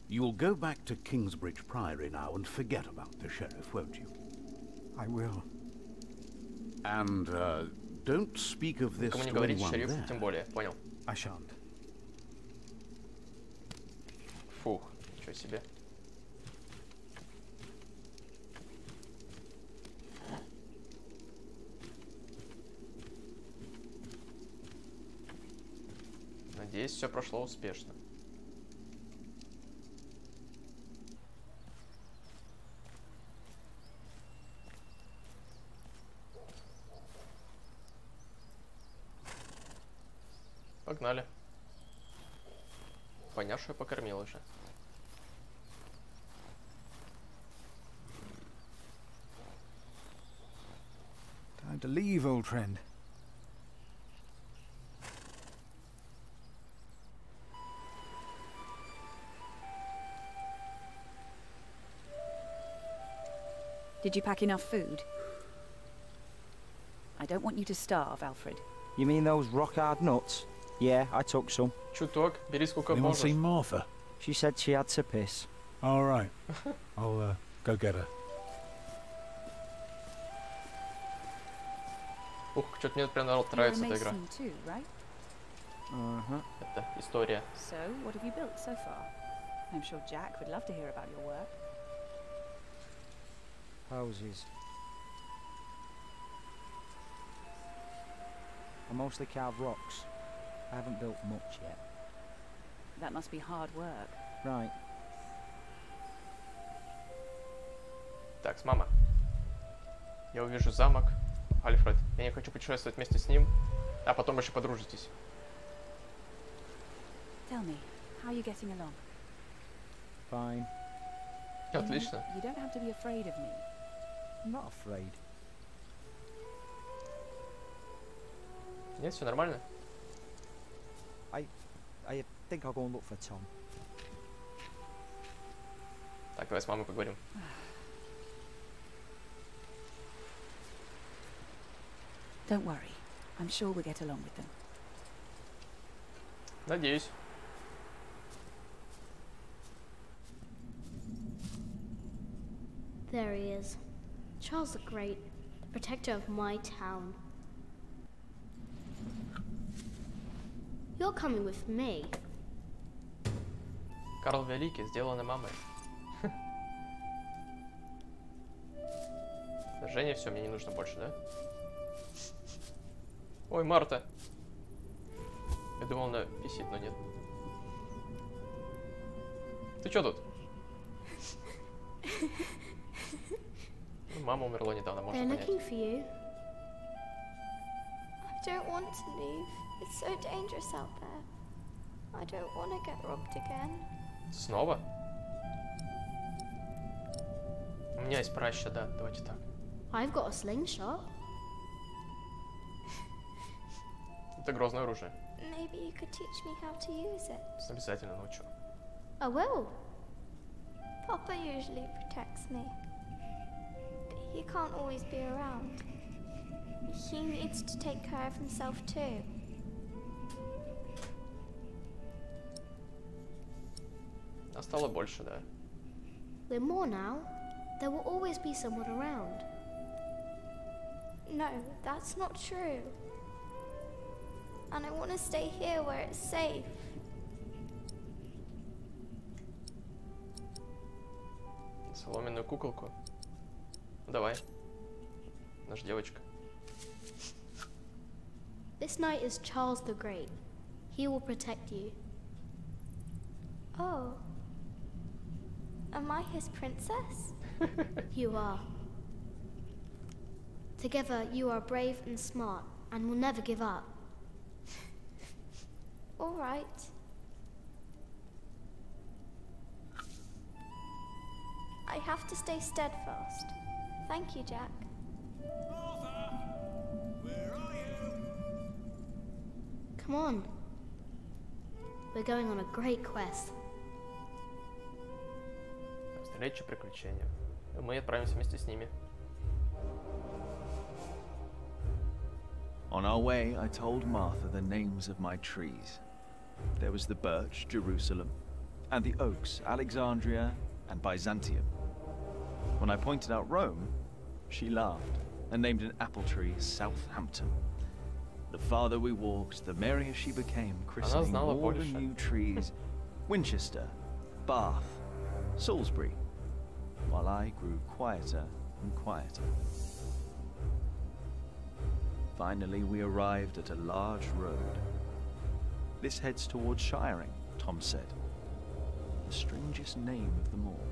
You'll go back to Kingsbridge Priory now and forget about the sheriff, won't you? I will. And don't speak of this to anyone there. Тем более, понял. I shan't. Фух, ничего себе. Надеюсь, все прошло успешно. Погнали. Поняшу я покормил уже. Time to leave, old friend. Did you pack enough food? I don't want you to starve, Alfred. You mean those rock-hard nuts? Yeah, I took some. Чуток, бери сколько Anyone можешь. seen Martha? She said she had to piss. All right. I'll go get her. Ух, что-то мне прям народ нравится эта игра. Too, right? Это история. So, what have you built so far? I'm sure Jack would love to hear about your work. Houses. I mostly carve rocks. I haven't built much yet. That must be hard work. Right. Так, мама. Я увижу замок. Альфред, я не хочу путешествовать вместе с ним, а потом еще подружитесь. Tell me, how are you getting along? Fine. Отлично. You don't have to be afraid of me. I'm not afraid. Нет, все нормально. I think I'll go and look for Tom. Так, давай с мамой поговорим. Don't worry. I'm sure we'll get along with them. Надеюсь. There he is. Charles the Great, the protector of my town. You're coming with me. Карл Великий, сделано мамой. Жене все, мне не нужно больше, да? Ой, Марта. думал, она висит, но нет. Ты чё тут? Мама умерла недавно, можно понять. I don't want to leave. It's so dangerous out there. I don't want to get robbed again. Снова? У меня есть праща, да, давайте так. I've got a slingshot. Это грозное оружие. Maybe you could teach me how to use it. Обязательно научу. I will. Papa usually protects me. But he can't always be around. He needs to take care of himself too. А стало больше, да. We're more now. There will always be someone around. No, that's not true. And I want to stay here where it's safe. Соломенную куколку. Давай. Наша девочка. This knight is Charles the Great. He will protect you. Oh. Am I his princess? You are. Together you are brave and smart and will never give up. All right. I have to stay steadfast. Thank you, Jack. Come on. We're going on a great quest. Встреча, приключения. Мы отправимся вместе с ними. On our way, I told Martha the names of my trees. There was the birch, Jerusalem, and the oaks, Alexandria and Byzantium. When I pointed out Rome, she laughed and named an apple tree Southampton. The farther we walked, the merrier she became, christening all the new trees Winchester, Bath, Salisbury, while I grew quieter and quieter. Finally, we arrived at a large road. This heads towards Shiring, Tom said. The strangest name of them all.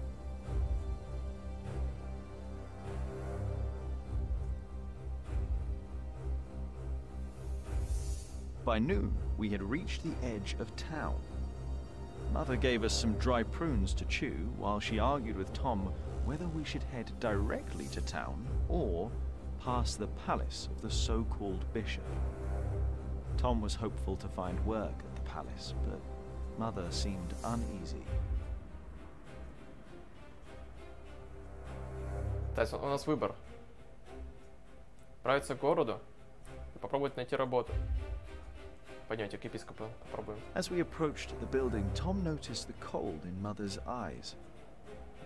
By noon, we had reached the edge of town. Mother gave us some dry prunes to chew while she argued with Tom whether we should head directly to town or past the palace of the so-called bishop. Tom was hopeful to find work at the palace, but Mother seemed uneasy. То есть у нас выбор. Отправиться к городу и попробовать найти работу. Пойдемте к епископу попробуем. As we approached the building, Tom noticed the cold in Mother's eyes.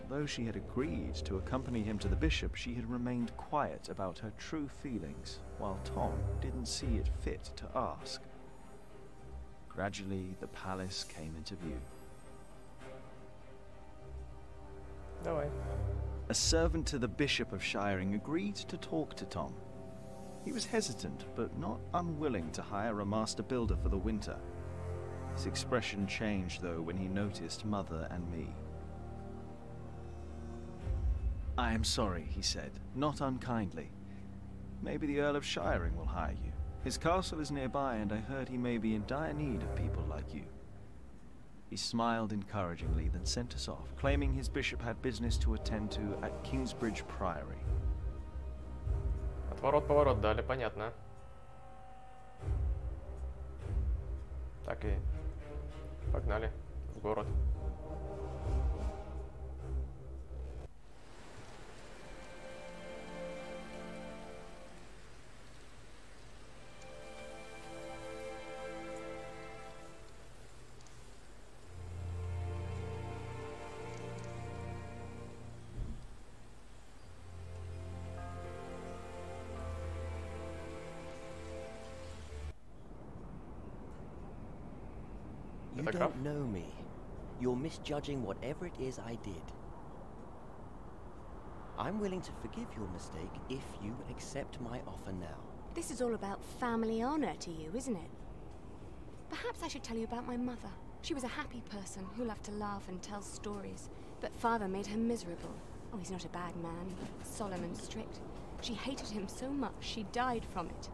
Although she had agreed to accompany him to the bishop, she had remained quiet about her true feelings, while Tom didn't see it fit to ask. Gradually, the palace came into view. Давай. A servant to the Bishop of Shiring agreed to talk to Tom. He was hesitant, but not unwilling to hire a master builder for the winter. His expression changed, though, when he noticed Mother and me. I am sorry, he said, not unkindly. Maybe the Earl of Shiring will hire you. His castle is nearby, and I heard he may be in dire need of people like you. He smiled encouragingly, then sent us off, claiming his bishop had business to attend to at Kingsbridge Priory. Отворот-поворот дали, понятно. Так и погнали в город. You don't know me. You're misjudging whatever it is I did. I'm willing to forgive your mistake if you accept my offer now. This is all about family honor to you, isn't it? Perhaps I should tell you about my mother. She was a happy person who loved to laugh and tell stories. But father made her miserable. Oh, he's not a bad man, solemn and strict. She hated him so much she died from it.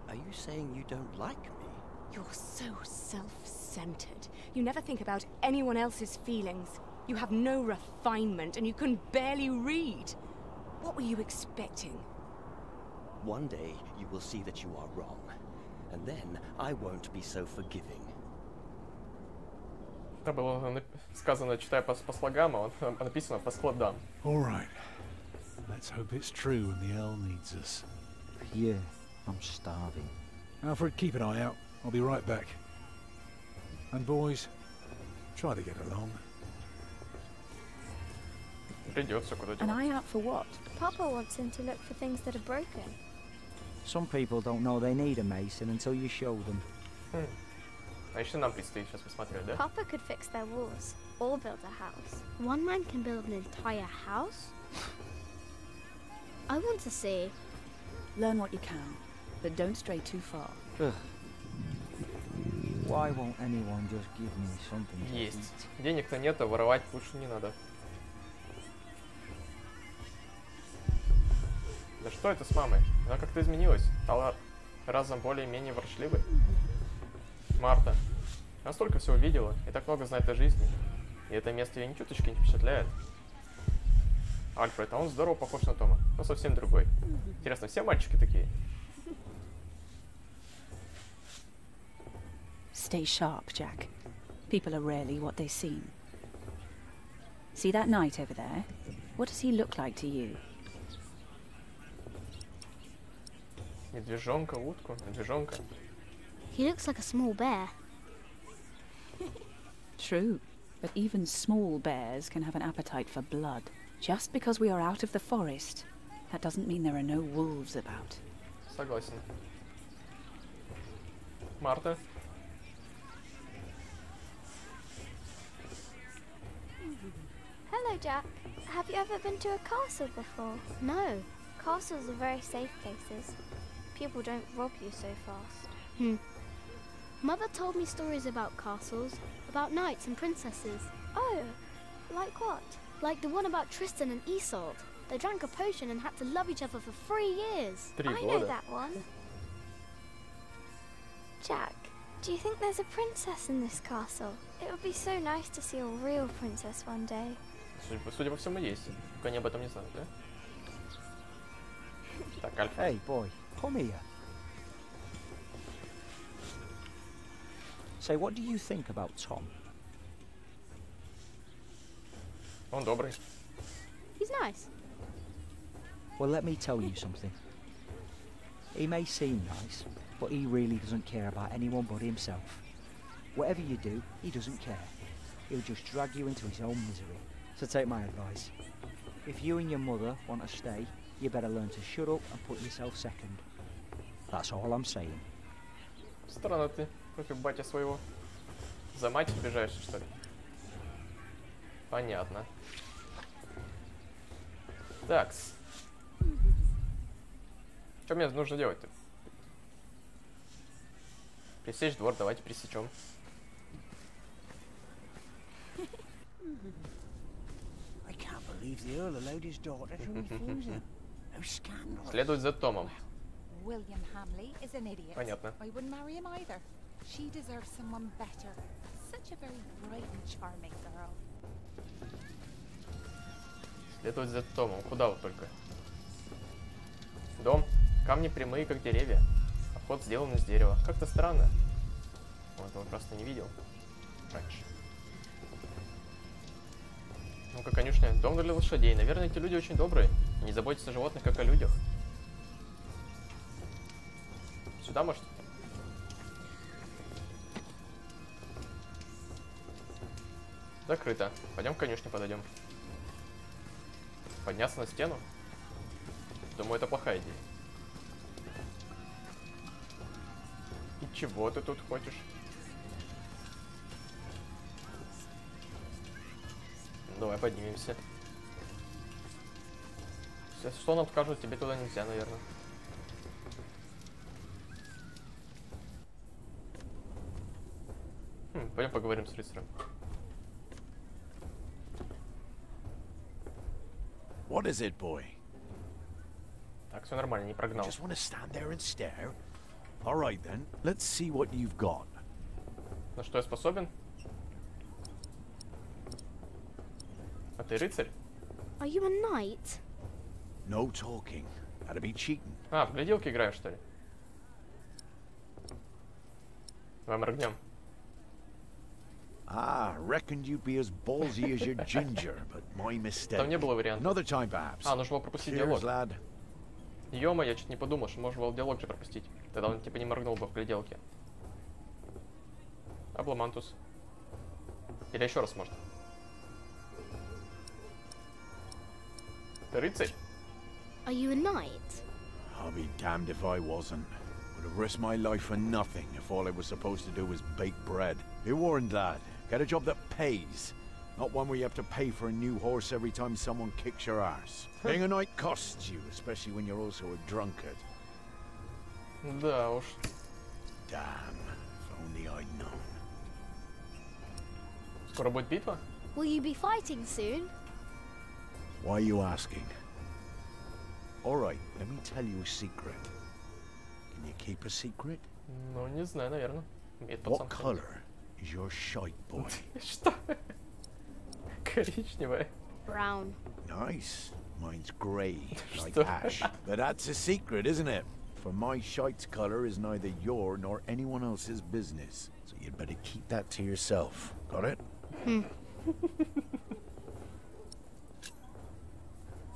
Are you saying you don't like me? You're so self-centered. You never think about anyone else's feelings. You have no refinement and you can barely read. What were you expecting? One day you will see that you are wrong. And then I won't be so forgiving. Это было сказано, читая по слогам, а написано по складам. All right. Let's hope it's true when the Earl needs us. Yeah, I'm starving. Alfred, keep an eye out. I'll be right back. And boys, try to get along. Придется куда-то. An eye out for what? Papa wants him to look for things that are broken. Some people don't know they need a mason until you show them. А еще нам предстоит сейчас посмотреть, да? Papa could fix their walls or build a house. One man can build an entire house? I want to see. Learn what you can, but don't stray too far. Ugh. Why won't anyone just give me something to Есть. eat? Денег-то нет, а воровать лучше не надо. Да что это с мамой? Она как-то изменилась. Стала разом более-менее ворчливой. Марта. Она столько всего видела и так много знает о жизни. И это место ее ни чуточки не впечатляет. Альфред, а он здорово похож на Тома, но совсем другой. Интересно, все мальчики такие? Stay sharp, Jack. People are rarely what they seem. See that knight over there? What does he look like to you? Медвежонка, утку, медвежонка. He looks like a small bear. True, but even small bears can have an appetite for blood. Just because we are out of the forest, that doesn't mean there are no wolves about. Согласен. Марта. Hello, Jack. Have you ever been to a castle before? No. Castles are very safe places. People don't rob you so fast. Mother told me stories about castles, about knights and princesses. Oh, like what? Like the one about Tristan and Isolde. They drank a potion and had to love each other for 3 years. I know that one. Jack, do you think there's a princess in this castle? It would be so nice to see a real princess one day. Судя по всему, есть. Только они об этом не знают, да? Так, Альфа. Hey, boy, come here. Say, what do you think about Tom? Он добрый. He's nice. Well, let me tell you something. He may seem nice, but he really doesn't care about anyone but himself. Whatever you do, he doesn't care. He'll just drag you into his own misery. So take my advice. If you and your mother want to stay, you better learn to shut up and put yourself second. That's all I'm saying. Странно ты против батя своего. За мать обижаешься, что ли? Понятно. Такс. Что мне нужно делать-то? Пресечь двор, давайте пресечем. I can't believe the Earl allowed his daughter to refuse him. No scandal. Следовать за Томом. William Hamley is an idiot. Понятно. I wouldn't marry him either. She deserves someone better. Such a very bright and charming girl. Следовать за Томом. Куда вот только? Дом. Камни прямые, как деревья. А вход сделан из дерева. Как-то странно. Он этого просто не видел раньше. Ну-ка, конюшня. Дом для лошадей. Наверное, эти люди очень добрые. Не заботятся о животных, как о людях. Сюда, может? Закрыто. Пойдем к конюшне подойдем. Подняться на стену? Думаю, это плохая идея. И чего ты тут хочешь? Давай поднимемся. Что нам скажут, тебе туда нельзя, наверное. Пойдем поговорим с рыцарем. What is it, boy? Так, все нормально, не прогнал. Just want to stand there and stare. All right then, let's see what you've got. На что я способен? А ты рыцарь? Are you a knight? No talking. That'd be cheating. А, в гляделки играешь, что ли? Давай моргнем. Ah, reckoned you'd be as ballsy as your ginger, but my mistake. Там не было вариантов. Another time, perhaps. А, нужно было пропустить Cheers, диалог. lad. Ёма, я чуть не подумал, что можно было диалог же пропустить. Тогда он типа не моргнул бы в гляделке. Абламантус. Или еще раз можно. Ты рыцарь? Are you a knight? I'll be damned if I wasn't. Would have risked my life for nothing if all I was supposed to do was bake bread. Be warned, lad. Get a job that pays. Not one where you have to pay for a new horse every time someone kicks your arse. Being a knight costs you, especially when you're also a drunkard. Да уж. Damn, if only I'd known. Скоро будет битва? Will you be fighting soon? Why are you asking? Alright, let me tell you a secret. Can you keep a secret? Ну, не знаю, наверное. What color is your shite, boy? Что? Коричневая. Brown. Nice. Mine's grey, like Что? ash. But that's a secret, isn't it? For my shite's color is neither your nor anyone else's business. So you'd better keep that to yourself. Got it?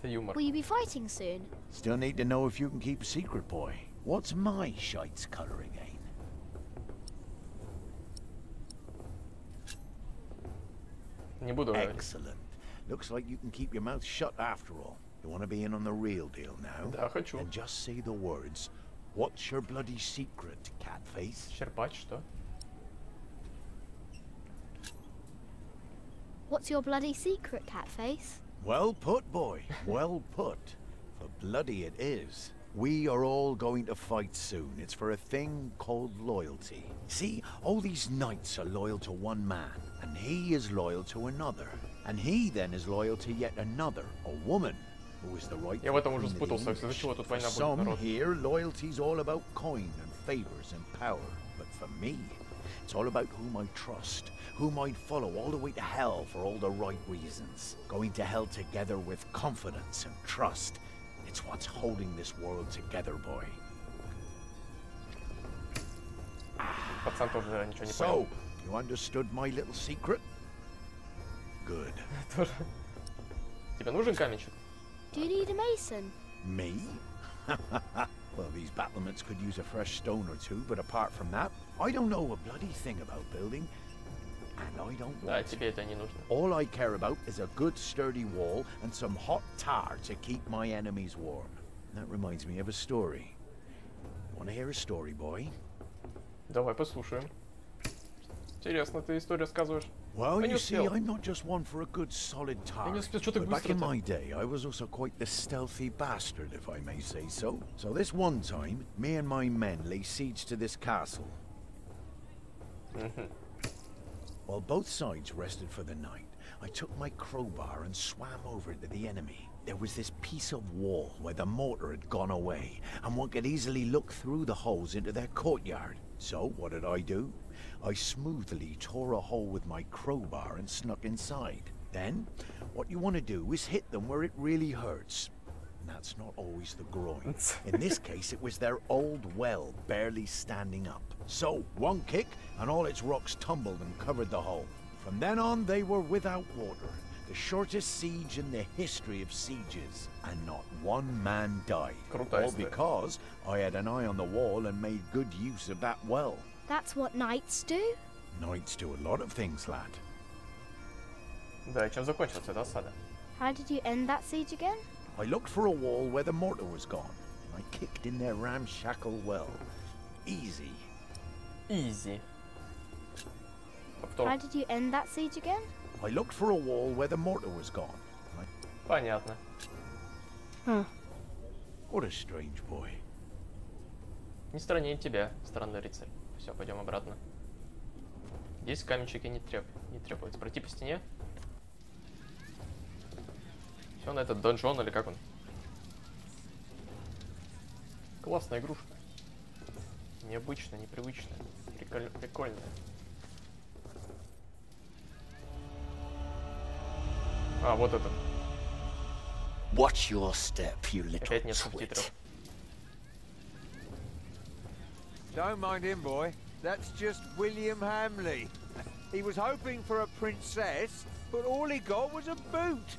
Юмор. Will you be fighting soon? Still need to know if you can keep a secret, boy. What's my shite's color again? Не буду говорить. Excellent. Looks like you can keep your mouth shut after all. You want to be in on the real deal now? Да, хочу. And just say the words. What's your bloody secret, catface? Черпач, что? What's your bloody secret, Catface? Well put, boy. Well put. For bloody it is. We are all going to fight soon. It's for a thing called loyalty. See, all these knights are loyal to one man, and he is loyal to another. And he then is loyal to yet another, a woman, who is the right. Я в этом уже спутался. Из-за чего тут война будет, Some народ? here, loyalty's all about coin and favors and power. But for me, it's all about whom I trust, whom I'd follow all the way to hell for all the right reasons. Going to hell together with confidence and trust. It's what's holding this world together, boy. Пацан тоже ничего не So, понял. you understood my little secret? Good. Тоже. Тебе нужен каменщик? Do you need a mason? Me? Well, these battlements could use a fresh stone or two, but apart from that, I don't know a bloody thing about building. And I don't Да, want тебе это не нужно. All I care about is a good sturdy wall and some hot tar to keep my enemies warm. That reminds me of a story. Want to hear a story, boy? Давай послушаем. Интересно, ты историю рассказываешь. Well, Я не you see, успел. I'm not just one for a good solid tar. Я не успел, что ты But back in быстро-то? my day, I was also quite the stealthy bastard, if I may say so. So this one time, me and my men lay siege to this castle. While both sides rested for the night, I took my crowbar and swam over to the enemy. There was this piece of wall where the mortar had gone away, and one could easily look through the holes into their courtyard. So, what did I do? I smoothly tore a hole with my crowbar and snuck inside. Then, what you want to do is hit them where it really hurts. And that's not always the groin. In this case, it was their old well barely standing up. So, one kick, and all its rocks tumbled and covered the hole. From then on, they were without water. The shortest siege in the history of sieges. And not one man died. Крутая All история. because I had an eye on the wall and made good use of that well. That's what knights do? Knights do a lot of things, lad. Да, и чем закончилась эта осада? How did you end that siege again? I looked for a wall where the mortar was gone. And I kicked in their ramshackle well. Easy. Easy. How did you end that siege again? I looked for a wall where the mortar was gone. Понятно. Huh. What a strange boy. Не страннее тебя, странный рыцарь. Все, пойдем обратно. Здесь каменчики не требуется. Пройти по стене. Все на этот донжон или как он? Классная игрушка. Необычная, непривычная. Прикольная. А, вот это. Watch your step, you little Опять нет субтитров. Don't mind him, boy. That's just William Hamley. He was hoping for a princess, but all he got was a boot.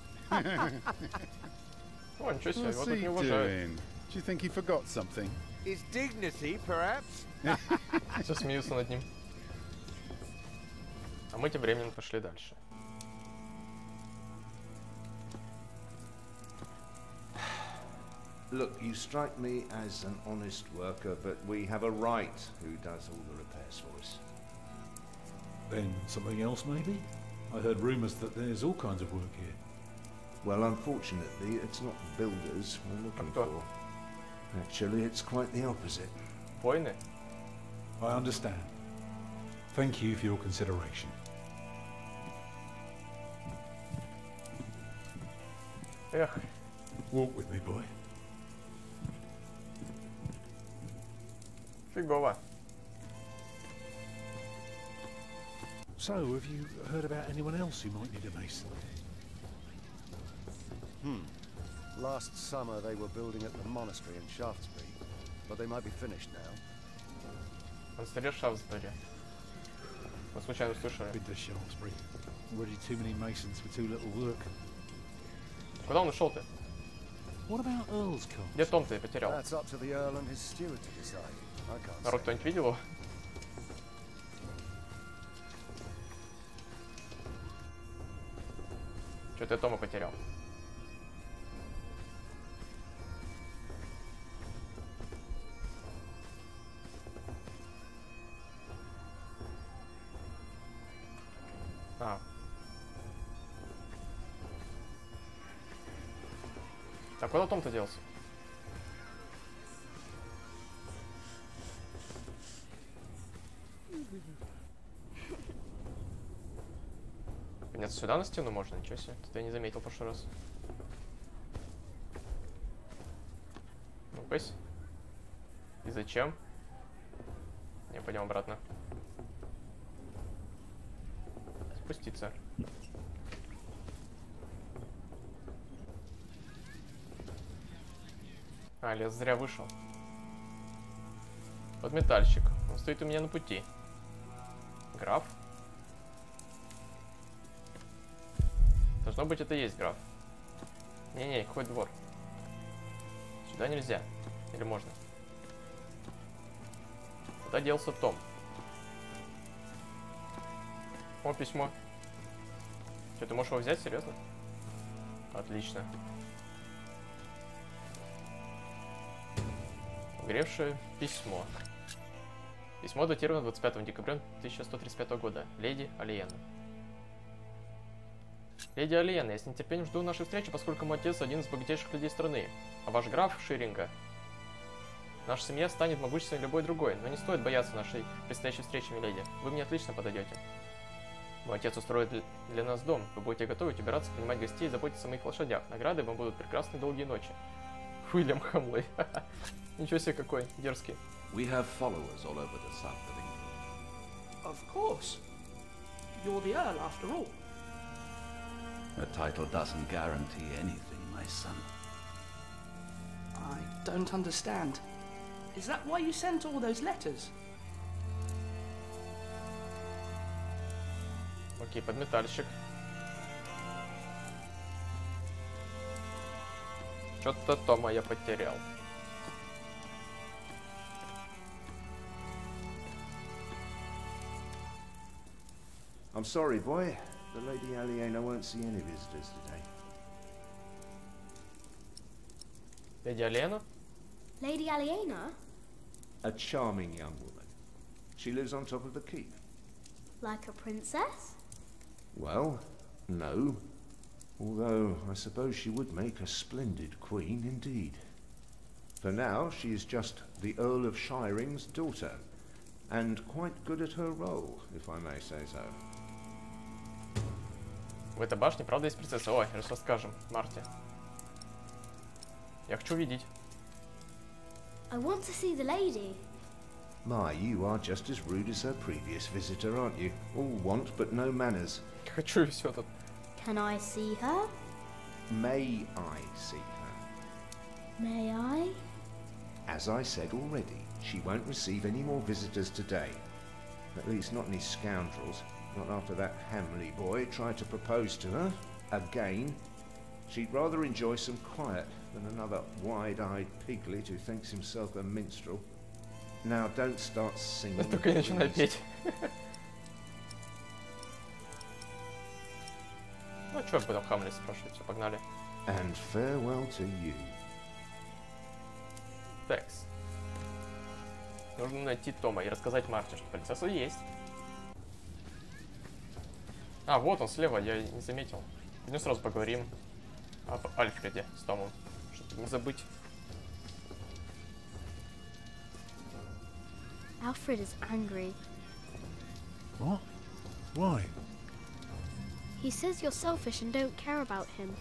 О, ничего себе, What's его тут he не уважают. doing? Do you think he forgot something? His dignity, perhaps. Все смеются над ним. А мы тем временем пошли дальше. Look, you strike me as an honest worker, but we have a right who does all the repairs for us. Then something else, maybe? I heard rumours that there's all kinds of work here. Well, unfortunately, it's not builders we're looking for. Actually, it's quite the opposite. Войны? I understand. Thank you for your consideration. Эх. Walk with me, boy. Фигово. So, have you heard about anyone else who might need a mason? Last summer they were building at the monastery in Shaftesbury, but they might be finished now. Монастырь Шафтсбери. Мы случайно услышали. Been to Shaftesbury. Already too many masons for too little work. Куда он ушел-то? What about Earl's Court? Где Том-то я потерял? That's up to the Earl and his steward to decide. I can't Народ, say. кто-нибудь видел его? Что-то я Тома потерял. А. А куда Том-то делся? Подняться сюда на стену можно? Ничего себе. Тут я не заметил в прошлый раз. Ну-ка. И зачем? Не, пойдем обратно. Спуститься. А, лес зря вышел. Вот метальщик. Он стоит у меня на пути. Граф. Должно быть, это и есть граф. Не-не, какой двор? Сюда нельзя. Или можно? Куда делся Том? О, письмо. Что, ты можешь его взять? Серьезно? Отлично. Угревшее письмо. Письмо датировано 25 декабря 1135 года. Леди Алиена. Леди Алиена, я с нетерпением жду нашей встречи, поскольку мой отец один из богатейших людей страны, а ваш граф Ширинга. Наша семья станет могущественной любой другой, но не стоит бояться нашей предстоящей встречи, миледи. Вы мне отлично подойдете. Мой отец устроит для нас дом. Вы будете готовить, убираться, принимать гостей и заботиться о моих лошадях. Награды вам будут прекрасные долгие ночи. Уильям Хамлей. Ничего себе какой дерзкий. We have followers all over the south of England. Of course. You're the Earl, after all. A title doesn't guarantee anything, my son. I don't understand. Is that why you sent all those letters? Окей, подметальщик. Что-то Тома я потерял. I'm sorry, boy. The Lady Aliena won't see any visitors today. Леди Алиена? Lady Aliena? A charming young woman. She lives on top of the keep. Like a princess? Well, no. Although, I suppose she would make a splendid queen indeed. For now, she is just the Earl of Shiring's daughter, and quite good at her role, if I may say so. В этой башне, правда, есть принцесса. Ой, расскажем Марте. Я хочу видеть. I want to see the lady. My, you are just as rude as her previous visitor, aren't you? All want but no manners. Хочу и все тут. Can I see her? May I see her? May I? As I said already, she won't receive any more visitors today. At least not any scoundrels. Not after that Hamley boy tried to propose to her. Again. She'd rather enjoy some quiet than another wide-eyed piglet who thinks himself a minstrel. Now don't start singing. Только не начинай петь. Ну, чё об этом Хамлете спрашивать? Все, погнали. And farewell to you. Такс. Нужно найти Тома и рассказать Марте, что принцесса есть. А, вот он слева, я не заметил. Пойдем сразу поговорим об Альфреде с Томом, чтобы не забыть. Alfred is angry. What? Why? He says you're selfish and don't care about him.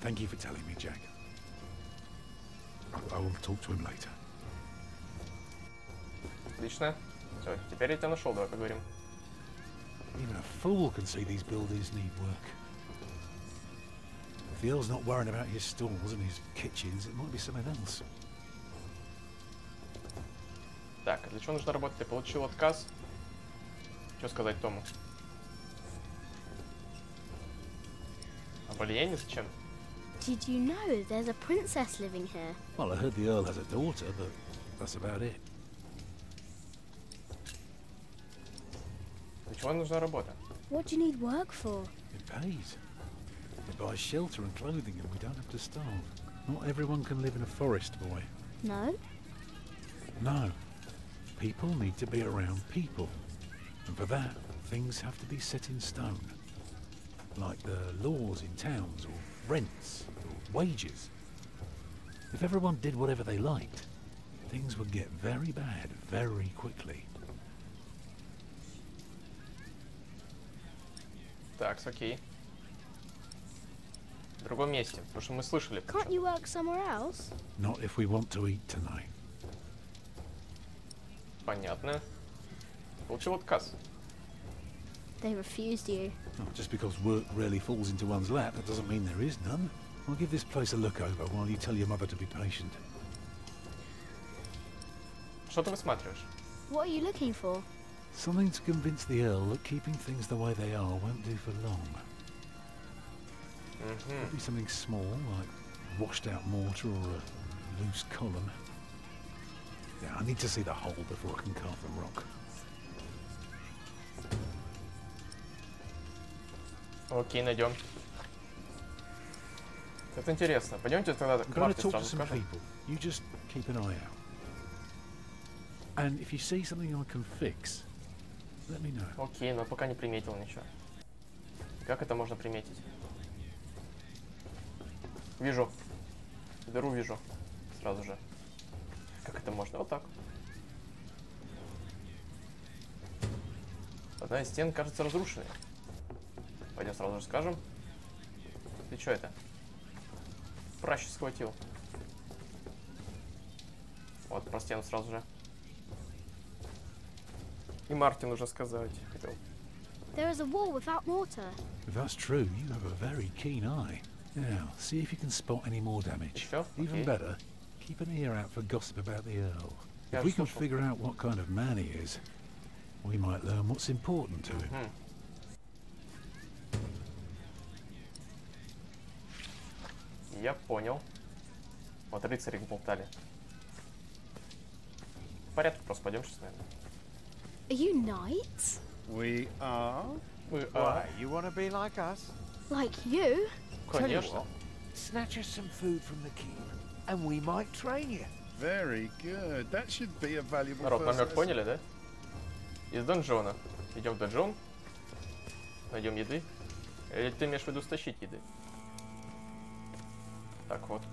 Thank you for telling me, Jack. I will talk to him later. Отлично. Все, теперь я тебя нашел, давай поговорим. Even a fool can see these buildings need work. If the Earl's not worrying about his stalls and his kitchens, it might be something else. Так, для чего нужно работать? Ты получил отказ. Что сказать Тому? А влияние зачем? Did you know there's a princess living here? Well, I heard the Earl has a daughter, but that's about it. Для чего нужна работа? What do you need work for? It pays. It buys shelter and clothing, and we don't have to starve. Not everyone can live in a forest, boy. No? No. People need to be around people. And for that, things have to be set in stone. Like the laws in towns, or rents, or wages. If everyone did whatever they liked, things would get very bad very quickly. Так, окей. В другом месте, потому что мы слышали. Can't you work somewhere else? Not if we want to eat tonight. Понятно. Получил отказ. They refused you. Oh, just because work rarely falls into one's lap, that doesn't mean there is none. I'll give this place a look over while you tell your mother to be patient. Что ты высматриваешь? What are you looking for? Something to convince the Earl that keeping things the way they are won't do for long. Maybe something small, like washed out mortar or a loose column. Yeah, I need to see the hole before I can carve the rock. Окей, найдем. Это интересно. Пойдемте тогда к Марте сразу скажем. You just keep an eye out. And if you see something I can fix, let me know. Окей, но пока не приметил ничего. Как это можно приметить? Вижу. Дыру вижу. Сразу же. Как это можно? Вот так. Одна из стен кажется разрушенной. Пойдем сразу же скажем. Ты что это? Пращи схватил. Вот, про стену сразу же. И Марте нужно сказать. Хотел. There is a wall without mortar. If that's true, you have a very keen eye. Now, see if you can spot any more damage. Sure. Even better, keep an ear out for gossip about the Earl. If we can figure out what kind of man he is, we might learn what's important to him. Я понял. Вот рыцари болтали. В порядке, просто пойдем сейчас, наверное. Are you knights? We are? We Why, you want to be like us? Like you? Tell you what, snatch us some food from the keep, and we might train you. Very good. That should be a valuable Народ, first намек lesson. поняли, да? Из донжона. Идем в донжон. Найдем еды. Или ты имеешь в виду стащить еды? Так вот.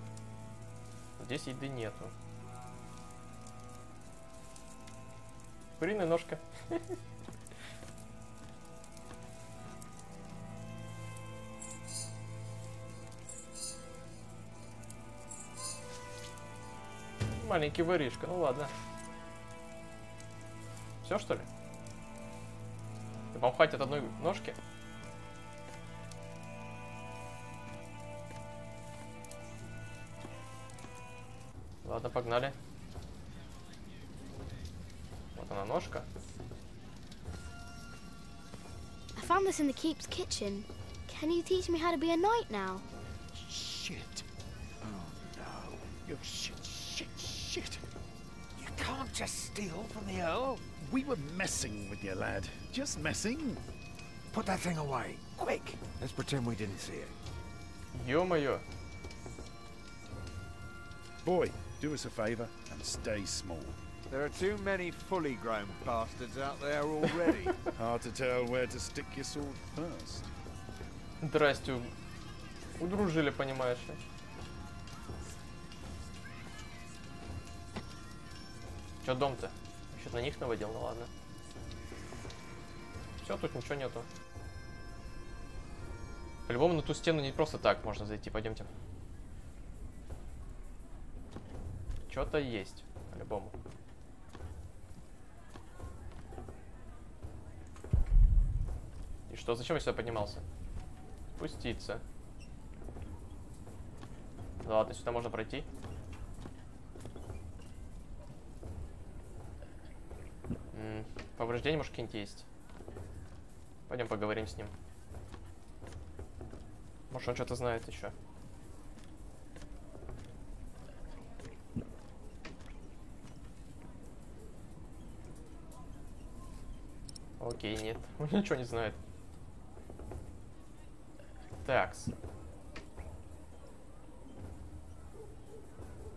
Здесь еды нету. Куриная ножка. Маленький воришка, ну ладно. Все, что ли? Вам хватит одной ножки? Ладно, погнали. Вот она, ножка. I found this in the keep's kitchen. Can you teach me how to be a knight now? Shit. Oh no. You shit. You can't just steal from the Earl. We were messing with you, lad. Just messing. Put that thing away. Quick. Let's pretend we didn't see it. Ё-моё. Boy, do us a favor and stay small. There are too many fully grown bastards out there already. Hard to tell where to stick your sword first. Здрасте. Удружили, понимаешь ли. Чё дом-то? Еще на них наводил, ну ладно. Все, тут ничего нету. По-любому на ту стену не просто так можно зайти, пойдемте. Что-то есть, по-любому. И что, зачем я сюда поднимался? Спуститься. Да ладно, сюда можно пройти. Повреждения, может, какие-нибудь есть. Пойдем поговорим с ним. Может, он что-то знает еще. Окей, нет. Он ничего не знает. Такс.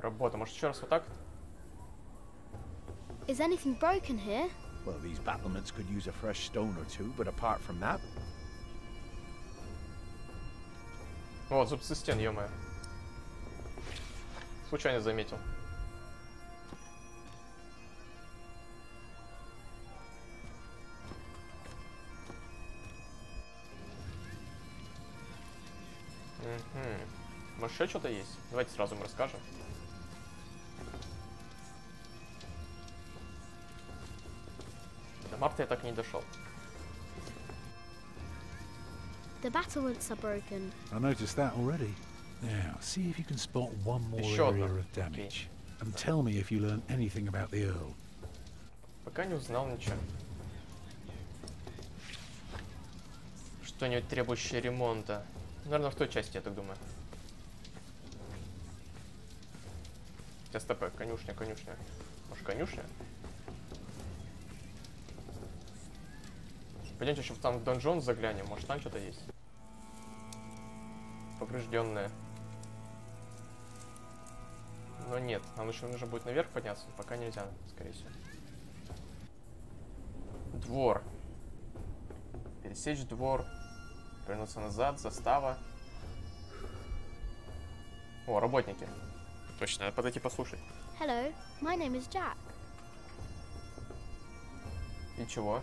Работа. Может, еще раз вот так? Is anything broken here? Well, these battlements could use a fresh stone or two, but apart from that... О, зубцы стен, ё-моё. Случайно заметил. Может, еще что-то есть? Давайте сразу им расскажем. До марта я так и не дошел. The battlements are broken. I noticed that already. Now, see if you can spot one more area of damage. And tell me if you learn anything about the Earl. Пока не узнал ничего. Что-нибудь требующее ремонта. Наверное, в той части, я так думаю. СТП, конюшня. Может, конюшня? Пойдемте еще там в донжон заглянем, может там что-то есть. Поврежденное. Но нет, нам еще нужно будет наверх подняться, пока нельзя, скорее всего. Двор. Пересечь двор. Вернуться назад, застава. О, работники. Точно, надо подойти послушать. Hello, my name is Jack. И чего?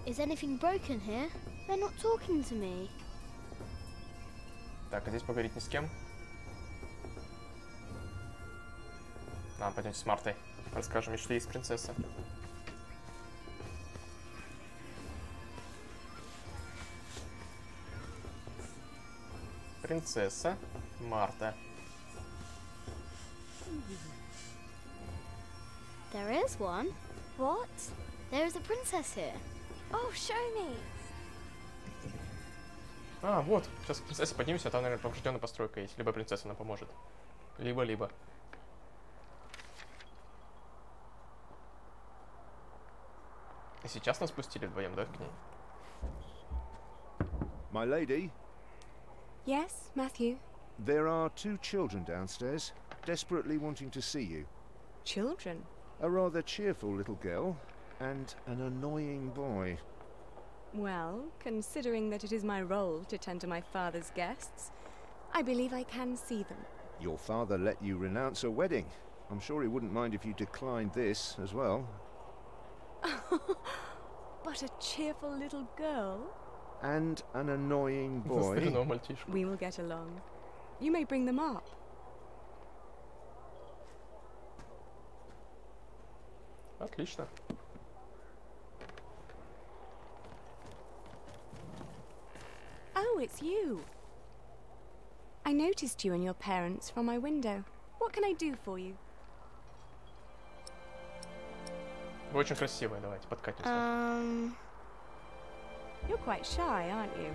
Is anything broken here? They're not talking to me. Так, а здесь поговорить ни с кем. Пойдемте с Мартой. Расскажем ей, что есть принцесса. Принцесса Марта. There is one. What? There is a princess here. Oh, show me. А, вот. Сейчас принцесса поднимется, а там, наверное, поврежденная постройка есть. Либо принцесса нам поможет. Либо. И сейчас нас спустили вдвоем, да, к ней? My lady? Yes, Matthew? There are two children downstairs, desperately wanting to see you. Children? A rather cheerful little girl, and an annoying boy. Well, considering that it is my role to tend to my father's guests, I believe I can see them. Your father let you renounce a wedding. I'm sure he wouldn't mind if you declined this as well. But a cheerful little girl. And an annoying boy. We will get along. You may bring them up. Отлично. Oh, it's you. I noticed you and your parents from my window. What can I do for you? Вы очень красивая, давайте подкатимся. You're quite shy, aren't you?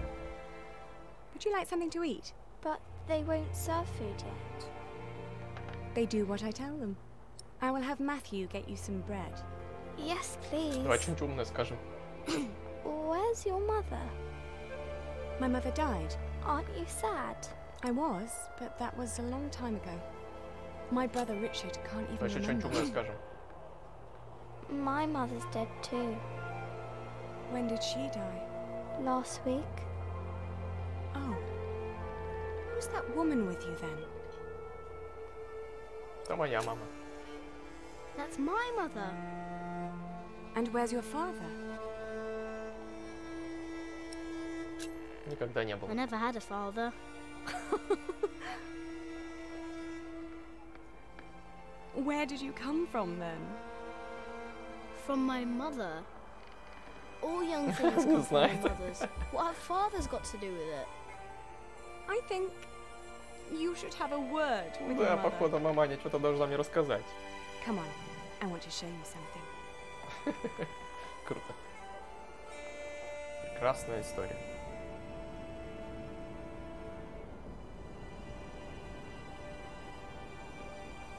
Would you like something to eat? But they won't serve food yet. They do what I tell them. I will have Matthew get you some bread. Yes, please. Давай что-нибудь умное скажем. Where's your mother? My mother died. Aren't you sad? I was, but that was a long time ago. My brother Richard can't even Давай что-нибудь умное скажем. My mother's dead too. When did she die? Last week. Oh. Who's that woman with you then? Это моя мама. That's my mother. And where's your father? Никогда не был. I never had a father. Where did you come from then? From my mother. All young things come from their mothers. What have fathers got to do with it? I think you should have a word with your Да, mother. походу, маманя что-то должна мне рассказать. Come on, I want to show you something. Круто. Прекрасная история.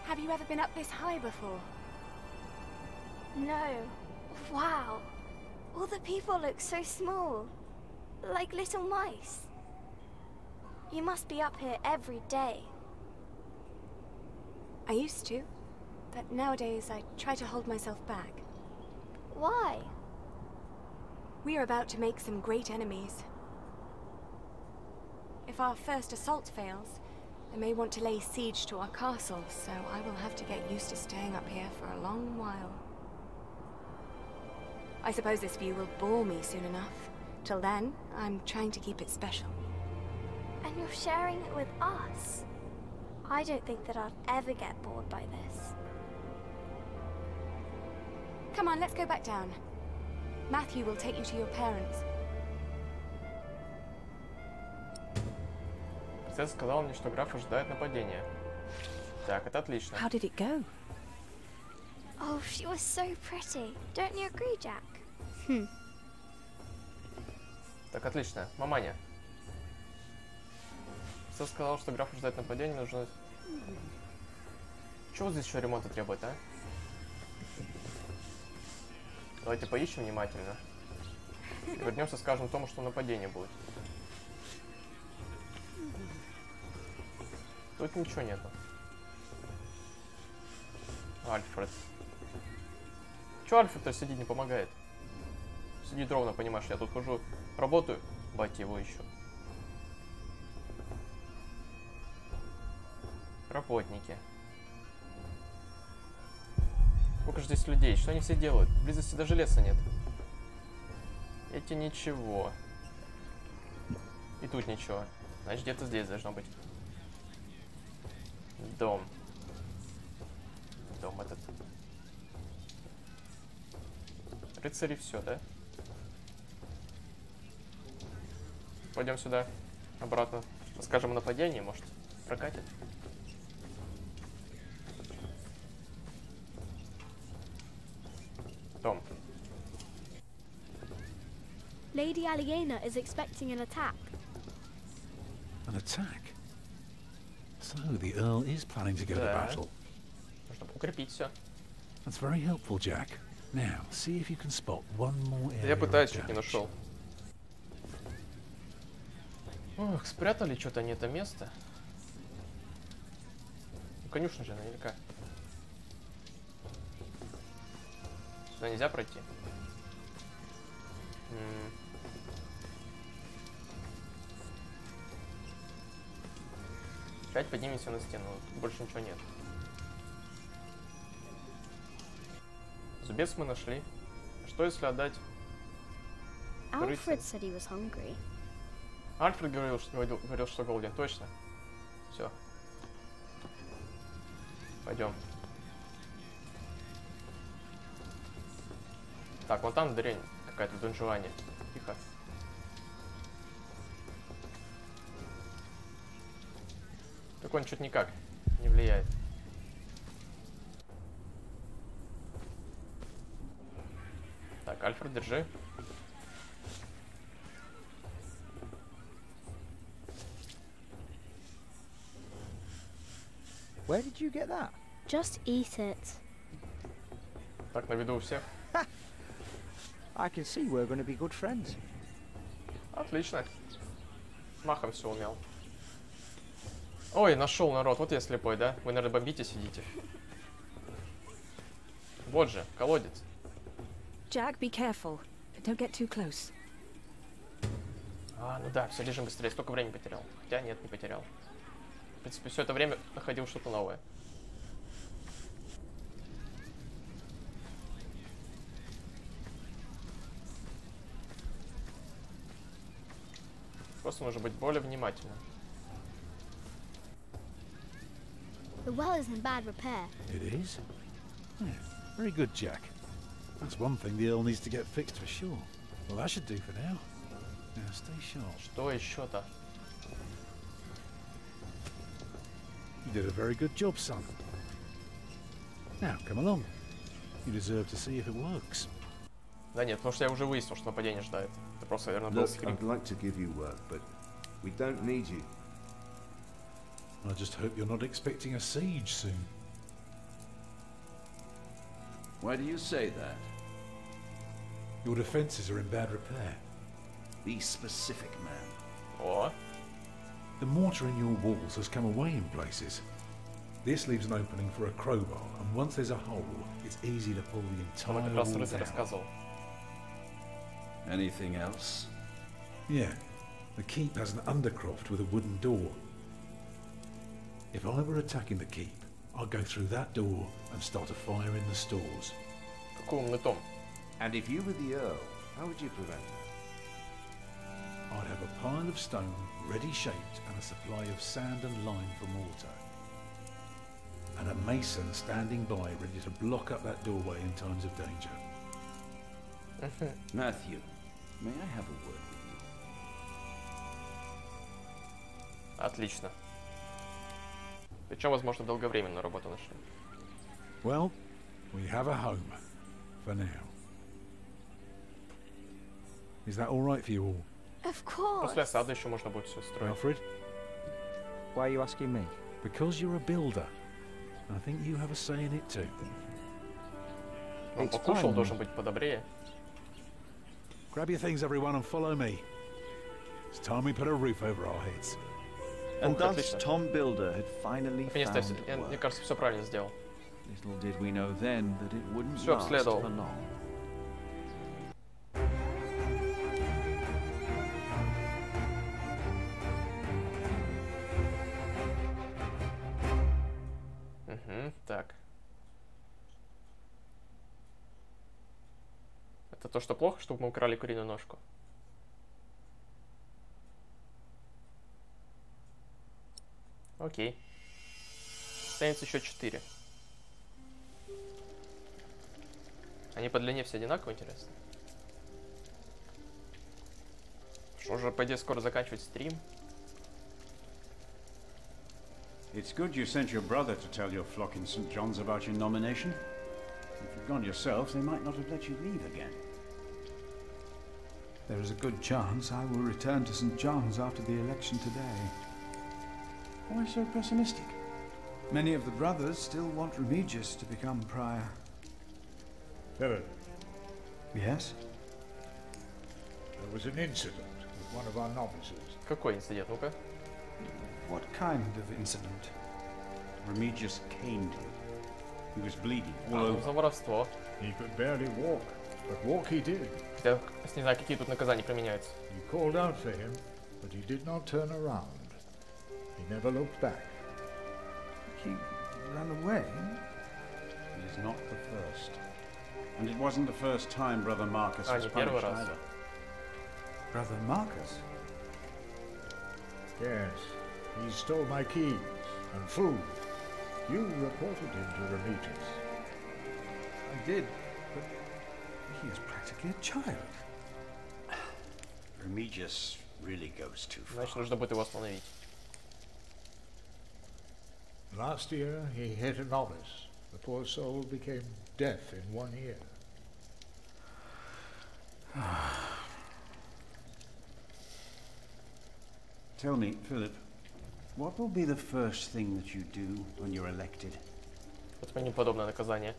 Have you ever been up this high before? No. Wow. All the people look so small. Like little mice. You must be up here every day. I used to, but nowadays I try to hold myself back. Why? We are about to make some great enemies. If our first assault fails, they may want to lay siege to our castle, so I will have to get used to staying up here for a long while. I suppose this view will bore me soon enough. Till then, I'm trying to keep it special. And you're sharing it with us. I don't think that I'd ever get bored by this. Come on, let's go back down. Matthew will take you to your parents. Принцесса сказала мне, что граф ожидает нападения. Так, это отлично. How did it go? Oh, she was so pretty. Don't you agree, Jack? Так, отлично. Маманя. Принцесса сказала, что граф ожидает нападения, нужно... Чего здесь еще ремонта требует, а? Давайте поищем внимательно. И вернемся, скажем Тому, что нападение будет. Тут ничего нету. Альфред. Чё Альфред-то сидит, не помогает? Сидит ровно, понимаешь, я тут хожу, работаю, бать его еще. Работники. Сколько же здесь людей? Что они все делают? В близости даже леса нет. Эти ничего. И тут ничего. Значит, где-то здесь должно быть. Дом. Дом этот. Рыцари все, да? Пойдем сюда. Обратно. Расскажем о нападении, может, прокатит. Том. Lady Aliena is expecting an attack. An attack? So the Earl is planning to go to battle. Нужно укрепить все. That's very helpful, Jack. Now, see if you can spot one more area. Я пытаюсь, чуть не нашел. Ох, спрятали что-то не это место. Ну, конюшня же наверняка. Сюда нельзя пройти. Опять поднимемся на стену. Тут больше ничего нет. Зубец мы нашли. А что если отдать? Alfred said he was hungry. Альфред говорил, что голоден. Точно. Все. Пойдем. Так, вон там дрянь какая-то в донжуане. Тихо. Так он чуть никак не влияет. Так, Альфред, держи. Where did you get that? Just eat it. Так, на виду у всех. I can see we're going to be good friends. Отлично. Махом все умел. Ой, нашел народ. Вот я слепой, да? Вы, наверное, бомбите, сидите. Вот же, колодец. Jack, be careful. Don't get too close. А, ну да, все, лежим быстрее. Столько времени потерял. Хотя нет, не потерял. В принципе, все это время находил что-то новое. Просто нужно быть более внимательным. The well is in bad repair. It is? Yeah, very good, Jack. That's one thing the Earl needs to get fixed for sure. Well, that should do for now. Now, stay sharp. Что еще-то? You did a very good job, son. Now, come along. You deserve to see if it works. Да нет, потому что я уже выяснил, что нападение ждает. Это просто, наверное, был скрипт. I'd like to give you work, but we don't need you. I just hope you're not expecting a siege soon. Why do you say that? Your defences are in bad repair. Be specific, man. О. The mortar in your walls has come away in places. This leaves an opening for a crowbar, and once there's a hole, it's easy to pull the entire wall down. Anything else? Yeah. The keep has an undercroft with a wooden door. If I were attacking the keep, I'd go through that door and start a fire in the stores. Какой умный Том. And if you were the Earl, how would you prevent that? I'd have a pile of stone, ready shaped, and a supply of sand and lime for mortar. And a mason standing by, ready to block up that doorway in times of danger. Matthew, may I have a word with you? Отлично. Причем, возможно, долговременную работу нашли. Well, we have a home. For now. Is that all right for you all? Of course. После осады еще можно будет все строить. Alfred? Why are you asking me? Because you're a builder. I think you have a say in it too. Он покушал, должен быть подобрее. Grab your things, everyone, and follow me. It's time we put a roof over our heads. And thus Tom Builder had finally found work. Мне кажется, все правильно сделал. Little did we know then that it wouldn't Все last обследовал. for long. Так. Это то, что плохо, чтобы мы украли куриную ножку. Окей. Останется еще 4. Они по длине все одинаково, интересно. Что же, по идее, скоро заканчивать стрим. It's good you sent your brother to tell your flock in St. John's about your nomination. If you'd gone yourself, they might not have let you leave again. There is a good chance I will return to St. John's after the election today. Why so pessimistic? Many of the brothers still want Remigius to become prior. Berend, Yes? there was an incident with one of our novices. Какой инцидент? Ну-ка. What kind of incident? Remigius caned him. He was bleeding all Ну, over. за воровство. He could barely walk, but walk he did. Я не знаю, какие тут наказания применяются. You called out for him, but he did not turn around. He never looked back. He ran away? He is not the first. And it wasn't the first time Brother Marcus was punished either. Brother Marcus? Yes, he stole my keys and food. You reported him to Remigius. I did, but he is practically a child. Remigius really goes too far. Значит, нужно будет его остановить. Last year, he hit a novice. The poor soul became deaf in 1 year. Tell me, Philip, what will be the first thing that you do when you're elected? Вот мне подобное наказание.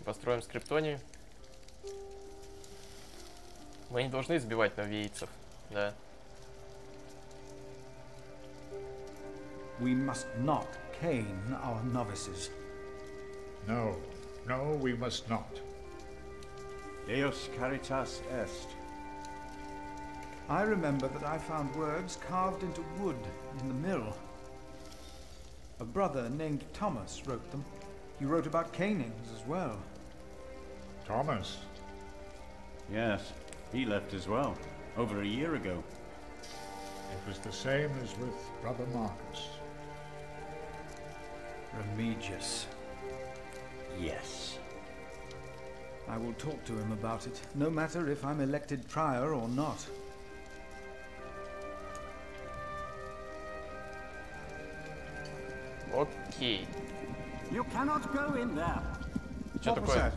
Построим скриптонию. Мы не должны избивать новейцев, да. We must not cane our novices. No, no, we must not. Deus caritas est. I remember that I found words carved into wood in the mill. A brother named Thomas wrote them. He wrote about canings as well. Thomas? Yes, he left as well, over a year ago. It was the same as with Brother Marcus. Remigius. Yes. I will talk to him about it, no matter if I'm elected prior or not. Окей. You cannot go in there. Что такое?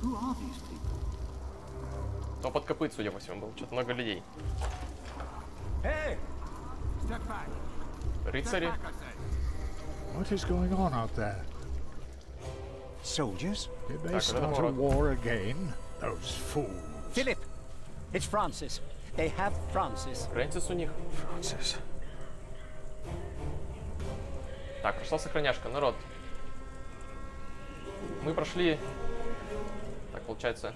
Who are these people? То под копыт, судя по всему, было. Что-то много людей. Hey! Step back. Рыцари. What is going on out there? Soldiers? Did they start a war again? Those fools. Philip! It's Francis. They have Francis. Фрэнсис у них. Francis. Так, прошла сохраняшка. Народ. Мы прошли... Так, получается...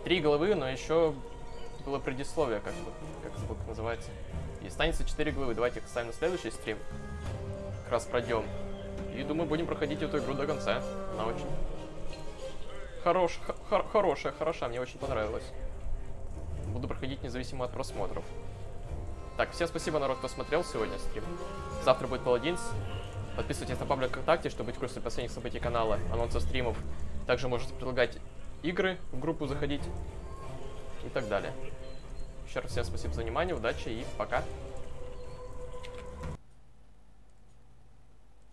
3 главы, но еще было предисловие, как это называется. И останется 4 главы. Давайте их оставим на следующий стрим. Как раз пройдем. И думаю, будем проходить эту игру до конца. Она очень хорошая, мне очень понравилась. Буду проходить независимо от просмотров. Так, всем спасибо, народ, кто смотрел сегодня стрим. Завтра будет Паладинс. Подписывайтесь на паблик ВКонтакте, чтобы быть в курсе последних событий канала, анонсов стримов. Также можете предлагать игры в группу заходить и так далее. Еще раз всем спасибо за внимание, удачи и пока.